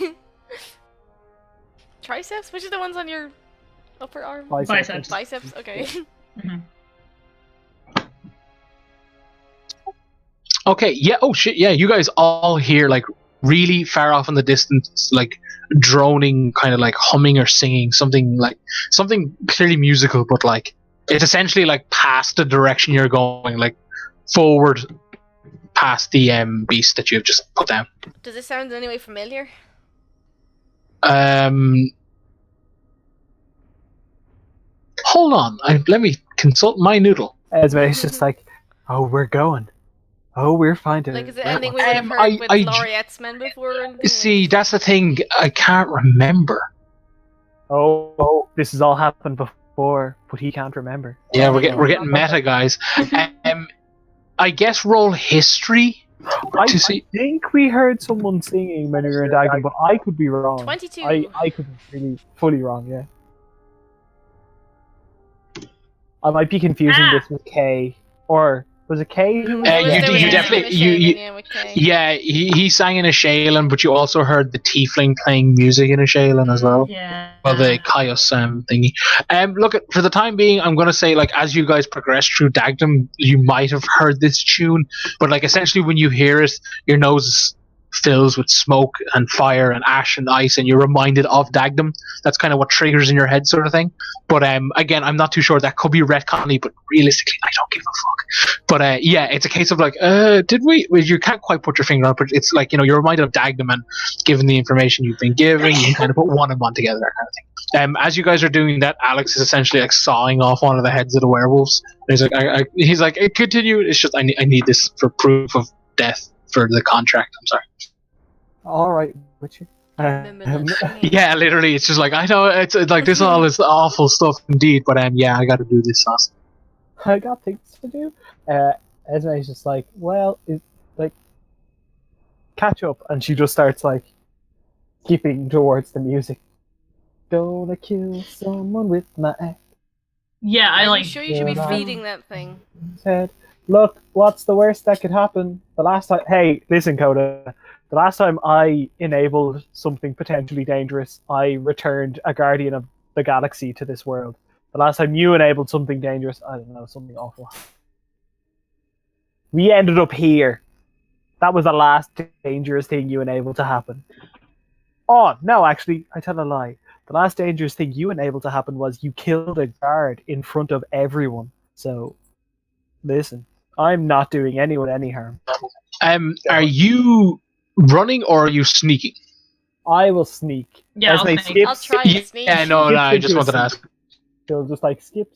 triceps. Which are the ones on your upper arm? Biceps. Biceps. Okay. Mhm. Okay. Yeah. Oh shit. Yeah. You guys all hear like really far off in the distance, like droning, kind of like humming or singing something clearly musical, but like. It's essentially like past the direction you're going, like forward past the beast that you've just put down. Does this sound in any way familiar? Hold on. Let me consult my noodle. Esme is just like, oh, we're going. Oh, we're finding Like, it. is it anything we would have heard with Laureate's men before? Or anything? See, that's the thing. I can't remember. Oh, this has all happened before, but he can't remember. Yeah, we're getting meta, guys. I guess roll history I think we heard someone singing when we were in Dagon, but I could be wrong. 22. I could be really fully wrong, yeah. I might be confusing this with Kay. Or was it Kay who was you definitely he sang in a Shaylin, but you also heard the Tiefling playing music in a Shaylin as well. Yeah. Well, the Kaios thingy. Look, for the time being, I'm going to say, like, as you guys progress through Dagdom, you might have heard this tune, but, like, essentially when you hear it, your nose fills with smoke and fire and ash and ice, and you're reminded of Dagdom. That's kind of what triggers in your head, sort of thing. But again, I'm not too sure. That could be retconny, but realistically, I don't give a fuck. But yeah, it's a case of like, did we? Well, you can't quite put your finger on it, but it's like, you know, you're reminded of Dagdom, and given the information you've been given, you can kind of put one and one together, that kind of thing. As you guys are doing that, Alex is essentially like sawing off one of the heads of the werewolves. And he's like, continue. It's just I need this for proof of death for the contract. I'm sorry. All right, Witcher. Yeah, literally, it's just like, I know it's like this all is awful stuff indeed, but yeah, I got to do this sauce. I got things to do. Esme's just like, well, like, catch up, and she just starts like skipping towards the music. Don't I kill someone with my axe? Yeah, I like. Are you sure you should be feeding that thing? Said, look, what's the worst that could happen? The last time, hey, listen, Coda. The last time I enabled something potentially dangerous, I returned a guardian of the galaxy to this world. The last time you enabled something dangerous, I don't know, something awful. We ended up here. That was the last dangerous thing you enabled to happen. Oh, no, actually, I tell a lie. The last dangerous thing you enabled to happen was you killed a guard in front of everyone. So, listen, I'm not doing anyone any harm. Are you running or are you sneaking? I will sneak. Yeah, As I'll sneak. I'll try and sneak. Yeah, no, I just wanted to ask. She'll just like skip.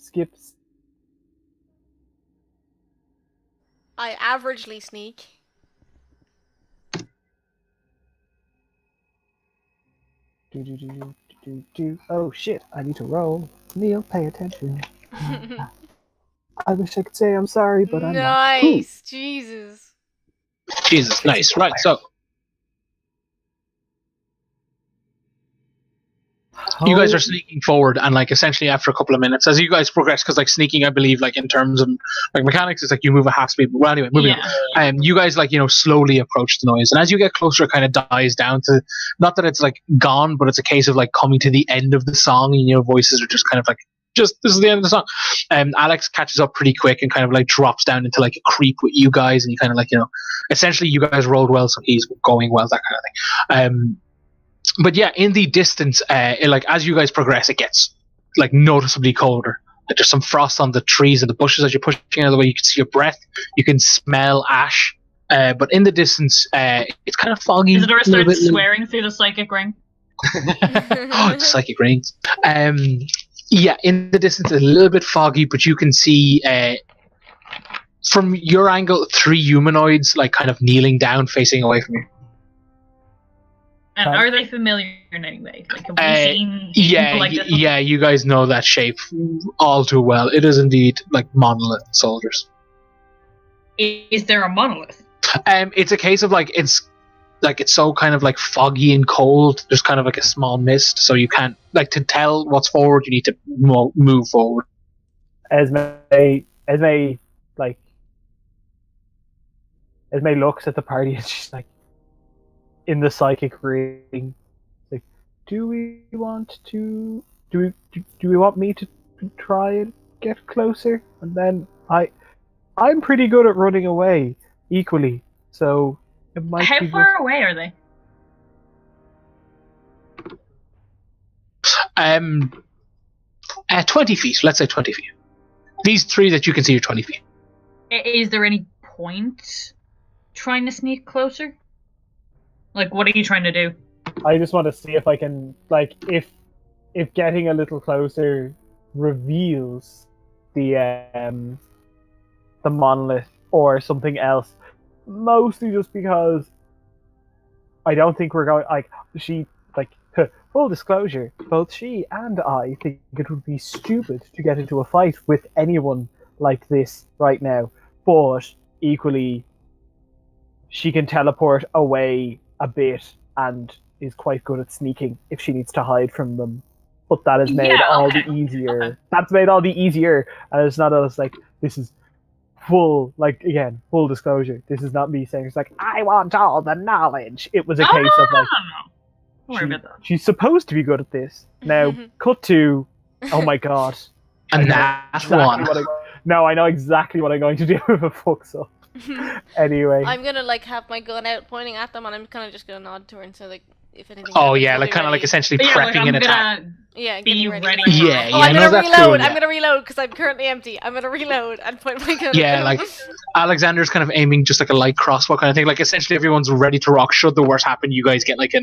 I averagely sneak. Oh shit, I need to roll. Neil, pay attention. I wish I could say I'm sorry, but I'm not. Nice, Jesus. Jesus, nice. Right, so you guys are sneaking forward, and like essentially after a couple of minutes, as you guys progress, because like sneaking, I believe, like in terms of like mechanics, it's like you move at half speed. But well, anyway, moving on. You guys like, you know, slowly approach the noise, and as you get closer, it kind of dies down to, not that it's like gone, but it's a case of like coming to the end of the song, and your voices are just kind of like, just this is the end of the song. Alex catches up pretty quick and kind of like drops down into like a creep with you guys, and you kind of like, you know, essentially you guys rolled well, so he's going well, that kind of thing. But yeah, in the distance, like as you guys progress, it gets like noticeably colder. Like there's some frost on the trees and the bushes as you're pushing out of the way. You can see your breath. You can smell ash. But in the distance, it's kind of foggy. Isidora starts swearing through the psychic ring. Oh, the psychic rings. Yeah, in the distance, it's a little bit foggy, but you can see from your angle 3 humanoids like kind of kneeling down, facing away from you. And are they familiar in any way? Like, have we seen people like this? Yeah, you guys know that shape all too well. It is indeed like monolith soldiers. Is there a monolith? It's a case of like it's so kind of like foggy and cold. There's kind of like a small mist, so you can't like to tell what's forward. You need to move forward. Esme looks at the party and she's like, in the psychic ring, like, do we want me to try and get closer? And then I'm pretty good at running away equally, so it might How be far away are they? 20 feet. Let's say 20 feet. These 3 that you can see are 20 feet. Is there any point trying to sneak closer? Like, what are you trying to do? I just want to see if I can, like, if getting a little closer reveals the monolith or something else. Mostly just because I don't think we're going, like, full disclosure, both she and I think it would be stupid to get into a fight with anyone like this right now. But equally, she can teleport away a bit and is quite good at sneaking if she needs to hide from them. But that has made all the easier. Okay. That's made all the easier, and it's not as like this is full disclosure. This is not me saying it's like I want all the knowledge. It was a case of like Don't worry about that. she's supposed to be good at this. Now cut to, oh my god, And that one. I know exactly what I'm going to do if it fucks up. Anyway, I'm gonna like have my gun out pointing at them, and I'm kind of just gonna nod to her and say like, if anything. Oh happens, yeah, I'll like be kind of like ready. essentially But yeah, like, prepping I'm an attack. gonna Yeah, be getting ready. Yeah, Oh, I'm no, gonna that's reload. cool, yeah. I'm gonna reload because I'm currently empty. I'm gonna reload and point my gun. Yeah, at them. like Alexander's kind of aiming just like a light crossbow kind of thing. Like essentially everyone's ready to rock. Should the worst happen, you guys get like a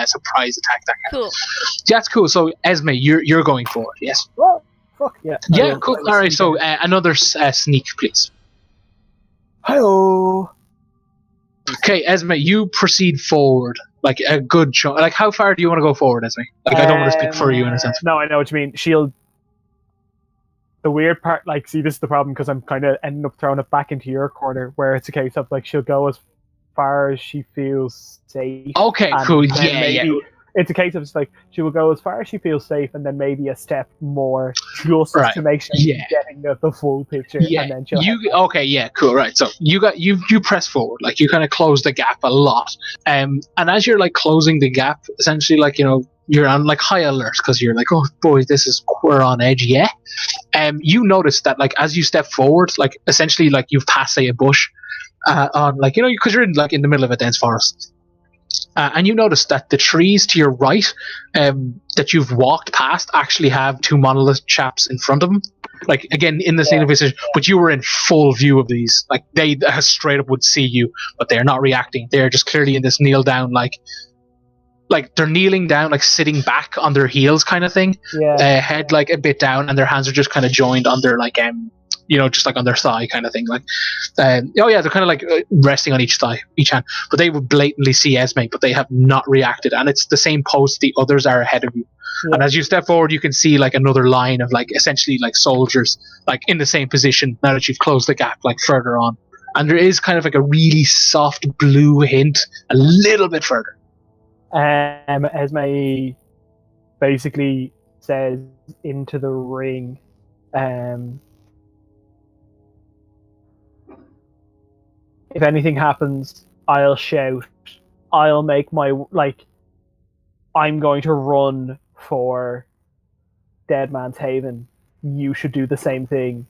surprise attack. That kind of. Cool. Yeah, that's cool. So Esme, you're going forward. Yes. well, fuck yeah. Yeah, cool. All right. So another sneak, please. Hello. Okay, Esme, you proceed forward like a good chunk. Like how far do you want to go forward, Esme? Like I don't want to speak for you in a sense. No, I know what you mean. The weird part, like, see, this is the problem because I'm kind of ending up throwing it back into your corner, where it's a case of like she'll go as far as she feels safe. Okay, and cool. then Yeah. It's a case of it's like she will go as far as she feels safe, and then maybe a step more, just Right. to make sure Yeah. she's getting the full picture. Yeah, And then she'll okay, yeah, cool, right. So you press forward, like you kind of close the gap a lot, and as you're like closing the gap, essentially, like you're on like high alert because you're like, oh boy, we're on edge, yeah. You notice that like as you step forward, like essentially like you've passed say a bush, on like because you're in the middle of a dense forest. And you notice that the trees to your right, that you've walked past, actually have two monolith chaps in front of them. Like again in the same position, but you were in full view of these. Like they straight up would see you, but they're not reacting. They're just clearly in this kneel down, like they're kneeling down, like sitting back on their heels, kind of thing. Yeah. Head like a bit down, and their hands are just kind of joined on their like just like on their thigh kind of thing, like they're kind of like resting on each thigh, each hand, but they would blatantly see Esme, but they have not reacted, and it's the same pose the others are ahead of you. And as you step forward, you can see like another line of like essentially like soldiers like in the same position now that you've closed the gap like further on, and there is kind of like a really soft blue hint a little bit further. Esme basically says into the ring, if anything happens, I'll shout. I'll make I'm going to run for Dead Man's Haven. You should do the same thing.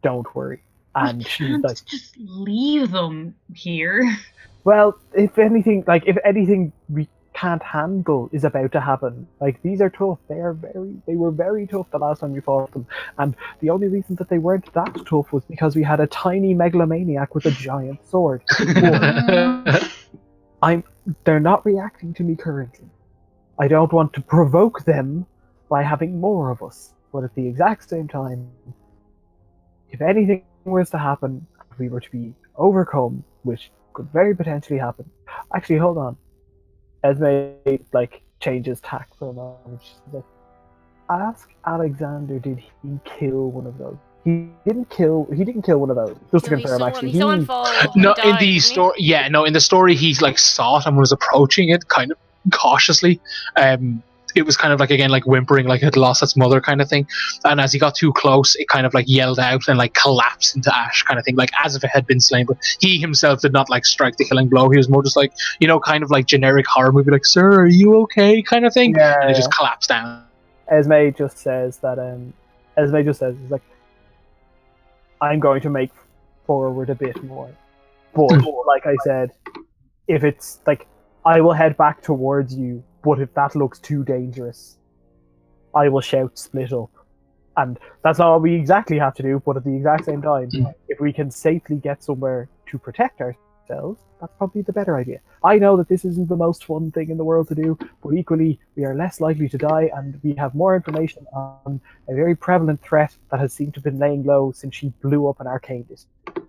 Don't worry. And she's like, just leave them here. well, if anything we can't handle is about to happen. Like, these are tough. They were very tough the last time we fought them. And the only reason that they weren't that tough was because we had a tiny megalomaniac with a giant sword. They're not reacting to me currently. I don't want to provoke them by having more of us. But at the exact same time, if anything was to happen, if we were to be overcome, which could very potentially happen. Actually, hold on. Esme changes tack for a moment. She's like, ask Alexander, did he kill one of those? He didn't kill one of those. Just to confirm, actually. He's so involved. No, in the story, no, in the story, he's like saw it and was approaching it kind of cautiously. It was kind of like, again, like whimpering, like it had lost its mother kind of thing. And as he got too close, it kind of like yelled out and like collapsed into ash kind of thing, like as if it had been slain. But he himself did not like strike the killing blow. He was more just like, kind of like generic horror movie, like, sir, are you okay kind of thing. Yeah, and it just collapsed down. Esme just says that, it's like, I'm going to make forward a bit more. But, like I said, if it's like, I will head back towards you, but if that looks too dangerous, I will shout split up. And that's not what we exactly have to do, but at the exact same time, if we can safely get somewhere to protect ourselves, that's probably the better idea. I know that this isn't the most fun thing in the world to do, but equally, we are less likely to die, and we have more information on a very prevalent threat that has seemed to have been laying low since she blew up an arcane district.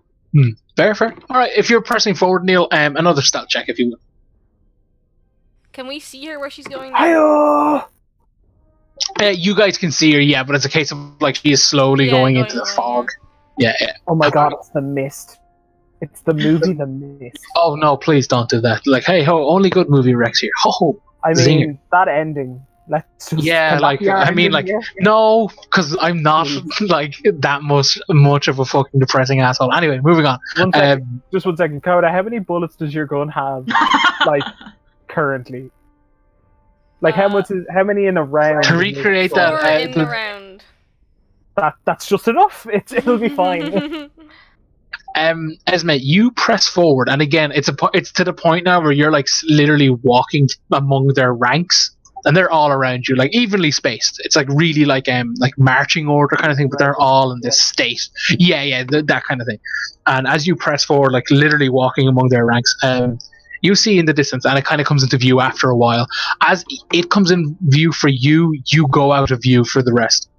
Fair. Alright, if you're pressing forward, Neil, another stealth check if you will. Can we see her where she's going? Hi-oh! You guys can see her, yeah, but it's a case of like she is slowly going into the fog. Yeah. Oh my god, it's the mist. It's the movie The Mist. Oh no, please don't do that. Like, hey ho, only good movie Rex here. Ho, I zinger. mean, that ending. Let's just. Yeah, can that like be our I mean, ending like here? no, because I'm not like that much of a fucking depressing asshole. Anyway, moving on. 1 second. Just 1 second, Coda. How many bullets does your gun have? Like currently? Like how many in a round? To recreate 4 that, in the round. That's just enough. It'll be fine. Esme, you press forward, and again, it's to the point now where you're like literally walking among their ranks, and they're all around you, like evenly spaced. It's like really like marching order kind of thing, but they're all in this state. Yeah, that kind of thing. And as you press forward, like literally walking among their ranks, you see in the distance, and it kind of comes into view after a while. As it comes in view for you, you go out of view for the rest.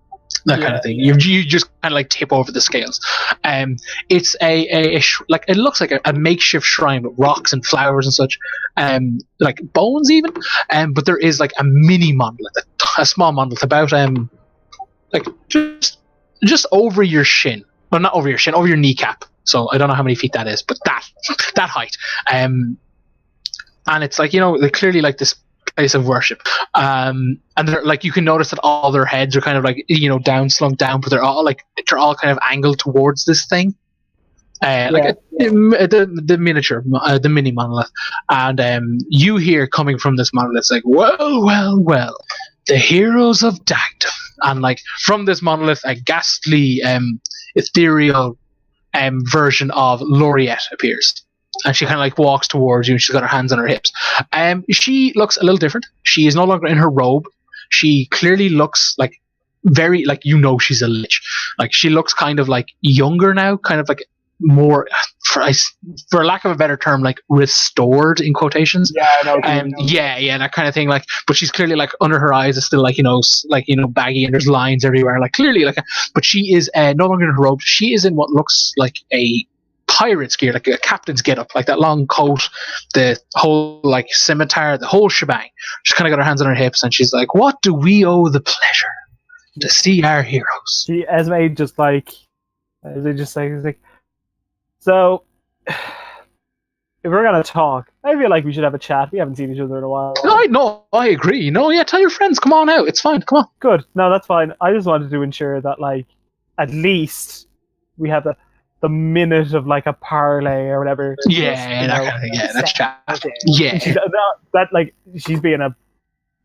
That kind of thing. You just kind of like tip over the scales. It's like it looks like a makeshift shrine with rocks and flowers and such, like bones even. But there is like a mini monolith, a small monolith about like just over your shin. Well, not over your shin, over your kneecap. So I don't know how many feet that is, but that height. And it's like, they're clearly like this place of worship, and they're like, you can notice that all their heads are kind of like slunk down, but they're all kind of angled towards this thing, like the miniature, the mini monolith. And you hear coming from this monolith, it's like, well, the heroes of Dagdom. And like from this monolith, a ghastly ethereal version of Laureate appears. And she kind of like walks towards you, and she's got her hands on her hips. She looks a little different. She is no longer in her robe. She clearly looks like very, like, she's a lich. Like, she looks kind of like younger now, kind of like more, for lack of a better term, like restored in quotations. Yeah, I know. Yeah, that kind of thing. Like, but she's clearly like under her eyes is still like baggy, and there's lines everywhere. Like clearly but she is no longer in her robe. She is in what looks like a pirate's gear, like a captain's getup, like that long coat, the whole like scimitar, the whole shebang. She's kind of got her hands on her hips, and she's like, "What do we owe the pleasure to see our heroes?" Esme just like, so if we're gonna talk, I feel like we should have a chat. We haven't seen each other in a while. I agree. No, yeah, tell your friends, come on out. It's fine. Come on. Good. No, that's fine. I just wanted to ensure that, like, at least we have the minute of like a parlay or whatever. That's chat. Yeah. She's being a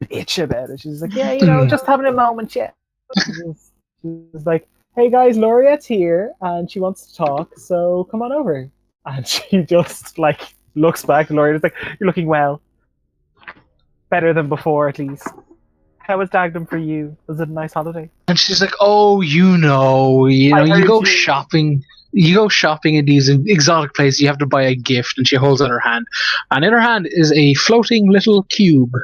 bitch about it. She's like, just having a moment, yeah. She's like, hey guys, Laureate's here and she wants to talk, so come on over. And she just like looks back, and Laureate's like, you're looking well. Better than before, at least. How was Dagdom for you? Was it a nice holiday? And she's like, oh, you go shopping. You go shopping in these exotic places, you have to buy a gift, and she holds out her hand. And in her hand is a floating little cube.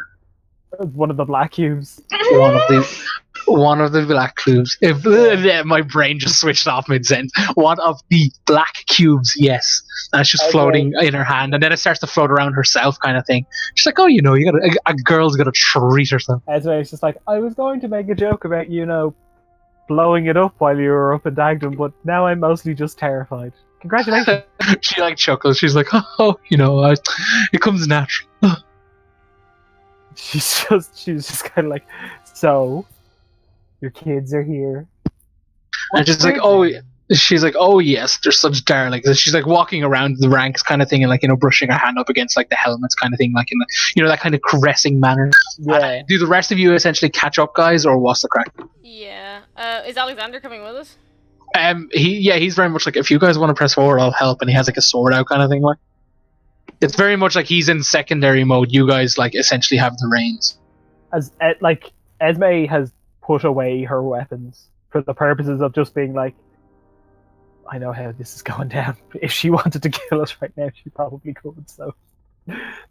One of the black cubes. One of the black cubes. My brain just switched off mid-sentence. One of the black cubes, yes. And it's just floating in her hand, and then it starts to float around herself, kind of thing. She's like, oh, a girl's got to treat herself. Esme's just like, I was going to make a joke about, blowing it up while you were up in Dagdom, but now I'm mostly just terrified. Congratulations. She like chuckles. She's like, it comes natural. She's just kind of like, so your kids are here. And she's like, oh yes, they're such darlings. And she's like walking around the ranks kind of thing, and like, brushing her hand up against like the helmets kind of thing, like in the, that kind of caressing manner. Yeah. Do the rest of you essentially catch up, guys, or what's the crack? Yeah. Is Alexander coming with us? He's very much like, if you guys want to press forward, I'll help, and he has like a sword out kind of thing. Like, it's very much like he's in secondary mode. You guys like essentially have the reins. As like Esme has put away her weapons for the purposes of just being like, I know how this is going down. If she wanted to kill us right now, she probably could. So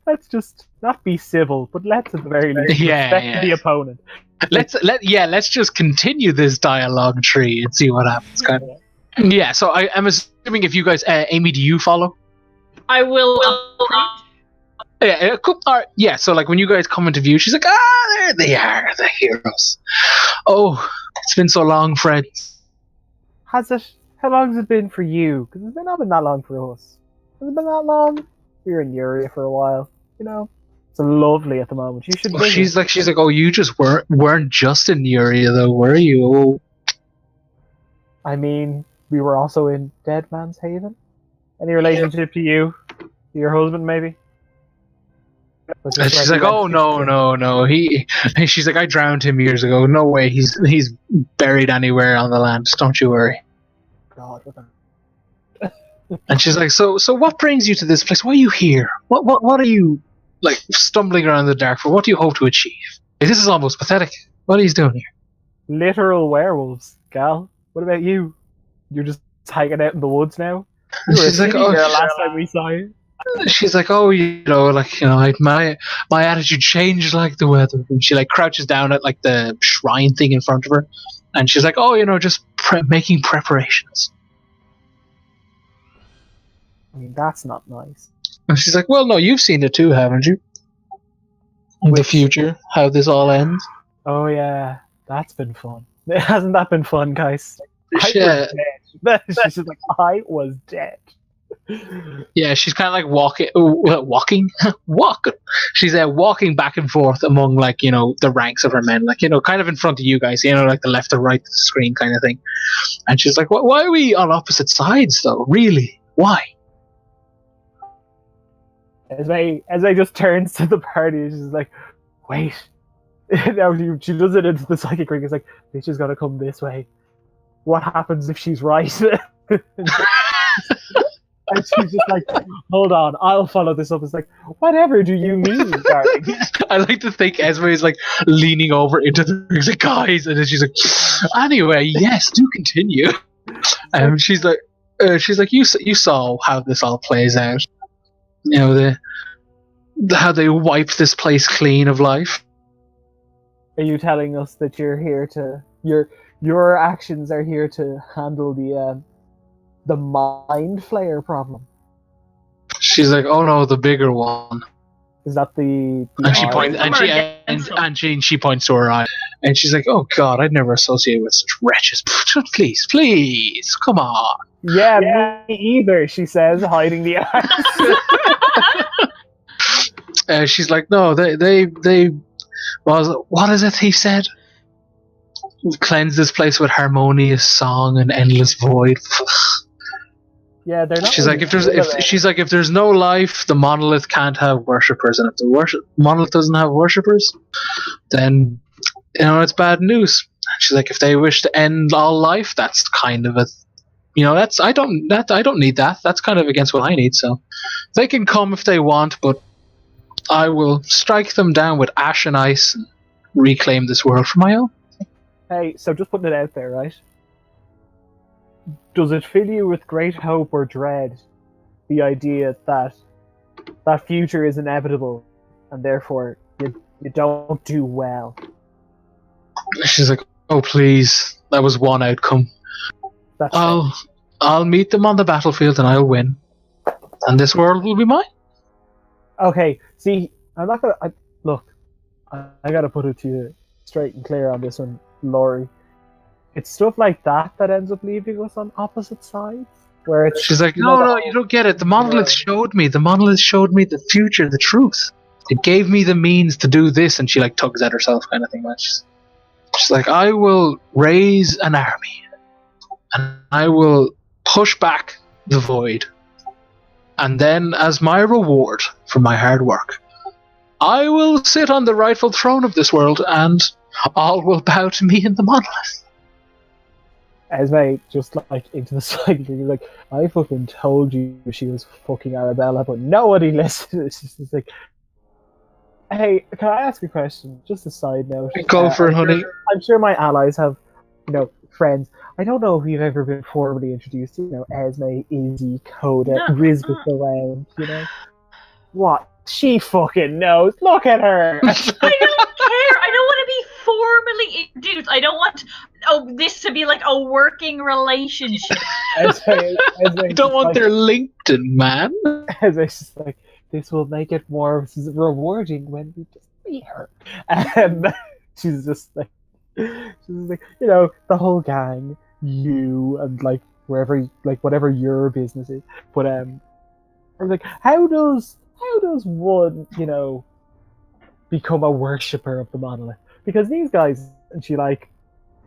let's just not be civil, but let's at the very least respect the opponent. Let's just continue this dialogue tree and see what happens. Kind of. Yeah. So I'm assuming if you guys, Amy, do you follow? I will. Yeah, cool. All right. Yeah. So like when you guys come into view, she's like, there they are, the heroes. Oh, it's been so long, Fred. Has it? How long has it been for you? Because it's not been that long for us. Has it been that long? We were in Uri for a while. You know, it's lovely at the moment. You should. Well, she's like, oh, you just weren't just in the area though, were you? Oh. I mean, we were also in Dead Man's Haven. Any relationship to you? To your husband, maybe? And she's like, oh no. She's like, I drowned him years ago. No way, he's buried anywhere on the land. Don't you worry. God, what the... And she's like, so what brings you to this place? Why are you here? What are you like stumbling around in the dark for? What do you hope to achieve? Like, this is almost pathetic. What are you doing here? Literal werewolves, gal. What about you? You're just hanging out in the woods now? You were She's like, oh, last time we saw you. She's like, oh, like my attitude changed like the weather. And she like crouches down at like the shrine thing in front of her, and she's like, oh, just making preparations. I mean, that's not nice. And she's like, well, no, you've seen it too, haven't you? In the future, how this all ends. Oh yeah, that's been fun. Hasn't that been fun, guys? Yeah. She's just like, I was dead. Yeah, she's kind of like walking. She's walking back and forth among like the ranks of her men, like kind of in front of you guys, like the left or right of the screen kind of thing. And she's like, why are we on opposite sides though? Really? Why? Esme just turns to the party. She's like, wait. Now she does it into the psychic ring. It's like, bitch is gonna come this way. What happens if she's right? And she's just like, hold on, I'll follow this up. It's like, whatever do you mean, darling? I like to think Esme is like leaning over into the rings like, guys, and then she's like, anyway, yes, do continue. She's like, you saw how this all plays out. How they wiped this place clean of life. Are you telling us that you're here to your actions are here to handle the mind flayer problem? She's like, oh no, the bigger one. Is that the and she points and she points to her eye, and she's like, oh god, I'd never associate with such wretches. Please, come on. Yeah, me either, she says, hiding the eyes. She's like, no, they what is it he said? Cleanse this place with harmonious song and endless void. Yeah, they're not. She's like, if there's no life, the monolith can't have worshippers, and if the monolith doesn't have worshippers, then it's bad news. She's like, if they wish to end all life, that's kind of I don't need that. That's kind of against what I need. So they can come if they want, but I will strike them down with ash and ice and reclaim this world for my own. Hey, so just putting it out there, right? Does it fill you with great hope or dread, the idea that that future is inevitable and therefore you don't do well? She's like, oh please, that was one outcome. I'll meet them on the battlefield and I'll win, and this world will be mine. Okay, see, I'm not gonna look. I gotta put it to you straight and clear on this one, Laurie. It's stuff like that ends up leaving us on opposite sides. Where it's she's like, no, you don't get it. The monolith showed me. The monolith showed me the future, the truth. It gave me the means to do this, and she like tugs at herself, kind of thing. She's like, I will raise an army, and I will push back the void, and then, as my reward for my hard work, I will sit on the rightful throne of this world, and all will bow to me in the monolith. Esme just like into the psychic, like, I fucking told you she was fucking Arabella, but nobody listened. It's just like, hey, can I ask a question? Just a side note. Go for it, honey. I'm sure my allies have, friends. I don't know if you've ever been formally introduced to, Esme, Izzy, Coda, Rizbeth around, What? She fucking knows. Look at her. I don't care. I don't want to be formally introduced. I don't want this to be like a working relationship. I don't want their LinkedIn, man. Esme's just like, this will make it more rewarding when we just meet her. She's just like, the whole gang, you and like wherever, like whatever your business is. But I was like, how does one, become a worshipper of the monolith? Because these guys, and she like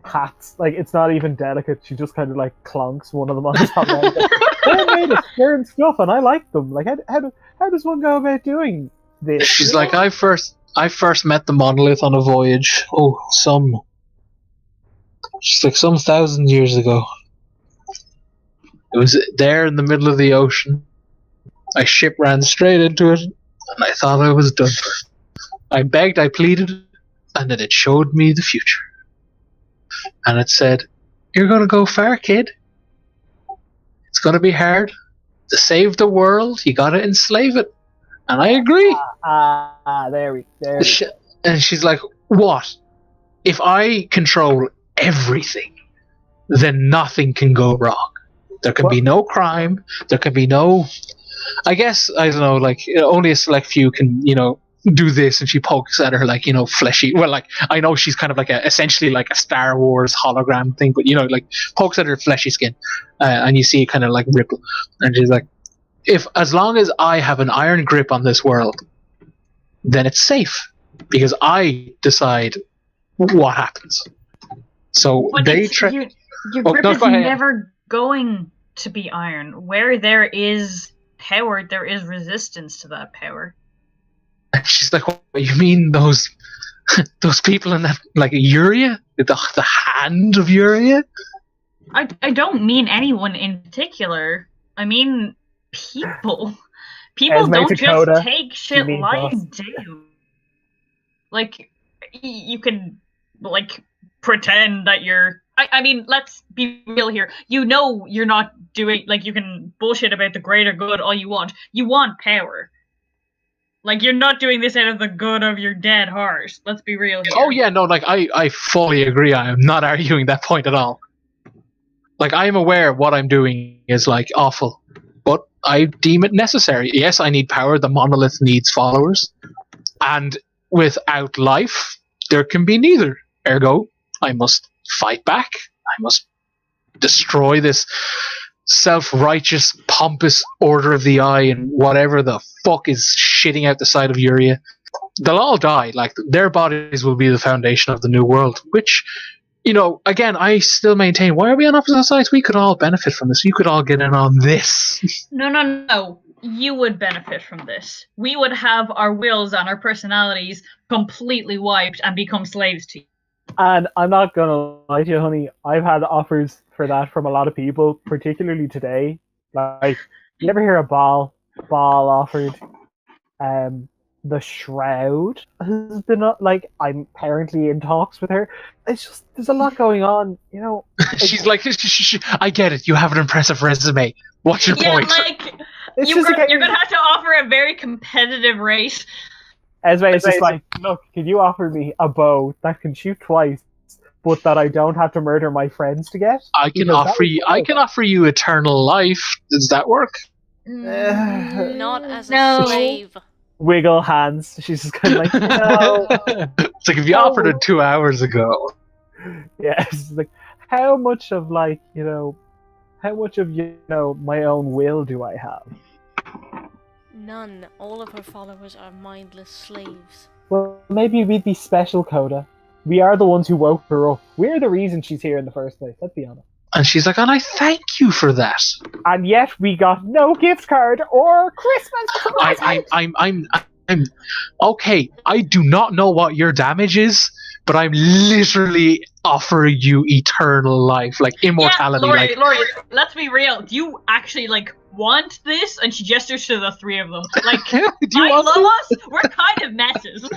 pats, like it's not even delicate. She just kind of like clonks one of them on the top. They're made of certain stuff, and I like them. Like, how does one go about doing this? She's like, I first met the monolith on a voyage. She's like, some 1,000 years ago. It was there in the middle of the ocean. My ship ran straight into it, and I thought I was done. I begged, I pleaded, and then it showed me the future. And it said, "You're gonna go far, kid. It's gonna be hard. To save the world, you gotta enslave it." And I agree. There we. And she's like, "What? If I control everything, then nothing can go wrong. There can be no crime. There can be no. I guess, I don't know, like, only a select few can, do this." And she pokes at her, like, fleshy. Well, like, I know she's kind of like essentially like a Star Wars hologram thing, but, like, pokes at her fleshy skin. And you see it kind of like ripple. And she's like, as long as I have an iron grip on this world, then it's safe. Because I decide what happens. So but they your grip is never going to be iron. Where there is power, there is resistance to that power. And she's like, "What, you mean those people in that, like, Uria? The hand of Uria?" I don't mean anyone in particular. I mean people. People Esme don't to just Coda. take shit means lying us. down. Like, you can, like, pretend that you're... I mean, let's be real here. You're not doing... Like, you can bullshit about the greater good all you want. You want power. Like, you're not doing this out of the good of your dead heart. Let's be real here. Oh yeah, no, like, I fully agree. I am not arguing that point at all. Like, I am aware what I'm doing is, like, awful, but I deem it necessary. Yes, I need power. The monolith needs followers, and without life, there can be neither. Ergo, I must fight back. I must destroy this self-righteous, pompous Order of the Eye and whatever the fuck is shitting out the side of Uria. They'll all die. Like, their bodies will be the foundation of the new world, which, again, I still maintain, why are we on opposite sides? We could all benefit from this. You could all get in on this. No. You would benefit from this. We would have our wills and our personalities completely wiped and become slaves to you. And I'm not gonna lie to you, honey. I've had offers for that from a lot of people, particularly today. Like, you ever hear of Bhaal? Bhaal offered. The Shroud has been like, I'm apparently in talks with her. It's just, there's a lot going on, She's like, I get it. You have an impressive resume. What's your point? Like, you're gonna have to offer a very competitive rate. Esme is just like, look, can you offer me a bow that can shoot twice, but that I don't have to murder my friends to get? I can offer you eternal life. Does that work? Not as a slave. Wiggle hands. She's just kind of like, no. It's like, if you offered it 2 hours ago. Yeah, it's like, how much of my own will do I have? None. All of her followers are mindless slaves. Well, maybe we'd be special, Coda. We are the ones who woke her up. We're the reason she's here in the first place, let's be honest. And she's like, and I thank you for that. And yet we got no gift card or Christmas present. I'm okay. I do not know what your damage is, but I'm literally offering you eternal life, like immortality. Yeah, Lori, let's be real. Do you actually, like, want this? And she gestures to the three of them. Like, do you love us? We're kind of messes.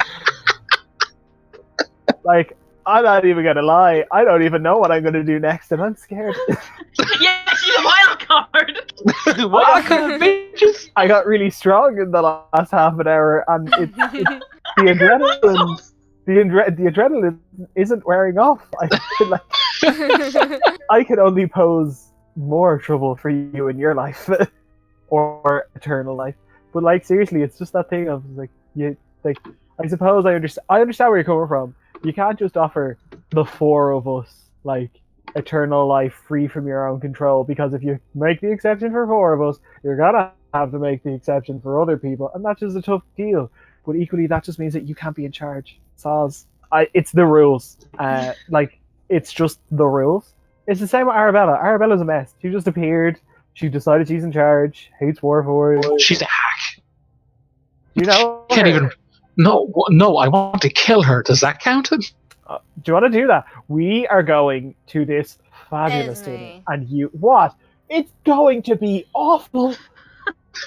Like, I'm not even gonna lie. I don't even know what I'm gonna do next, and I'm scared. Yeah, she's a wild card. Wild card, bitches. I got really strong in the last half an hour, and the adrenaline isn't wearing off. I feel like I could only pose more trouble for you in your life, or eternal life. But, like, seriously, it's just that thing of, like, I suppose I understand where you're coming from. You can't just offer the four of us, like, eternal life free from your own control, because if you make the exception for four of us, you're gonna have to make the exception for other people, and that's just a tough deal. But equally, that just means that you can't be in charge. It's the rules. It's just the rules. It's the same with Arabella. Arabella's a mess. She just appeared. She decided she's in charge. Hates Warforged. She's a hack. You know, Can't even. No, I want to kill her. Does that count? Do you want to do that? We are going to this fabulous Esme. dinner, and what? It's going to be awful.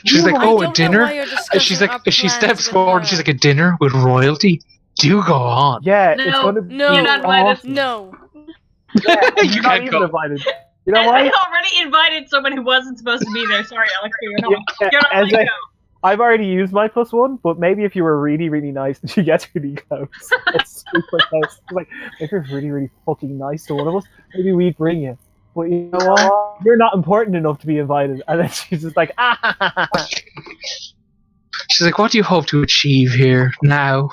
She's like, I oh, a don't know dinner? why you're discussing She's our like, she plans steps with forward. her. She's like, a dinner with royalty. Do go on. Yeah, No, it's going to be no, you're not invited. awesome. No. Yeah, You you're not can't even go. invited. You know I why? already invited someone who wasn't supposed to be there. Sorry, Alex, but you're not. Yeah, You're not as allowed to a- go. I've already used my +1, but maybe if you were really, really nice and she gets really close, it's super close. Like, if you're really, really fucking nice to one of us, maybe we'd bring you. But you know what? You're not important enough to be invited. And then she's just like, ah. She's like, what do you hope to achieve here now?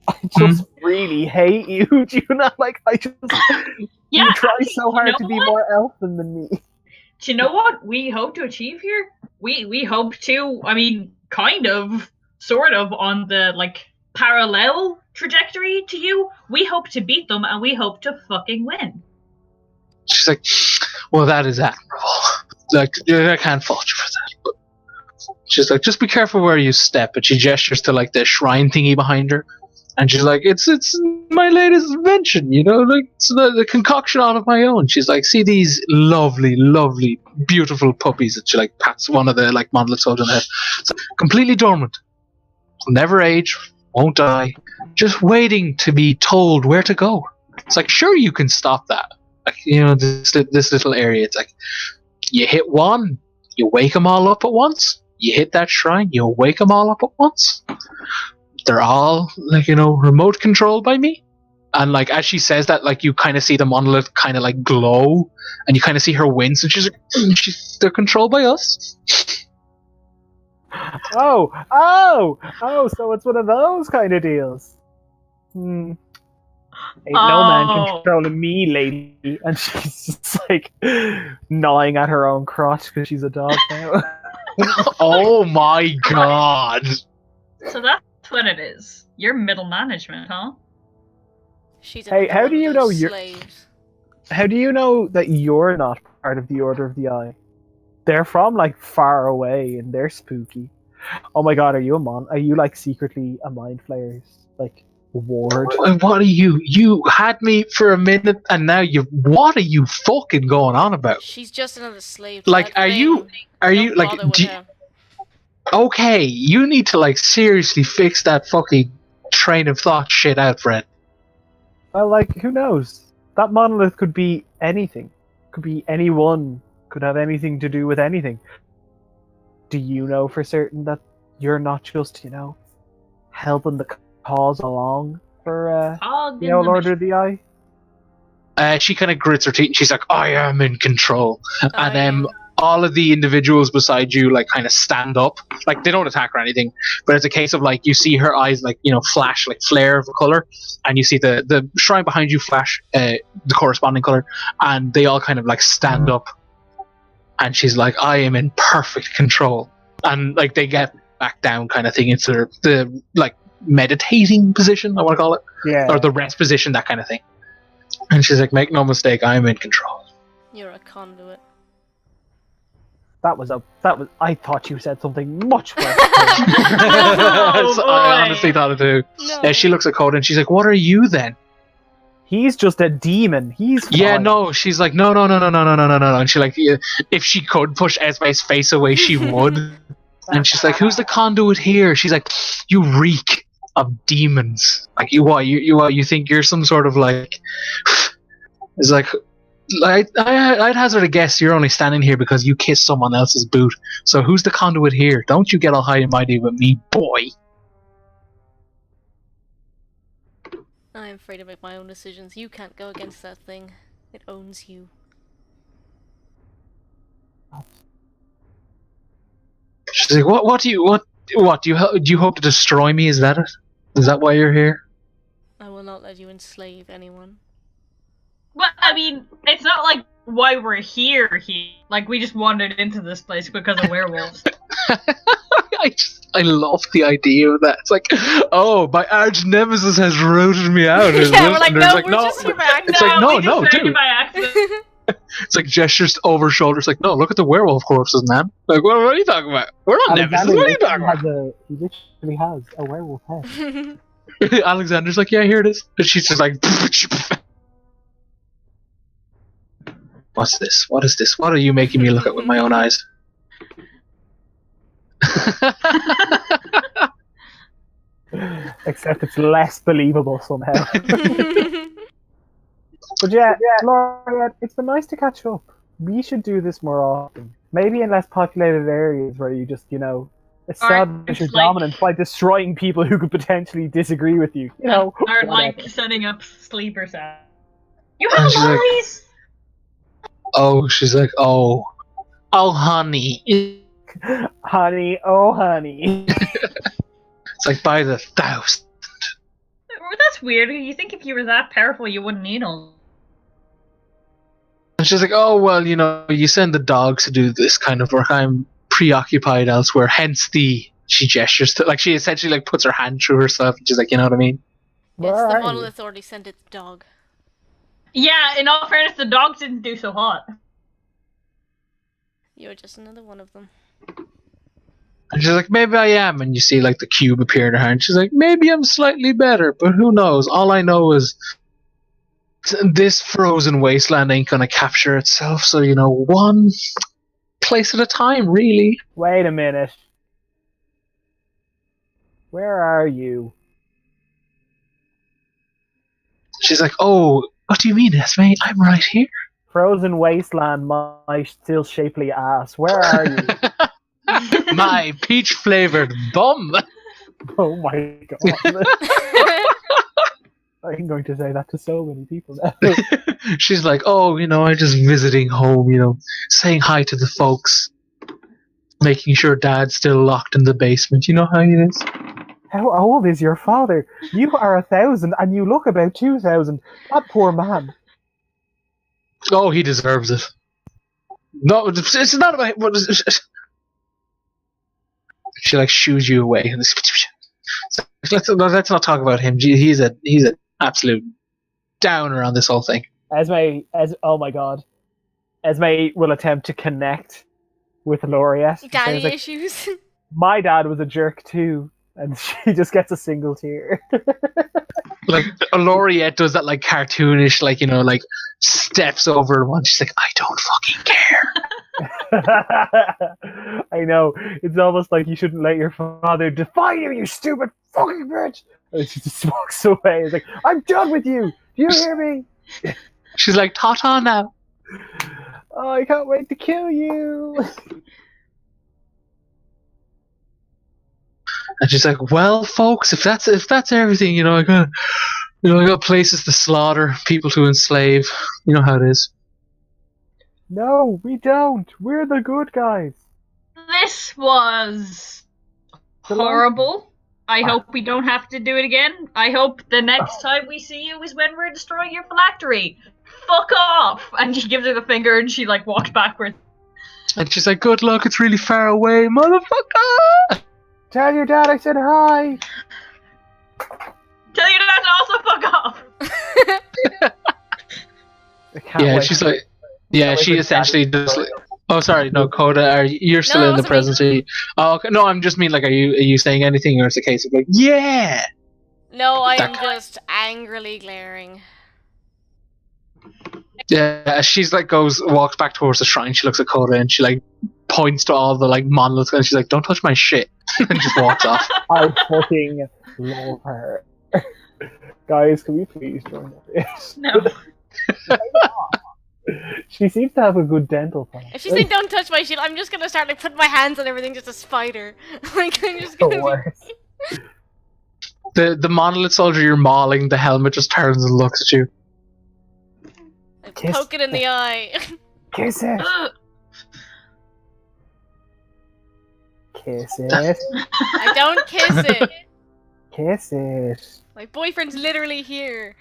I just really hate you. Do you not like? Yeah, you try actually, so hard you know to be what? more elfin than me. Do you know what we hope to achieve here? We hope to, I mean, kind of, sort of, on the, parallel trajectory to you. We hope to beat them, and we hope to fucking win. She's like, well, that is admirable. Like, I can't fault you for that. But she's like, just be careful where you step. And she gestures to, the shrine thingy behind her. And she's like, it's my latest invention, it's the concoction out of my own. She's like, see these lovely, lovely, beautiful puppies. And she pats one of the monoliths on the head. It's completely dormant. Will never age, won't die. Just waiting to be told where to go. It's like, sure, you can stop that. This little area. It's like, you hit one, you wake them all up at once. You hit that shrine, you wake them all up at once. They're all remote controlled by me, and as she says that, you kind of see the monolith kind of glow, and you kind of see her wince, and she's like, they're controlled by us. Oh, so it's one of those kind of deals. Ain't no man controlling me, lady. And she's just gnawing at her own crotch because she's a dog now. Oh my god. So that's what it is. You're middle management, huh? She's Hey, how do you know you're- slaves. How do you know that you're not part of the Order of the Eye? They're from far away and they're spooky. Oh my god, are you Are you secretly a mind flayer's ward? What are you? You had me for a minute, and now what are you fucking going on about? She's just another slave. Are you okay, you need to seriously fix that fucking train of thought shit out, Fred. Well, who knows? That monolith could be anything. Could be anyone. Could have anything to do with anything. Do you know for certain that you're not just, helping the cause along for, Lord of the Eye? She kind of grits her teeth, and she's like, I am in control. And all of the individuals beside you kind of stand up. They don't attack or anything, but it's a case of you see her eyes flash flare of a color, and you see the shrine behind you flash the corresponding color, and they all kind of stand up, and she's like, I am in perfect control. And they get back down kind of thing into the meditating position, I want to call it. Yeah. Or the rest position, that kind of thing. And she's like, make no mistake, I am in control. You're a conduit. I thought you said something much worse. I honestly thought it too. No. Yeah, she looks at Coda and she's like, what are you then? He's just a demon. He's fine. Yeah, no, she's like, no. And she if she could push Esme's face away, she would. And she's like, who's the conduit here? She's like, you reek of demons. You think you're some sort of it's I'd hazard a guess you're only standing here because you kissed someone else's boot. So who's the conduit here? Don't you get all high and mighty with me, boy. I'm free to make my own decisions. You can't go against that thing. It owns you. She's like, what do you hope to destroy me? Is that it? Is that why you're here? I will not let you enslave anyone. Well, I mean, it's not like why we're here. Like, we just wandered into this place because of werewolves. I love the idea of that. It's like, oh, my arch nemesis has rooted me out. Isn't Yeah, it? we're like, And there's no, we're just here by accident. It's like, no, we just found dude. it by accident. It's like gestures over shoulders. Like, no, look at the werewolf corpses, man. Like, what are you talking about? We're not nemesis. What are you talking about? He literally has a werewolf head. Alexander's like, yeah, here it is. And she's just like, what's this? What is this? What are you making me look at with my own eyes? Except it's less believable somehow. But yeah, Laura, it's been nice to catch up. We should do this more often. Maybe in less populated areas where you just, establish your dominance by destroying people who could potentially disagree with you. Or like setting up sleeper cells. You have lollies! She's like, oh, honey. Honey, oh honey. It's like by the 1,000. That's weird. You think if you were that powerful, you wouldn't need all. And she's like, oh, well, you send the dogs to do this kind of work. I'm preoccupied elsewhere. Hence she gestures to, like, she essentially, like, puts her hand through herself. And she's like, you know what I mean? Yes, the monolith already sent its dog. Yeah, in all fairness, the dogs didn't do so hot. You're just another one of them. And she's like, maybe I am. And you see, like, the cube appear in her hand. She's like, maybe I'm slightly better, but who knows? All I know is this frozen wasteland ain't gonna capture itself, so, one place at a time, really. Wait a minute. Where are you? She's like, oh, what do you mean, Esme? I'm right here. Frozen wasteland, my still shapely ass. Where are you? My peach-flavored bum. Oh my god. I'm going to say that to so many people now. She's like, oh, I'm just visiting home, saying hi to the folks, making sure Dad's still locked in the basement. You know how it is? How old is your father? You are 1,000 and you look about 2,000. That poor man. Oh, he deserves it. No, it's not about what is it? She like shoos you away. Let's not talk about him. He's an absolute downer on this whole thing. Oh my god. Esme will attempt to connect with Laureate. Daddy issues. My dad was a jerk too, and she just gets a single tear. Like Laureate does that like cartoonish, like like steps over one. She's like, I don't fucking care. I know. It's almost like you shouldn't let your father define you, you stupid fucking bitch. And she just walks away. It's like, I'm done with you. Do you hear me? She's like, ta-ta now. Oh, I can't wait to kill you. And she's like, well, folks, if that's everything, I got places to slaughter, people to enslave. You know how it is. No, we don't. We're the good guys. This was horrible. I hope we don't have to do it again. I hope the next time we see you is when we're destroying your phylactery. Fuck off! And she gives her the finger and she like walks backwards. And she's like, good luck, it's really far away, motherfucker! Tell your dad I said hi. Tell your dad to also fuck off. Yeah, she's like, yeah, she essentially just like, oh, sorry, no, Coda, you're still in the presidency. Oh, okay. No, I'm just mean like, are you saying anything, or is it a case of like, yeah? No, I'm just angrily glaring. Yeah, she's like walks back towards the shrine. She looks at Coda and she like points to all the like monoliths and she's like, "Don't touch my shit," and just walks off. I fucking love her. Guys, can we please join this? No. She seems to have a good dental plan. If she's saying don't touch my shit, I'm just gonna start like putting my hands on everything just a spider. Like I'm just gonna be... The monolith soldier you're mauling, the helmet just turns and looks at you. Poke it in the eye. Kiss it. Kiss it. I don't kiss it. Kiss it. My boyfriend's literally here.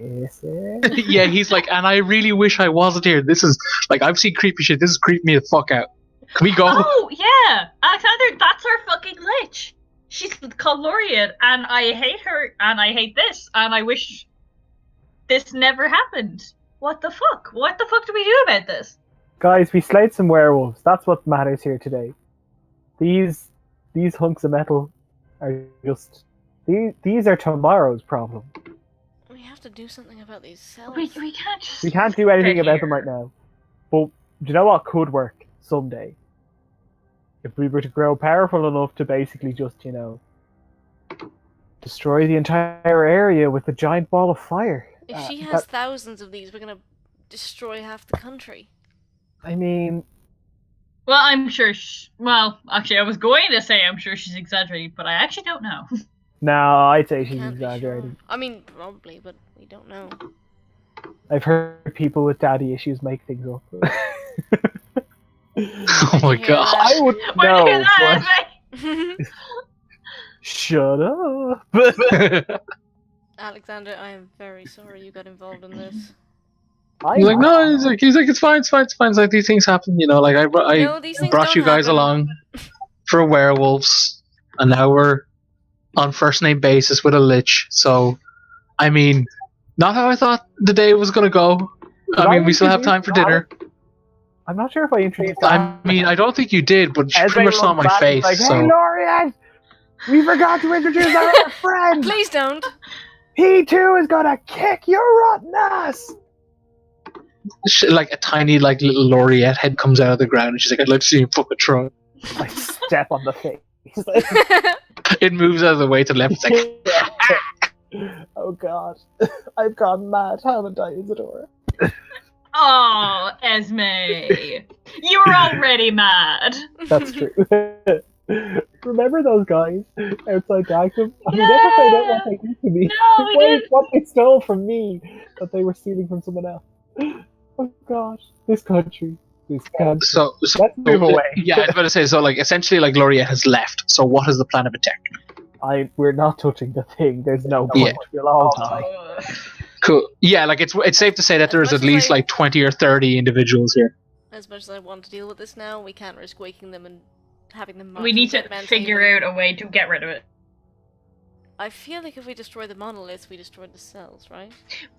Is it? Yeah, he's like, and I really wish I wasn't here. This is like, I've seen creepy shit. This is creeping me the fuck out. Can we go? Oh yeah, Alexander, that's our fucking lich. She's called Laureate, and I hate her, and I hate this, and I wish this never happened. What the fuck? What the fuck do we do about this? Guys, we slayed some werewolves. That's what matters here today. These hunks of metal are just these are tomorrow's problem. We have to do something about these cells. We can't just. We can't do anything sit about them here. right now. But do you know what could work someday? If we were to grow powerful enough to basically just, destroy the entire area with a giant ball of fire. If she has thousands of these, we're gonna destroy half the country. I mean, Well, I'm sure. Well, actually, I was going to say I'm sure she's exaggerating, but I actually don't know. no, I'd say We she's can't be exaggerating. sure. I mean, probably, but we don't know. I've heard people with daddy issues make things up. Oh my hear god. that? I wouldn't Where know. did that But Esme? shut up. Alexander, I am very sorry you got involved in this. He's like, no, he's like, it's fine. It's like, these things happen, Like, I No, these things brought don't you guys happen. along for werewolves, and now we're on first name basis with a lich. So, I mean, not how I thought the day was gonna go. Did I mean, I we still have introduce time for dinner. I'm not sure if I introduced I mean, I don't think you did, but she pretty much saw my face. Like, hey, So, Laureate! We forgot to introduce our friend! Please don't. He too is gonna kick your rotten ass! like a tiny, like little Laureate head comes out of the ground, and she's like, "I'd like to see him fuck a trunk." I step on the face. It moves out of the way to the left. It's like, Oh god. I've gone mad, haven't I, Isidora? Oh, Esme, you were already mad. That's true. Remember those guys outside Dagenham? I never found out what they did to me. No, we didn't. What they stole from me that they were stealing from someone else. Oh gosh, this country. This country. so Let's move away. Yeah, I was about to say. So, like, essentially, like, Laureate has left. So, what is the plan of attack? We're not touching the thing. There's no Yeah. point. We'll all die. Oh. Cool. Yeah, like, it's safe to say that there's at least like 20 or 30 individuals here. As much as I want to deal with this now, we can't risk waking them and having them. We need to figure out a way to get rid of it. I feel like if we destroy the monoliths, we destroy the cells, right?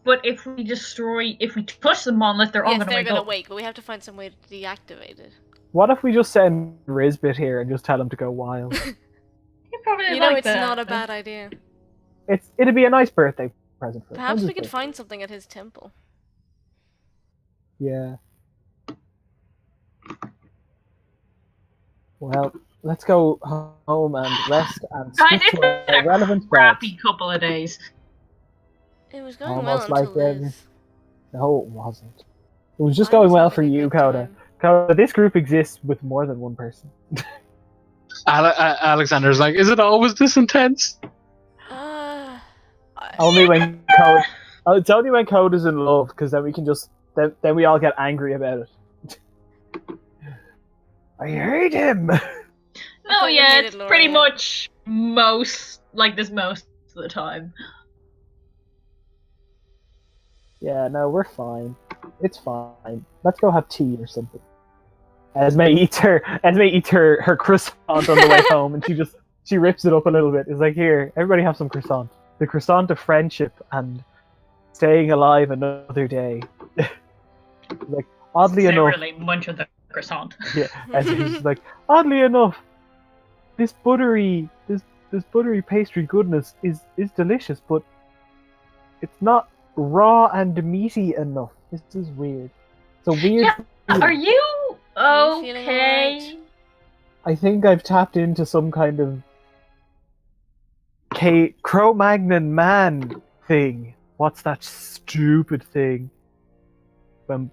But if we touch the monolith, they're all Yes, gonna they're wake gonna up. wake, but we have to find some way to deactivate it. What if we just send Rizbit here and just tell him to go wild? You probably You know, like it's that. not a bad idea. It'd be a nice birthday present for him. Perhaps we When's could his find something at his temple. birthday? Yeah. Well, let's go home and rest and I switch did to our relevant crappy couple of days. It was going Almost well like until them. this. No, it wasn't. It was just I going was well having for a you, good Coda. time. Coda, this group exists with more than one person. Alexander's like, is it always this intense? Only when Coda. Oh, it's only when Coda's in love, because then we can just then we all get angry about it. I hate him. No, thought you yeah, hated it's pretty Laura. much most of the time. Yeah, no, we're fine. It's fine. Let's go have tea or something. Esme eats her croissant on the way home, and she rips it up a little bit. It's like, here, everybody have some croissant. The croissant of friendship and staying alive another day. Like, oddly enough, Really munch on the croissant. yeah, Esme's like, oddly enough, this buttery pastry goodness is delicious, but it's not raw and meaty enough. This is weird. It's a weird. Yeah, feeling. Are you Are you feeling okay? alright? I think I've tapped into some kind of Cro-Magnon man thing. What's that stupid thing? When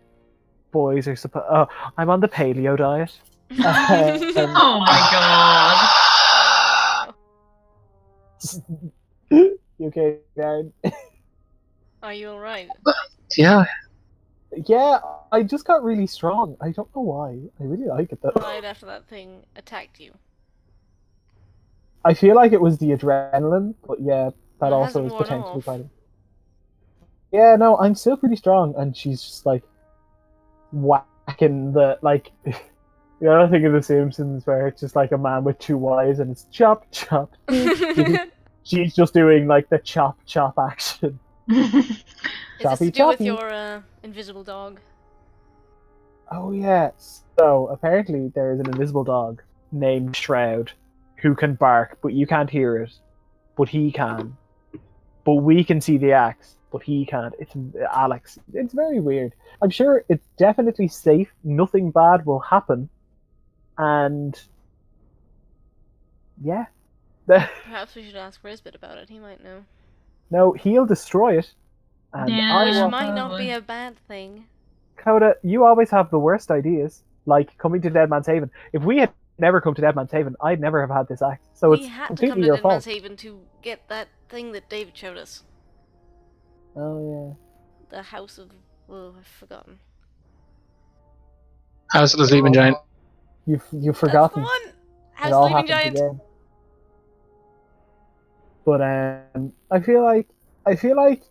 boys are supposed. Oh, I'm on the paleo diet. Oh my god. You okay, Darren? Are you alright? Yeah. Yeah, I just got really strong. I don't know why. I really like it though. Right after that thing attacked you. I feel like it was the adrenaline, but yeah, that It also hasn't is worn potentially off. part of. Yeah, no, I'm still pretty strong, and she's just like whacking the like. The other thing of The Simpsons where it's just like a man with two wives, and it's chop chop. She's just doing like the chop chop action. Is this Choppy to do with choppy. your invisible dog? Oh yeah. So apparently there is an invisible dog named Shroud who can bark, but you can't hear it. But he can. But we can see the axe, but he can't. It's Alex. It's very weird. I'm sure it's definitely safe. Nothing bad will happen. And yeah. Perhaps we should ask Risbit about it. He might know. No, he'll destroy it. And Yeah, I Which want might not probably. be a bad thing. Coda, you always have the worst ideas, like coming to Dead Man's Haven. If we had never come to Dead Man's Haven, I'd never have had this axe. So We it's had to come completely to your Dead Man's fault. Haven to get that thing that David showed us. Oh The House of... Oh, I've forgotten. House of the Sleeping Giant. yeah, you've That's forgotten. the one! It House all of the Sleeping happened Giant! again. But I feel like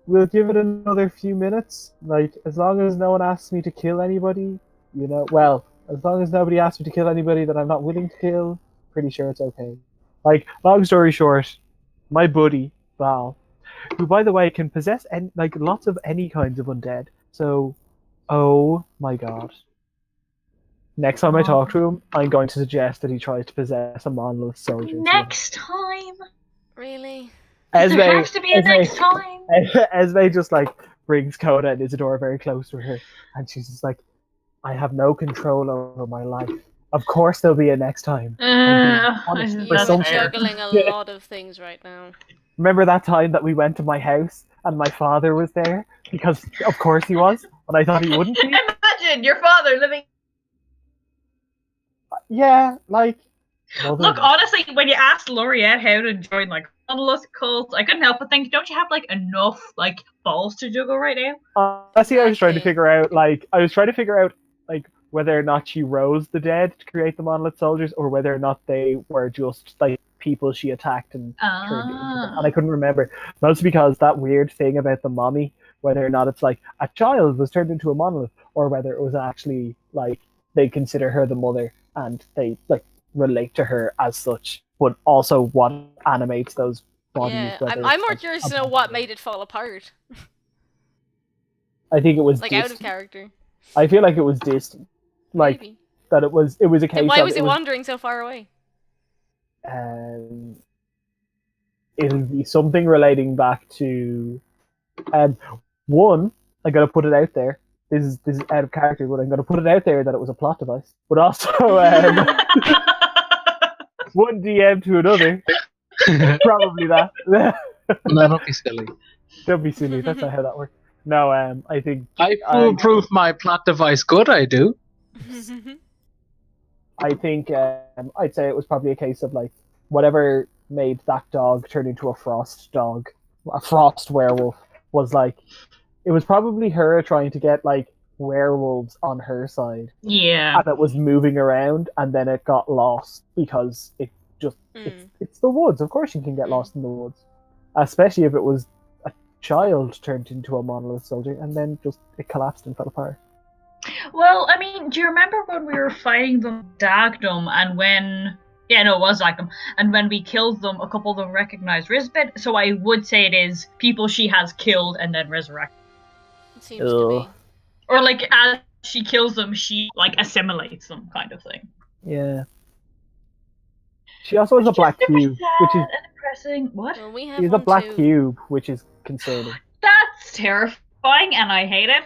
we'll give it another few minutes. Like as long as no one asks me to kill anybody, you know. Well, as long as nobody asks me to kill anybody that I'm not willing to kill, pretty sure it's okay. Like long story short, my buddy Bhaal, who by the way can possess like lots of any kinds of undead. So, oh my god. Next time I talk to him, I'm going to suggest that he tries to possess a monolith soldier. Next time. Really? Esme, There has to be a next time. Esme just like brings Coda and Isidora very close to her, and she's just like, "I have no control over my life. Of course there'll be a next time." That's You're fair. juggling a lot of things right now. Remember that time that we went to my house and my father was there? Because of course he was, and I thought he wouldn't be. Imagine your father living. Yeah, like. Look, honestly, when you asked Laureate how to join like monolith cults, I couldn't help but think, don't you have like enough like balls to juggle right now? Honestly, I was trying to Exactly. figure out like whether or not she rose the dead to create the monolith soldiers, or whether or not they were just like people she attacked and turned into them. And I couldn't remember. Mostly because that weird thing about the mommy, whether or not it's like a child was turned into a monolith, or whether it was actually like they consider her the mother and they like relate to her as such, but also what animates those bodies. Yeah, whether I'm it's, more like, curious to know what made it fall apart. I think it was Like out of distant. character. I feel like it was distant. Like Maybe. that it was a case Then why of was it wandering so far away? It'll be something relating back to one, I gotta put it out there. This is out of character, but I'm gonna put it out there that it was a plot device. But also one DM to another. Probably that. No, don't be silly. Don't be silly, that's not how that works. No, I think I foolproof my plot device good, I do. I'd say it was probably a case of like whatever made that dog turn into a frost dog, a frost werewolf, was like it was probably her trying to get like werewolves on her side, Yeah. and it was moving around, and then it got lost because it just it's the woods. Of course, you can get lost in the woods, especially if it was a child turned into a monolith soldier, and then just it collapsed and fell apart. Well, I mean, do you remember when we were fighting them Dagdom and when... Yeah, no, it was Dagdom. And when we killed them, a couple of them recognized Risbit. So I would say it is people she has killed and then resurrected. It seems to be. Or like, as she kills them, she like assimilates them kind of thing. Yeah. She also has a black cube, which is depressing. What? Well, we have she's a one black too. cube, which is concerning. That's terrifying, and I hate it.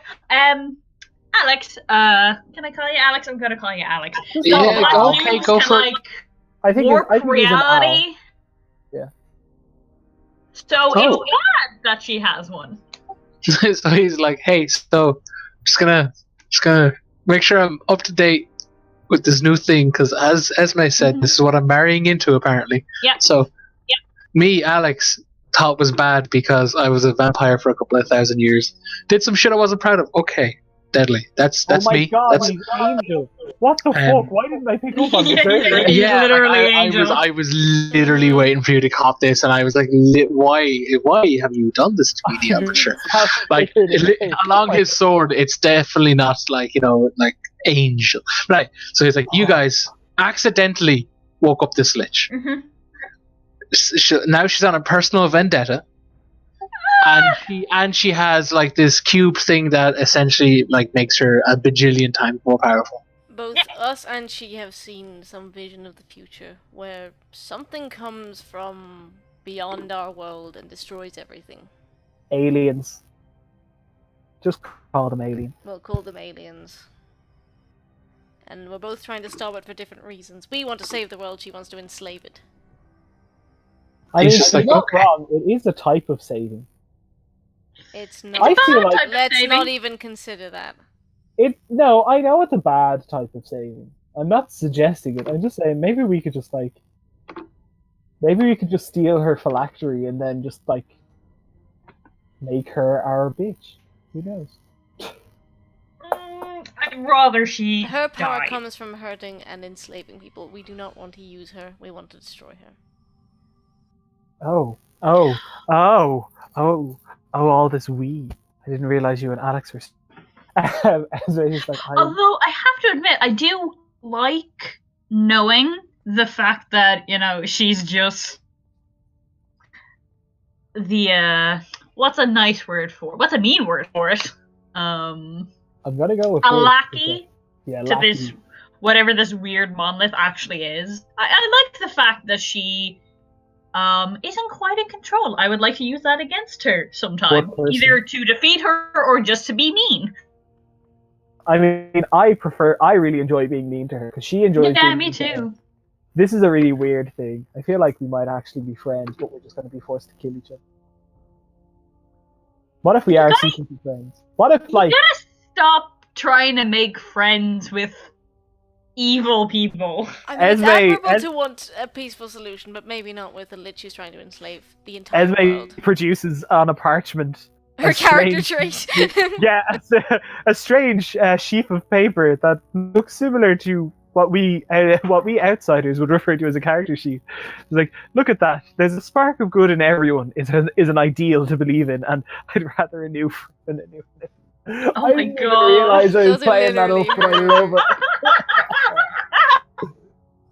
Alex, can I call you Alex? I'm gonna call you Alex. So Yeah, black okay, cubes go can, for it. like, I think warp it's an owl. reality. Yeah. So it's bad that she has one. So he's like, hey, so just gonna make sure I'm up to date with this new thing, because as Esme said, this is what I'm marrying into apparently. Yeah. So me, Alex, thought was bad because I was a vampire for a couple of thousand years. Did some shit I wasn't proud of. Okay. deadly. That's Oh my me. god, That's he's Angel. What the fuck? Why didn't I pick up on this Yeah, earlier? he's yeah. literally like, Angel. I was literally waiting for you to cop this, and I was like, why have you done this to me, the Aperture? Like along his sword, it's definitely not like like Angel. Right. So he's like, you guys accidentally woke up this lich. Mhm. Now she's on a personal vendetta. And she has like this cube thing that essentially like makes her a bajillion times more powerful. Both us and she have seen some vision of the future where something comes from beyond our world and destroys everything. Aliens. Just call them aliens. We'll call them aliens. And we're both trying to stop it for different reasons. We want to save the world, she wants to enslave it. I He's mean, just you're like, not okay. wrong. It is a type of saving. It's I not. feel like type of Let's saving. not even consider that. No, I know it's a bad type of saving. I'm not suggesting it. I'm just saying maybe we could just steal her phylactery and then just like make her our bitch. Who knows? I'd rather she Her power died. comes from hurting and enslaving people. We do not want to use her. We want to destroy her. All this weed. I didn't realize you and Alex were. Just like, Although I have to admit, I do like knowing the fact that she's just the what's a nice word for? What's a mean word for it? I'm gonna go with A this. lackey Yeah, to lackey. this whatever this weird monolith actually is. I like the fact that she isn't quite in control. I would like to use that against her sometime, Good person. either to defeat her or just to be mean. I mean, I really enjoy being mean to her because she enjoys. Yeah, being me mean to her. too. This is a really weird thing. I feel like we might actually be friends, but we're just going to be forced to kill each other. What if we are secretly friends? What if, You gotta stop trying to make friends with evil people. I mean, it's Esme- admirable to want a peaceful solution, but maybe not with a lich who's trying to enslave the entire Esme world. produces on a parchment Her a character strange- trait. yeah, a strange sheaf of paper that looks similar to what we outsiders would refer to as a character sheet. It's like, look at that. There's a spark of good in everyone. Is an ideal to believe in, and I'd rather a new than a new. Oh I my didn't even God. realize I was Those are playing that up, but I love it.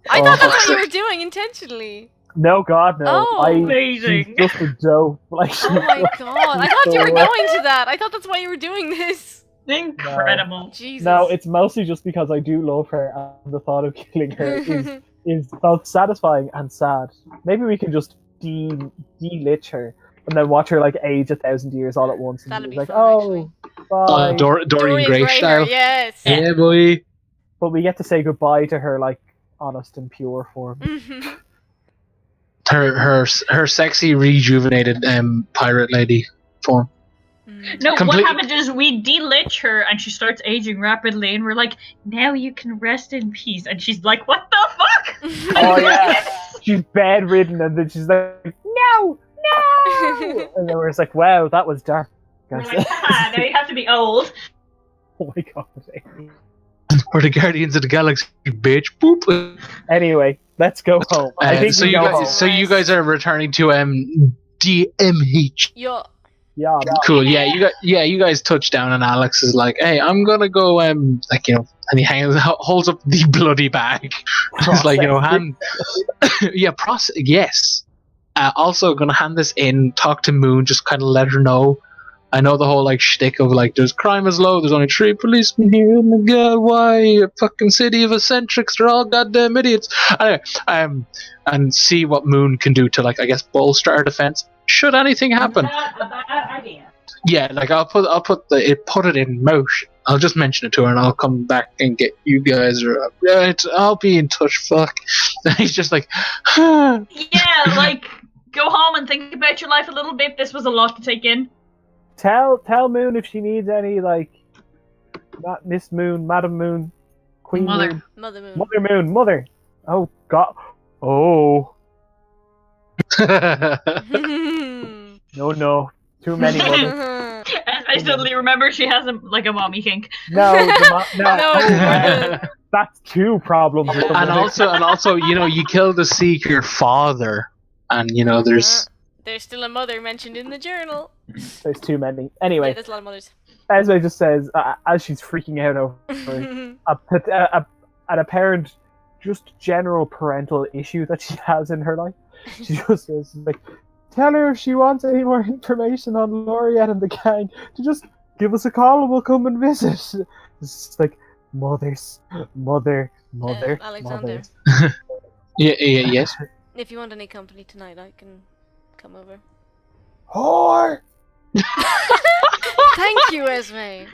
I thought that's Oh. what you were doing intentionally. No, God, no. Oh, amazing. She's just a dope. Like, Oh my god, I thought you were going to that. I thought that's why you were doing this. Incredible. Jesus. No, it's mostly just because I do love her, and the thought of killing her is both satisfying and sad. Maybe we can just de-lich her and then watch her like age 1,000 years all at once. And That'd be be like, fun, oh, bye. Dorian Gray Gray style. hair, yes. Yeah, boy. But we get to say goodbye to her like honest and pure form. Her sexy rejuvenated pirate lady form. No, Complete- what happens is we de-lich her and she starts aging rapidly and we're like, now you can rest in peace. And she's like, what the fuck? Oh yeah, she's bedridden, and then she's like, no, and then we're just like, wow, that was dark. We're like, haha, now you have to be old. Oh my God. We're the Guardians of the Galaxy, bitch. Boop. Anyway, let's go home. I think So we you go guys, home. so you guys are returning to DMH. Yo, Yeah, Cool. Yeah, you guys touch down, and Alex is like, "Hey, I'm gonna go." And he holds up the bloody bag. It's like, hand. Yeah, yes. Also, gonna hand this in. Talk to Moon. Just kind of let her know. I know the whole like shtick of like, there's crime is low. There's only 3 policemen here. Oh my God, why a fucking city of eccentrics? They're all goddamn idiots. Anyway, and see what Moon can do to like, I guess, bolster our defense. Should anything happen? Not a bad idea. Yeah, like I'll put it in motion. I'll just mention it to her, and I'll come back and get you guys. I'll be in touch. Fuck. And he's just like, Yeah, like, go home and think about your life a little bit. This was a lot to take in. Tell Moon if she needs any, like, not Miss Moon, Madam Moon, Queen Mother. Moon, Mother Moon. Mother Moon, Mother. Oh God. Oh no, too many mothers. And too suddenly many. remember she has a mommy kink. No, No. that's two problems. With the And mother. also, you kill the Seeker father, and there's. There's still a mother mentioned in the journal. There's too many. Yeah, Anyway, there's a lot of mothers. Esme just says, as she's freaking out over an apparent, just general parental issue that she has in her life, she just says, like, tell her if she wants any more information on Laureate and the gang to just give us a call and we'll come and visit. It's just like, mother, Alexander, mothers. Yes. if you want any company tonight, I can come over. Whore! Thank you, Esme.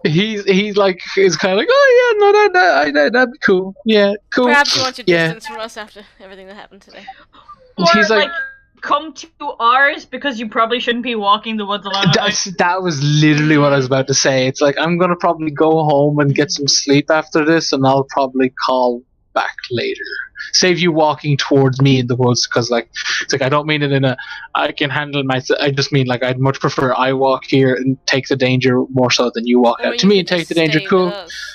He's like, is kind of like, oh yeah, no, that'd be cool. Yeah, cool. Perhaps you want your Yeah. distance from us after everything that happened today. Or He's like- come to ours because you probably shouldn't be walking the woods alone. That was literally what I was about to say. It's like, I'm gonna probably go home and get some sleep after this, and I'll probably call back later. Save you walking towards me in the woods, because it's like I don't mean it in a I can handle myself. I just mean like I'd much prefer I walk here and take the danger more so than you walk Or out you to me could and take just the danger. stay Cool. with us.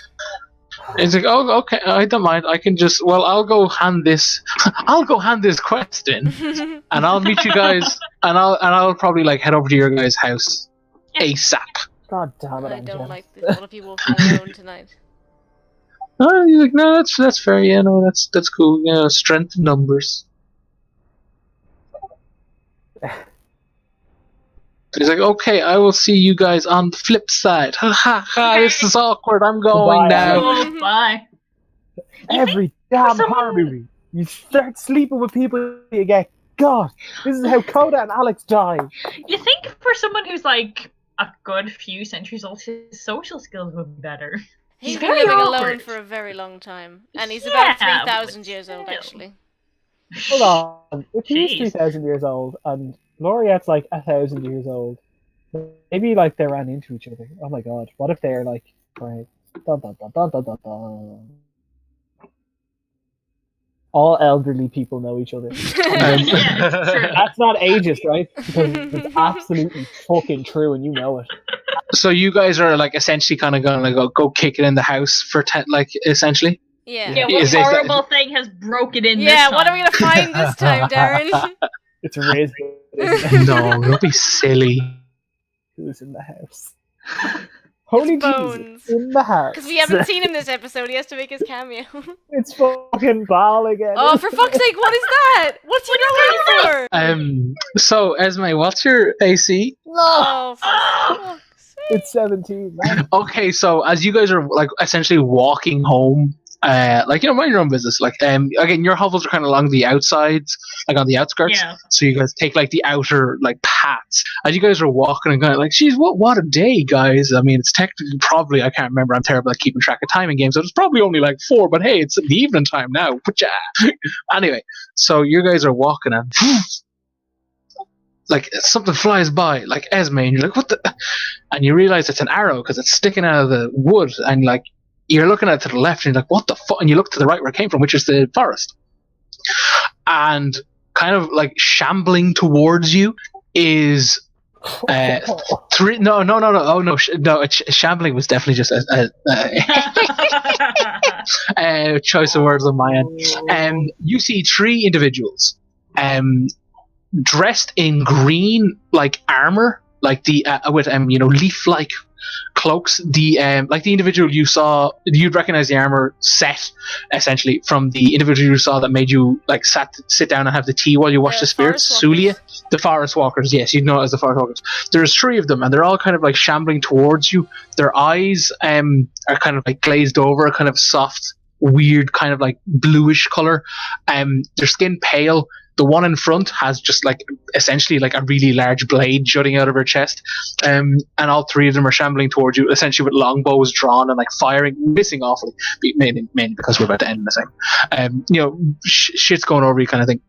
It's like, oh, okay, I don't mind. I can just, I'll go hand this quest in, and I'll meet you guys, and I'll probably like head over to your guys' house ASAP. God damn it, I I'm don't jealous. like the thought of you walking alone tonight. Oh, you're like, no, that's fair. Yeah, no, that's cool. Strength in numbers. He's like, okay, I will see you guys on the flip side. Ha ha ha! This is awkward. I'm going Goodbye, now. Oh, bye. Every damn someone- horror movie, you start sleeping with people you get. God, this is how Coda and Alex die. You think for someone who's like a good few centuries old, his social skills would be better. He's He's been very living alone awkward. for a very long time, and he's Yeah, about 3,000 but years old, still. actually. Hold on, if he's Jeez. 3,000 years old and Laureate's like 1,000 years old, maybe like they ran into each other. Oh my god, what if they're like, right? Dun, dun, dun, dun, dun, dun, dun. All elderly people know each other. Yeah, it's true. That's not ageist, right? Because it's absolutely fucking true, and you know it. So you guys are like essentially kind of gonna go kick it in the house for essentially. Yeah. Yeah, Yeah, what Is it- horrible thing has broken in this Yeah, time? what are we gonna find this time, Darren? It's Riz. isn't it? No, don't be silly. Who's in the house? Holy Bones. Jesus, in the house. Because we haven't seen him this episode, he has to make his cameo. It's fucking Bhaal again. Oh, for fuck's sake, what is that? What's he going for? So Esme, what's your AC? Oh, for Oh! fuck's sake. It's 17, man. Okay, so as you guys are like essentially walking home, mind your own business. Like, again, your hovels are kind of along the outsides, like on the outskirts. Yeah. So you guys take like the outer like paths. As you guys are walking and going like, geez, what a day, guys. I mean, it's technically probably, I can't remember. I'm terrible at keeping track of time in games. So it's probably only like 4, but hey, it's the evening time now. Anyway, so you guys are walking and like something flies by, like Esme, and you're like, what the? And you realize it's an arrow because it's sticking out of the wood, and like you're looking at it to the left, and you're like, what the fuck? And you look to the right where it came from, which is the forest. And kind of like shambling towards you is three. No. Oh no, shambling was definitely just a choice of words on my end. You see 3 individuals, dressed in green like armor, like the with leaf-like cloaks. The like the individual you saw, you'd recognize the armor set essentially from the individual you saw that made you like sit down and have the tea while you watched the spirits. Forest walkers. Sulia, the forest walkers. Yes, you'd know it as the forest walkers. There's 3 of them, and they're all kind of like shambling towards you. Their eyes are kind of like glazed over, kind of soft, weird, kind of like bluish color. Their skin pale. The one in front has just like essentially like a really large blade jutting out of her chest, and all 3 of them are shambling towards you, essentially with longbows drawn and like firing, missing awfully, mainly because we're about to end the thing. Shit's going over you, kind of thing.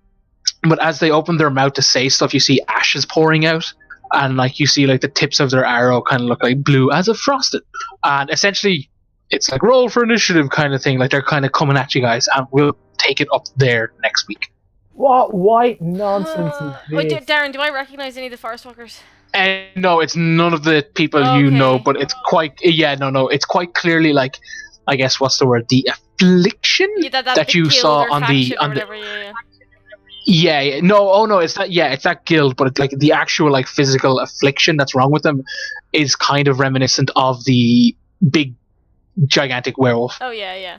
But as they open their mouth to say stuff, you see ashes pouring out, and like you see like the tips of their arrow kind of look like blue as if frosted, and essentially it's like roll for initiative kind of thing. Like they're kind of coming at you guys, and we'll take it up there next week. What white nonsense is Wait, this? Darren, do I recognize any of the forest walkers? And no, it's none of the people you know, Okay. but it's quite it's quite clearly like, I guess what's the word, the affliction Yeah, that the you guild saw or on the faction or whatever. Yeah. no, it's that guild, but it's like the actual like physical affliction that's wrong with them is kind of reminiscent of the big gigantic werewolf. Oh yeah.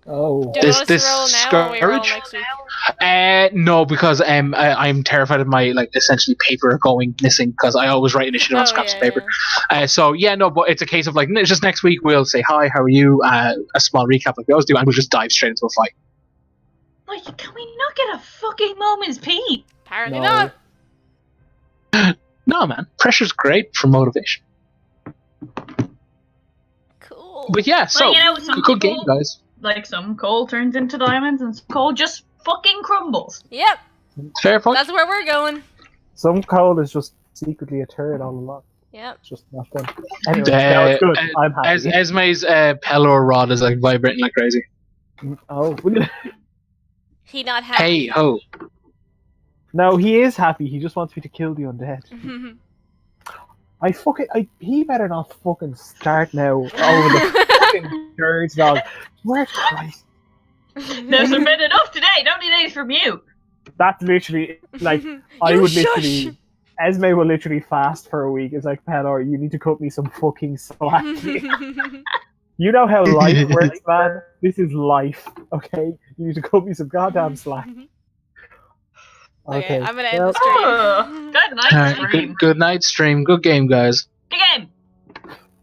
Oh. Do you want us to roll now, or we roll scourge? next week? No, because I'm terrified of my like essentially paper going missing because I always write initiative on scraps of paper. But it's a case of like it's just next week we'll say hi, how are you? A small recap like we always do, and we'll just dive straight into a fight. Like, can we not get a fucking moment's peace? Apparently No. not. No, man, pressure's great for motivation. Cool. But yeah, so Well, you know, some good game, people- guys. Like, some coal turns into diamonds, and some coal just fucking crumbles. Yep, Fair point. that's where we're going. Some coal is just secretly a turd all along. Yep. It's just not done. Anyway, no, it's good. I'm happy. Esme's Pelor rod is like vibrating like crazy. Oh, He not happy. Hey ho. no, he is happy. He just wants me to kill the undead. He better not fucking start now over the fucking turds, dog. Where Christ? There's been enough today. Don't need any from you. That's literally like I You would shush. literally. Esme will literally fast for a week. It's like, Pelor, you need to cut me some fucking slack. You know how life works, man. This is life, okay? You need to cut me some goddamn slack. Okay, I'm gonna end well, the stream. Oh, good night, Alright, stream. good night, stream. Good game, guys. Good game.